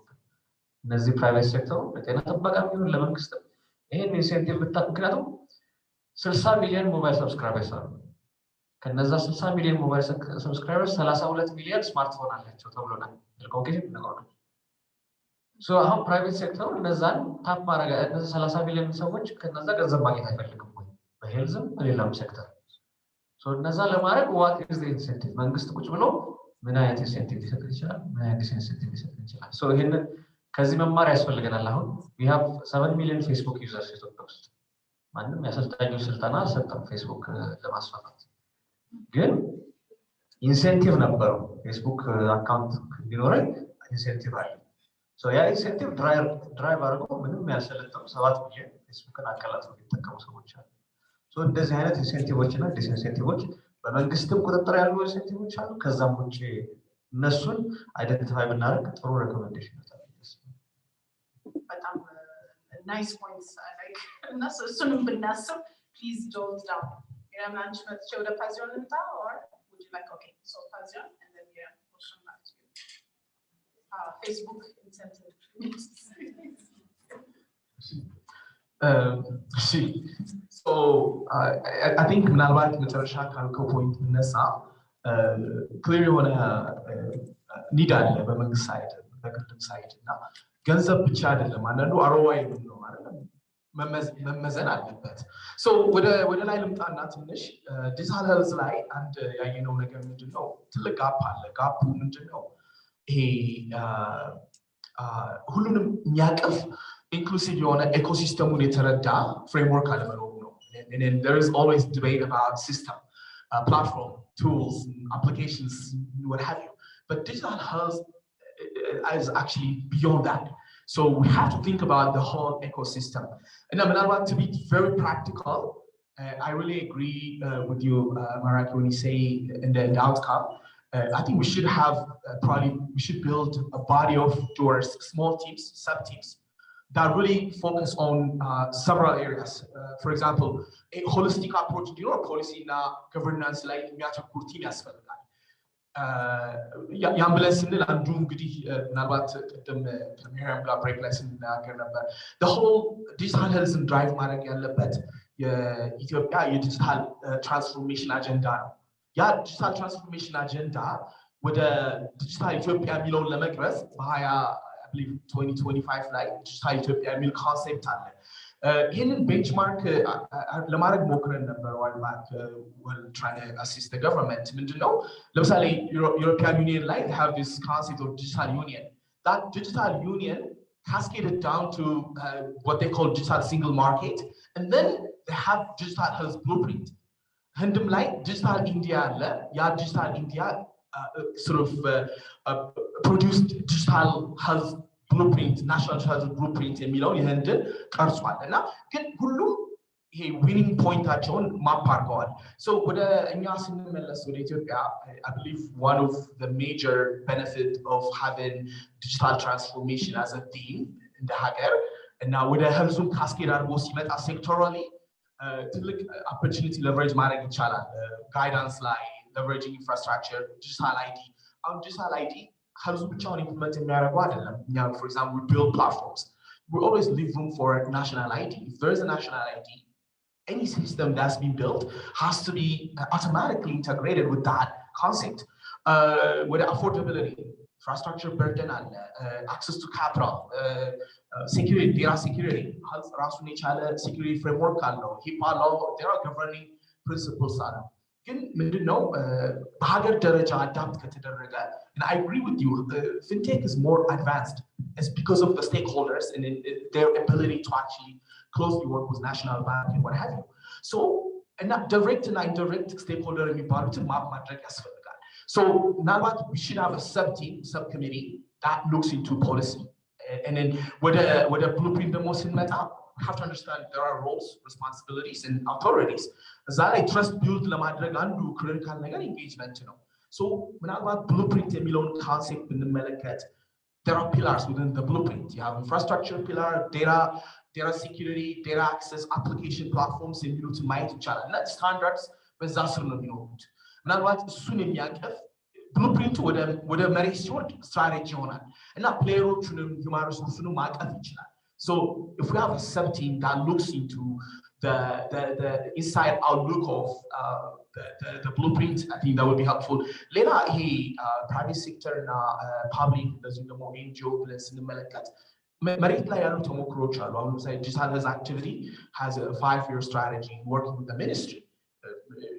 እነዚህ ፕራይቬት ሴክተሩ ለጤና ጥበቃ የሚሆን ለመንግስት ይሄን ኢንሴንቲቭ ምክንያቱም 60 ሚሊዮን ሞባይል ሰብስክራይበርስ አሉ። ከነዛ 60 ሚሊዮን ሞባይል ሰብስክራይበርስ 32 ሚሊዮን ስማርትፎን አላቸው ተብሎናል። ቴሌኮሙኒኬሽን ነው። አሁን ፕራይቬት ሴክተሩ እነዛን ታፕ ማድረግ እነዚህ 30 ሚሊዮን ሰዎች ከነዛ ገንዘብ ማግኘት አይፈልግም ወይ? በሄልዝም በሌላም ሴክተር እነዛ ለማድረግ ዋት ኢዝ ዘ ኢንሴንቲቭ? መንግስት ቁጭ ብሎ ምን አይነት ኢንሴንቲቭ ሊሰጥ ይችላል? ምን አይነት ዲስኢንሴንቲቭ ሊሰጥ ይችላል? ይሄንን ከዚህ መማር ያስፈልገናል። አሁን we have 7 ሚሊዮን ፌስቡክ ዩዘርስ ኢትዮጵያ ውስጥ ማንም ያሰልጣኙ ስልጠና አልሰጠም ፌስቡክ ለማስፋፋት ግን ኢንሴንቲቭ ነበረው። ፌስቡክ አካውንት ቢኖረኝ ኢንሴንቲቭ አለ። ያ ኢንሴንቲቭ ድራይቭ አድርጎ ምንም ያልሰለጠኑ 7 ሚሊዮን ፌስቡክን አቀላጥፈው የሚጠቀሙ ሰዎች አሉ። እንደዚህ አይነት ኢንሴንቲቮች እና ዲስኢንሴንቲቮች በመንግስትም ቁጥጥር ያሉ ኢንሴንቲቮች አሉ። ከዛም ውጭ እነሱን አይደንቲፋይ ብናደርግ ጥሩ ሬኮሜንዴሽን ነው። በጣም ናይስ ፖይንትስ ላይክ እና እሱንም ብናስብ ፕሊዝ ጆት ዳውን የምናንች መጥቼ ወደ ፓዚዮን ልምጣ or would you like okay so ፓዚዮን and then yeah we'll come back to you Facebook incentive so I think ምናልባት መጨረሻ ካልከው ፖይንት ብነሳ ክሊር የሆነ ኒድ አለ በመንግስት ሳይድ በግልም ሳይድ እና ገንዘብ ብቻ አይደለም አንዳንዱ አሮዋይ ነው ማለት መመዘን አለበት so ወደ ላይ ልምጣና ትንሽ ዲጂታል ሄልዝ ላይ አንድ ያየነው ነገር ምንድነው ትልቅ ጋፕ አለ ጋፑ ምንድነው ይሄ ሁሉንም የሚያቀፍ ኢንክሉሲቭ የሆነ ኢኮሲስተሙን የተረዳ ፍሬምወርክ አለመኖሩ ነው and then there is always debate about system platform tools applications what have you but digital health is actually beyond that. So we have to think about the whole ecosystem. And I want to be very practical. I really agree with you, Maraki, when you say in the outcome. I think we should have we should build a body of doers, small teams, sub-teams that really focus on several areas. For example, a holistic approach to your policy na governance like የሚያተኩር team ያስፈልጋል። ያምብለን ስንል አንዱ እንግዲህ ምናልባት ቅድም ከሚሪያም ጋር ብሬክ ላይ ስንናገር ነበር the whole digital health drive ማድረግ ያለበት የኢትዮጵያ የዲጂታል ትራንስፎርሜሽን አጀንዳ ነው ያ ዲጂታል ትራንስፎርሜሽን አጀንዳ ወደ ዲጂታል ኢትዮጵያ የሚለውን ለመቅረጽ በ2025 ላይ ዲጂታል ኢትዮጵያ የሚል ኮንሴፕት አለ ይህንን ቤንችማርክ ለማድረግ ሞክረን ነበር while back while trying to assist the government ምንድነው ለምሳሌ European Union ላይ they have this concept of digital union that digital union cascaded down to what they call digital single market and then they have digital health blueprint ህንድም ላይ digital India አለ ያ digital India sort of produced digital health blueprint national health blueprint የሚለው ይሄንን ቀርጿል እና ግን ሁሉም ይሄ ዊኒንግ ፖይንታቸውን ማፕ አድርገዋል so ወደ እኛ ስንመለስ ወደ ኢትዮጵያ I believe one of the major benefit of having digital transformation as a theme in the ሀገር እና ወደ ሄልዙን ካስኬድ አድርጎ ሲመጣ ሴክቶራሊ ትልቅ opportunity leverage ማድረግ ይቻላል guidance ላይ leveraging infrastructure digital ID on digital ID health ብቻውን implement የሚያደርገው አይደለም for example we build platforms we always leave room for national ID if there is a national ID any system that's been built has to be automatically integrated with that concept with affordability infrastructure burden and access to capital security data security ራሱን የቻለ security framework አለው HIPAA law there are governing principles አለው ግን ምንድነው በሀገር ደረጃ አዳፕት ከተደረገ and I agree with you fintech is more advanced it's because of the stakeholders and their ability to actually closely work with national bank and what have you so and not direct and indirect stakeholder የሚባሉትን ማፕ ማድረግ ያስፈልጋል so now we should have a subcommittee that looks into policy and then with a blueprint ደግሞ ስንመጣ we have to understand there are roles responsibilities and authorities that I trust build ለማድረግ አንዱ critical ነገር engagement ነው so ምናልባት blueprint የሚለውን concept ብንመለከት there are pillars within the blueprint you have infrastructure pillar data security data access application platforms የሚሉትን ማየት ይቻላል እና standards በዛ ስር ነው የሚኖሩት ምናልባት እሱን የሚያቀፍ blueprint ወደ መሬት ሲወርድ strategy ይሆናል እና ፕሌየሮቹንም human resources ማቀፍ ይችላል so if we have a sub-team that looks into the inside outlook of the blueprint, I think that would be helpful. Later, private sector and public, as you know, NGO plus in the Malakat. መሬት ላይ ያሉ ተሞክሮች አሉ አሁን ለምሳሌ digital health activity has a 5-year strategy working with the ministry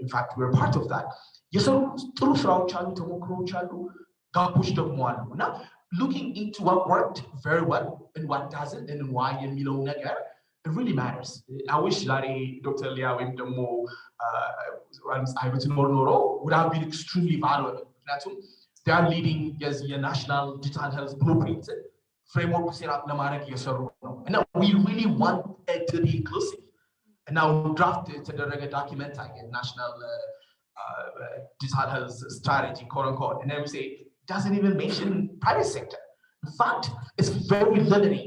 in fact we're part of that የሰሩ ጥሩ ስራዎች አሉ ተሞክሮች አሉ ጋፖች ደግሞ አሉ እና looking into what worked very well and what doesn't and why የሚለው ነገር it really matters I wish Larry Dr. Lia ወይም ደግሞ I would know would have been extremely valuable ምክንያቱም they are leading as a national digital health blueprint framework set up ለማድረግ እየሰሩ ነው and we really want it to be inclusive and now draft የተደረገ document again national digital health strategy quote unquote and then we say doesn't even mention private sector in fact it's very limiting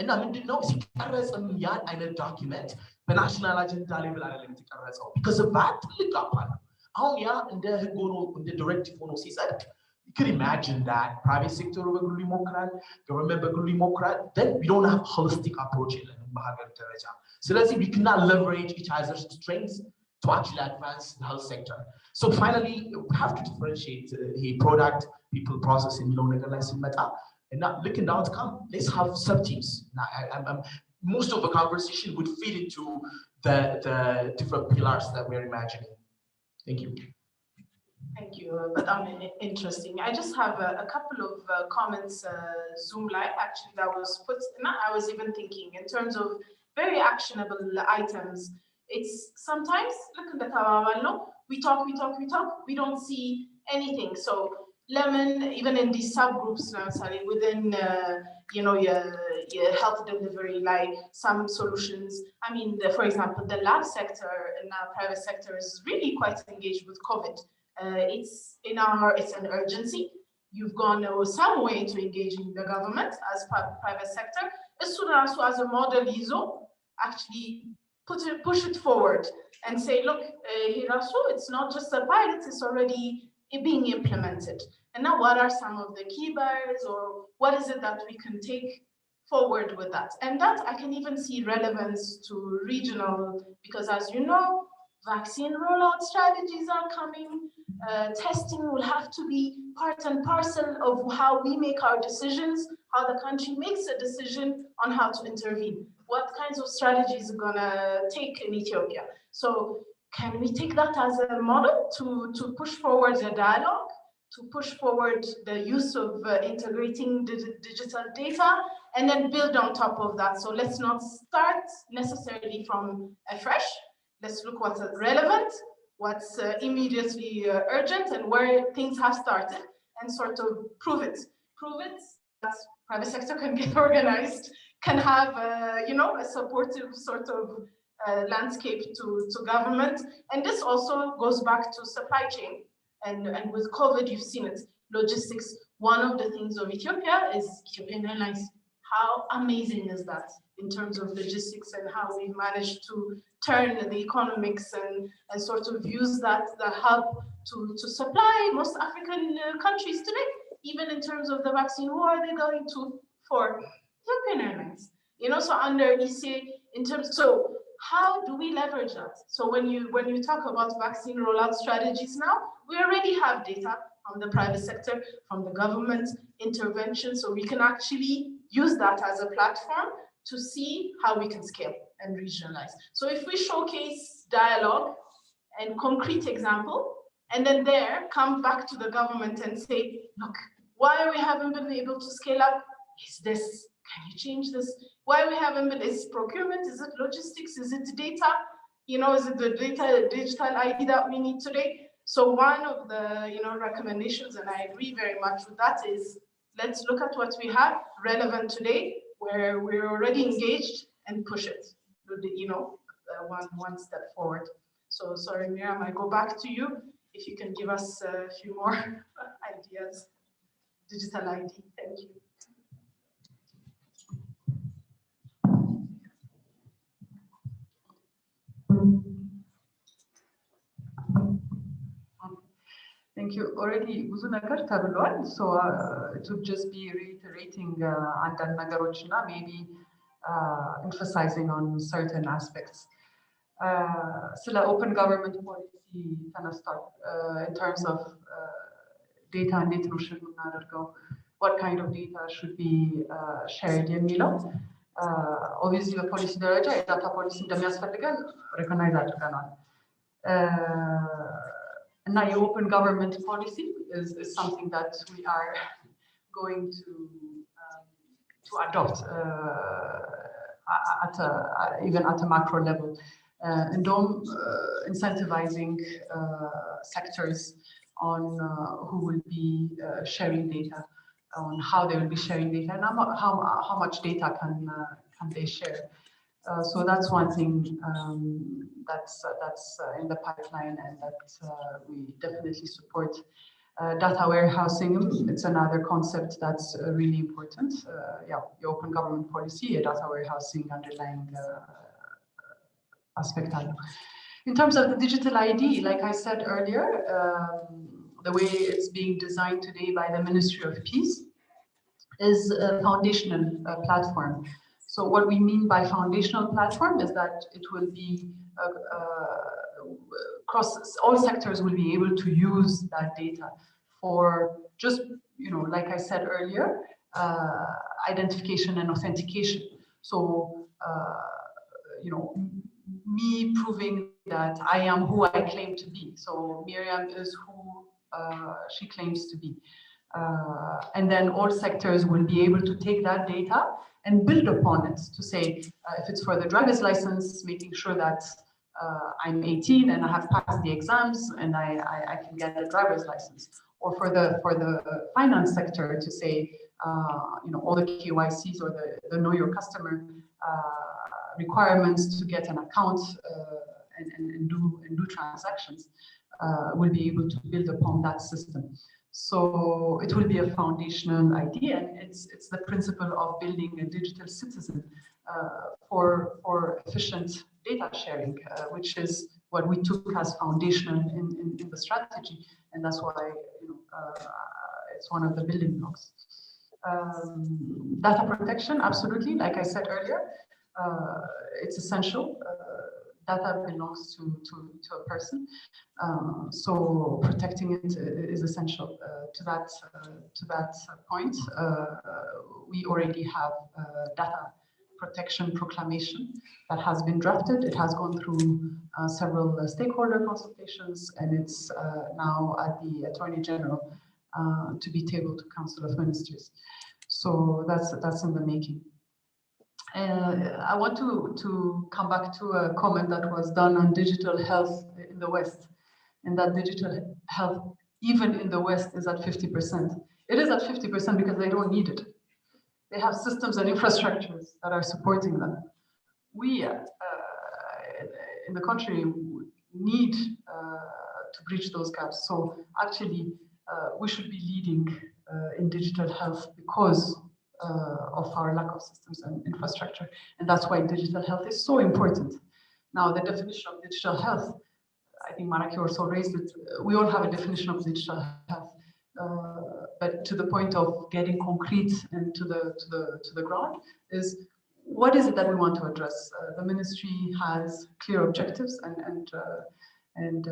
and ምንድነው ሲቀረጽም ያን አይነት document በናሽናል አጀንዳ ሌቭል አይደለም የተቀረጸው because of that ትልቅ ጋፕ አለ አሁን ያ እንደ ህግ ሆኖ እንደ ዲሬክቲቭ ሆኖ ሲጸድቅ you could imagine that private sector በግሉ ይሞክራል government በግሉ ይሞክራል then we don't have holistic approach የለንም በሀገር ደረጃ ስለዚህ we cannot leverage each other's strengths to actually advance the health sector so finally we have to differentiate a product people process የሚለው ነገር ላይ ሲመጣ and not look at the outcome. Let's have sub-teams. Now, most of the conversation would fit into the different pillars that we're imagining. Thank you. Thank you, but interesting. I just have a couple of comments, Zoom Live, actually, that was put, I was even thinking in terms of very actionable items. It's sometimes, look at the Tawawalo, we talk, we don't see anything. So Lemon, even in these subgroups now, sorry, within your health delivery, like some solutions. I mean, for example, the lab sector and our private sector is really quite engaged with COVID. It's an urgency. You've gone some way to engaging the government as private sector. As soon as a model ISO, actually push it forward and say, look, it's not just a pilot, it's already being implemented. And now what are some of the key barriers, or what is it that we can take forward with that? And that I can even see relevance to regional, because as you know, vaccine rollout strategies are coming. Testing will have to be part and parcel of how we make our decisions, how the country makes a decision on how to intervene. What kinds of strategies are gonna take in Ethiopia? So can we take that as a model to push forward the dialogue, to push forward the use of integrating digital data, and then build on top of that? So let's not start necessarily from afresh. Let's look what's relevant, what's immediately urgent, and where things have started, and sort of prove it. Prove it that private sector can get organized, can have a supportive sort of landscape to government. And this also goes back to supply chain. And with COVID, you've seen it. Logistics, one of the things of Ethiopia is Ethiopian Airlines. How amazing is that in terms of logistics, and how we've managed to turn the economics and sort of use that, the hub, to supply most African countries today, even in terms of the vaccine. Who are they going to for? Ethiopian Airlines. So under ECA, in terms, so how do we leverage that? So when you talk about vaccine rollout strategies now, we already have data from the private sector, from the government intervention, so we can actually use that as a platform to see how we can scale and regionalize. So if we showcase dialogue and concrete example, and then come back to the government and say, look, why we haven't been able to scale up is this. Can you change this? Why we haven't been, is it procurement? Is it logistics? Is it data? Is it the digital ID that we need today? So one of the recommendations, and I agree very much with that, is let's look at what we have relevant today, where we're already engaged, and push it, one step forward. So sorry, Miriam, I go back to you. If you can give us a few more ideas. Digital ID, thank you. Thank you. Already ብዙ ነገር ተብሏል. So it would just be reiterating አንዳንድ ነገሮችና maybe emphasizing on certain aspects. ስለ open government policy ተነስቷል. In terms of data እንዴት ነው share የምናደርገው? What kind of data should be shared የሚለው obviously በፖሊሲ ደረጃ የዳታ ፖሊሲ እንደሚያስፈልገን recognize አድርገናል። And now your open government policy is something that we are going to adopt even at a macro level. And incentivizing sectors on who will be sharing data, on how they will be sharing data, and how much data can they share. So that's one thing that's in the pipeline, and that we definitely support. Data warehousing, it's another concept that's really important. Yeah, the open government policy, data warehousing underlying aspect. In terms of the digital ID, like I said earlier, the way it's being designed today by the Ministry of Peace is a foundational platform. So what we mean by foundational platform is that it will be across all sectors will be able to use that data for just, like I said earlier, identification and authentication. So, me proving that I am who I claim to be. So Miriam is who she claims to be. And then all sectors will be able to take that data and build upon it to say, if it's for the driver's license, making sure that I'm 18 and I have passed the exams and I can get a driver's license. Or for the finance sector to say, all the KYCs or the know your customer requirements to get an account and do transactions, will be able to build upon that system. So it will be a foundational idea, and it's the principle of building a digital citizen for efficient data sharing, which is what we took as foundational in the strategy, and that's why it's one of the building blocks. Data protection, absolutely, like I said earlier, it's essential. Data belongs to a person, so protecting it is essential. To that point, we already have data protection proclamation that has been drafted. It has gone through several stakeholder consultations, and it's now at the Attorney General to be tabled to Council of Ministers. So that's in the making. I want to come back to a comment that was done on digital health in the West, and that digital health, even in the West, is at 50%. It is at 50% because they don't need it. They have systems and infrastructures that are supporting them. We, in the country, need to bridge those gaps. So actually, we should be leading in digital health because of our lack of systems and infrastructure. And that's why digital health is so important. Now, the definition of digital health, I think Maraki also raised it. We all have a definition of digital health, but to the point of getting concrete and to the ground is, what is it that we want to address? The ministry has clear objectives, and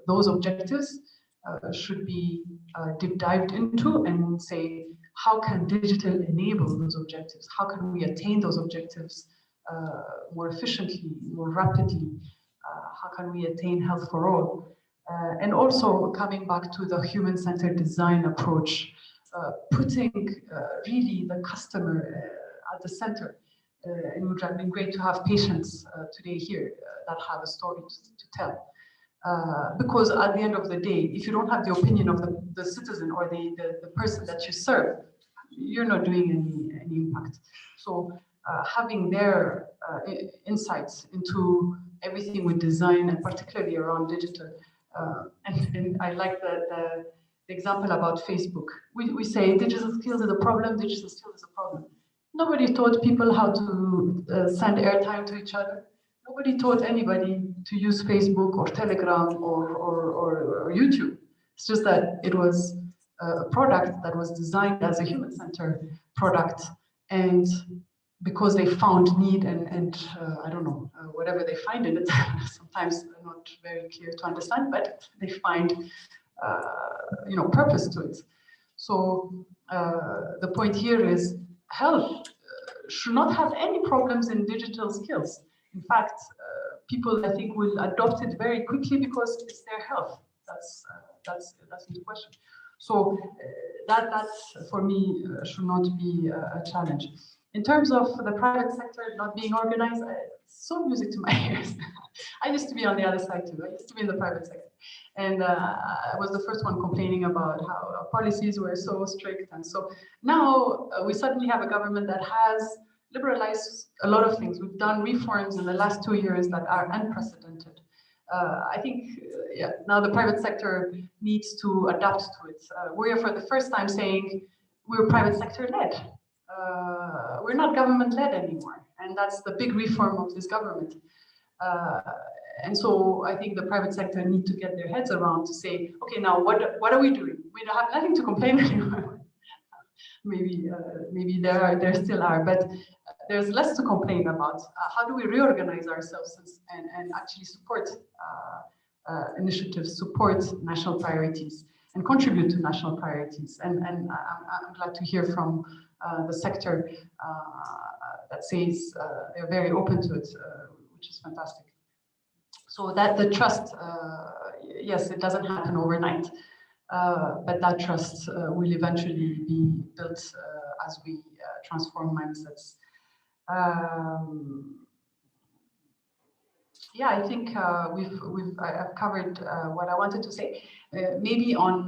those objectives should be deep dived into and say, how can digital enable those objectives? How can we attain those objectives more efficiently, more rapidly? How can we attain health for all? And also coming back to the human-centered design approach, putting really the customer at the center. It would have been great to have patients today here that have a story to tell. Because at the end of the day, if you don't have the opinion of the citizen or the person that you serve, you're not doing any impact. So having their insights into everything we design, and particularly around digital. And I like the example about Facebook. We say digital skills is a problem, digital skills is a problem. Nobody taught people how to send airtime to each other. Nobody taught anybody to use Facebook or Telegram or YouTube. It's just that it was a product that was designed as a human-centered product, and because they found need and I don't know, whatever they find in it, sometimes not very clear to understand, but they find purpose to it. So the point here is health should not have any problems in digital skills. In fact, people, I think, will adopt it very quickly because it's their health. That's the question. So that for me should not be a challenge. In terms of the private sector not being organized, it's so music to my ears. I used to be on the other side too. I used to be in the private sector, and I was the first one complaining about how our policies were so strict. And so now we suddenly have a government that has liberalized a lot of things. We've done reforms in the last 2 years that are unprecedented. I think now the private sector needs to adapt to it. We're for the first time saying we're private sector led. We're not government led anymore. And that's the big reform of this government. And so I think the private sector need to get their heads around to say, okay, now what are we doing? We don't have nothing to complain anymore. Maybe there still are, but there's less to complain about. How do we reorganize ourselves and actually support initiatives, support national priorities? contribute to national priorities. And I'm glad to hear from the sector that says they're very open to it, which is fantastic. So that the trust, yes, it doesn't happen overnight, but that trust will eventually be built as we transform mindsets. Yeah, I think I've covered what I wanted to say. Maybe on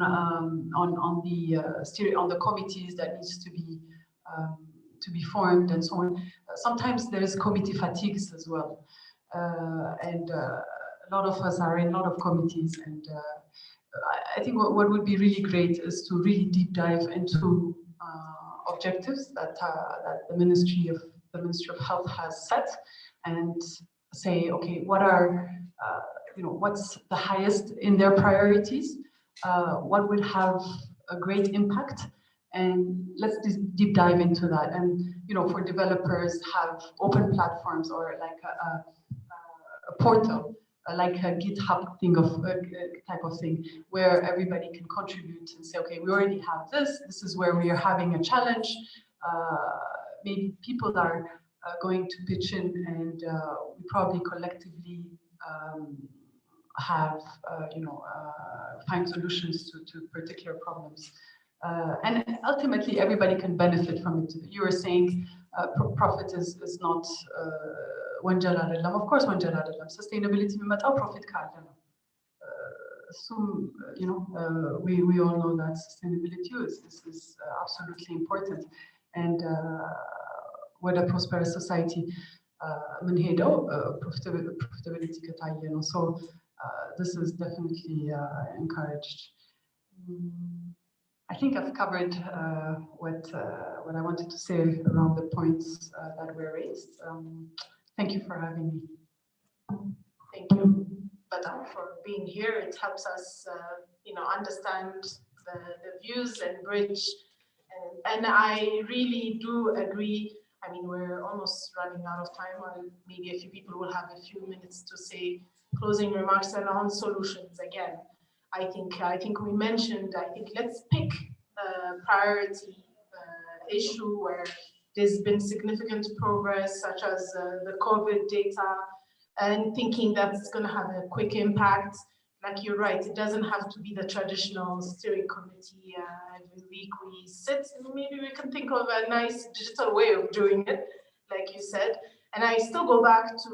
the committees that needs to be formed and so on. Sometimes there is committee fatigues as well, and a lot of us are in a lot of committees, and I think what would be really great is to really deep dive into objectives that the Ministry of Health has set, and say, okay, what are what's the highest in their priorities? What would have a great impact? And let's deep dive into that. And for developers, have open platforms or like a portal, like a GitHub type of thing, where everybody can contribute and say, okay, we already have this. This is where we are having a challenge. Maybe people are going to pitch in, and we probably collectively have find solutions to particular problems. And ultimately, everybody can benefit from it. You were saying profit is not ወንጀል አይደለም. Of course, ወንጀል አይደለም. Sustainability የሚመጣው profit ካለ ነው. So, we all know that sustainability is absolutely important. And with a prosperous society, የምንሄደው profitability ከታየ ነው. So this is definitely encouraged. I think I've covered what I wanted to say around the points that were raised. Thank you for having me. Thank you, Badam, for being here. It helps us, understand the views and bridge. And I really do agree. I mean, we're almost running out of time. Maybe a few people will have a few minutes to say closing remarks and on solutions again. I think we mentioned, let's pick a priority issue where there's been significant progress, such as the COVID data, and thinking that's going to have a quick impact. Like you're right, it doesn't have to be the traditional steering committee. Every week we sit, and maybe we can think of a nice digital way of doing it, like you said. And I still go back to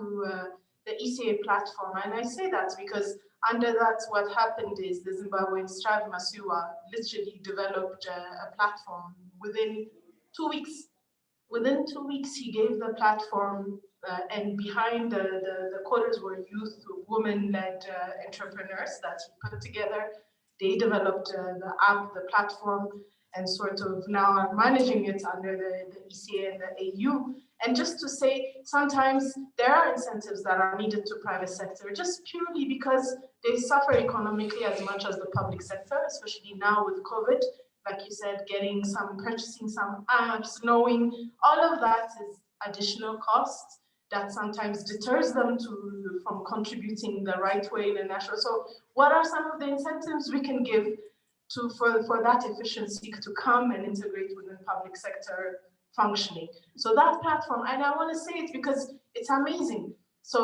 the ECA platform, and I say that because under that, what happened is the Zimbabwean Strive Masiwa literally developed a platform within 2 weeks. Within 2 weeks, he gave the platform, and behind the coders were youth, women-led entrepreneurs that he put together. They developed the app, the platform, and sort of now are managing it under the ECA and the AU. And just to say, sometimes there are incentives that are needed to private sector, just purely because they suffer economically as much as the public sector, especially now with COVID. Like you said, purchasing some apps, knowing all of that is additional costs that sometimes deters them from contributing the right way in a national. So what are some of the incentives we can give for that efficiency to come and integrate within public sector functioning? So that platform, and I want to say it because it's amazing. So,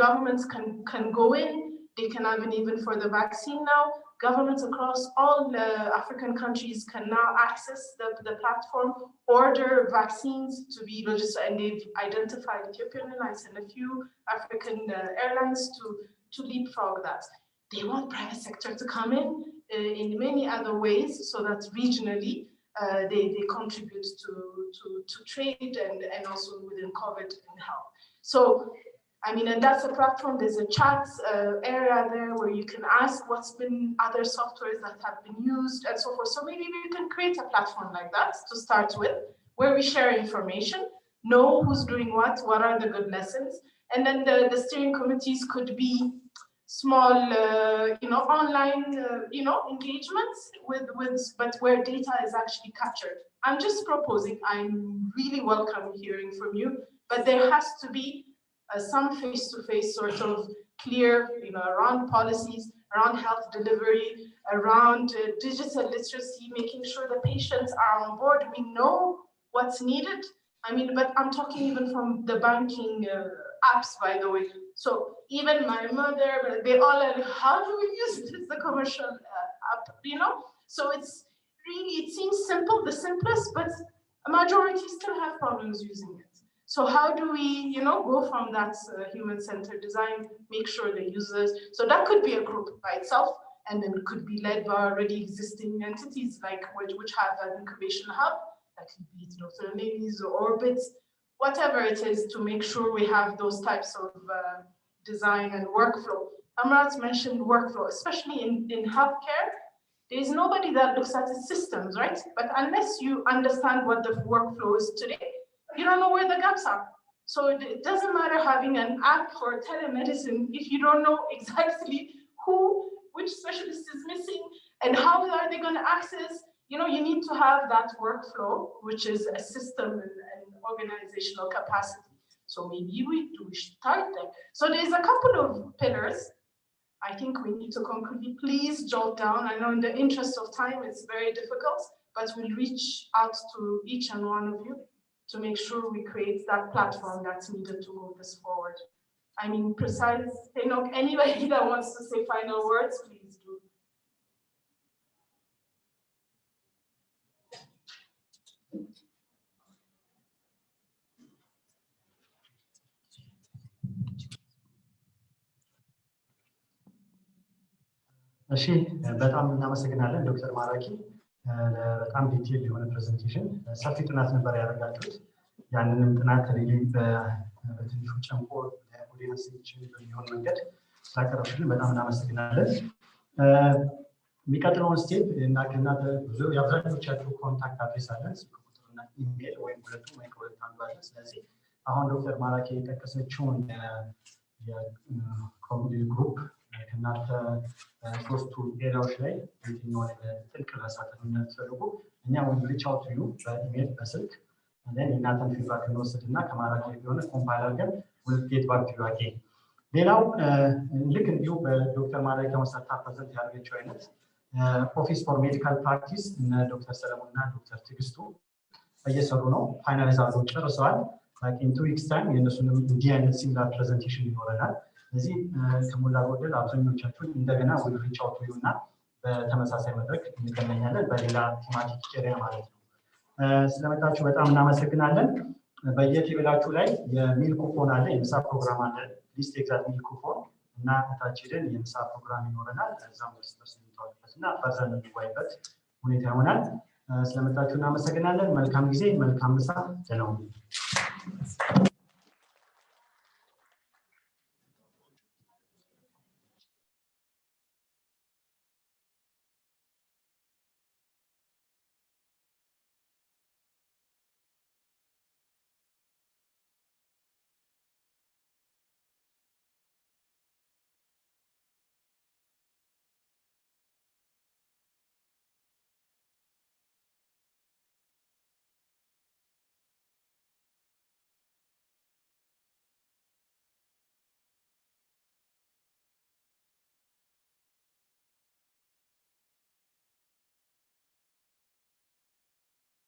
governments can go in, they can have even for the vaccine now. Governments across all African countries can now access the platform, order vaccines to be registered, and they've identified Ethiopian Airlines and a few African airlines to leapfrog that. They want private sector to come in many other ways, so that regionally they contribute to trade and also within COVID and health. So, I mean, and that's a platform, there's a chat area there where you can ask what's been other softwares that have been used and so forth. So maybe we can create a platform like that to start with, where we share information, know who's doing what are the good lessons. And then the steering committees could be small, online, engagements but where data is actually captured. I'm just proposing, I'm really welcome hearing from you, but there has to be some face-to-face sort of clear, around policies, around health delivery, around digital literacy, making sure the patients are on board. We know what's needed. I mean, but I'm talking even from the banking apps, by the way. So even my mother, they all are, how do we use this, the commercial app, you know? So it's really, it seems simple, the simplest, but a majority still have problems using it. So how do we, you know, go from that human-centered design, make sure the users, so that could be a group by itself, and then it could be led by already existing entities like which have an incubation hub, that could be Dr. Navies or Orbits, whatever it is, to make sure we have those types of design and workflow. Amrat's mentioned workflow, especially in healthcare. There is nobody that looks at the systems, right? But unless you understand what the workflow is today, you don't know where the gaps are. So it doesn't matter having an app for telemedicine if you don't know exactly which specialist is missing and how are they going to access. You know, you need to have that workflow, which is a system and organizational capacity. So maybe we start there. So there's a couple of pillars. I think we need to concretely, please jot down. I know in the interest of time, it's very difficult, but we'll reach out to each and one of you to make sure we create that platform that's needed to move this forward. I mean, precise, Enoch, anybody that wants to say final words, please do. እሺ በጣም እናመሰግናለን ዶክተር ማራኪ በጣም ዲቴል የሆነ ፕሬዘንቴሽን ሰፊ ጥናት ነበር ያደረጋችሁት ያንንም ጥናት ሪሊ በትንሹ ጨምቆ ኦዲየንሶችን በሚሆን መንገድ ስላቀረብሽልን በጣም እናመሰግናለን የሚቀጥለውን ስቴፕ እና ከእናንተ ብዙ የአብዛኞቻችሁ ኮንታክት አድሬስ አለን ስልክ ቁጥርና ኢሜል ወይም ሁለቱም ወይ ከሁለት አንዱ አለ ስለዚህ አሁን ዶክተር ማራኪ የጠቀሰችውን የኮሚኒቲ ግሩፕ ከእናንተ ሶስቱ ኤሪያዎች ላይ የትኛውን ጥልቅ መሳተፍ እንደምትፈልጉ እኛ ወይ ሪች አውት ዩ በኢሜል በስልክ እንደን የእናንተን ፊድባክ እንወስድና ከማራኪ የሆነ ኮምፓይል አድርገን we'll get back to you again ሌላው ልክ እንዲሁ በዶክተር ማራኪ ከመሰጣ ፕሬዘንት ያደረገችው አይነት ኦፊስ ፎር ሜዲካል ፕራክቲስ እነ ዶክተር ሰለሞንና ዶክተር ትግስቱ እየሰሩ ነው ፋይናላይዝ አድርገው ጨርሰዋል like in 2 weeks time የነሱንም እንዲህ አይነት ሲሚላር ፕሬዘንቴሽን ይኖረናል ስለዚህ ከሞላ ጎደል አብዛኞቻችሁን እንደገና ወደ ሪች አውት ዩና በተመሳሳይ መድረክ እንገናኛለን በሌላ ቴማቲክ ኤሪያ ማለት ነው ስለመጣችሁ በጣም እናመሰግናለን በየቴብላችሁ ላይ የሚል ኩፖን አለ የምሳ ፕሮግራም አለ ሊስት ኤግዛክት ሚል ኩፖን እና ታች ሄደን የምሳ ፕሮግራም ይኖረናል እዛም ውስጥ እንተዋወቅበትና ፈርዘን እንወያይበት ሁኔታ ይሆናል ስለመጣችሁ እናመሰግናለን መልካም ጊዜ መልካም ምሳ ደህና ሁኑ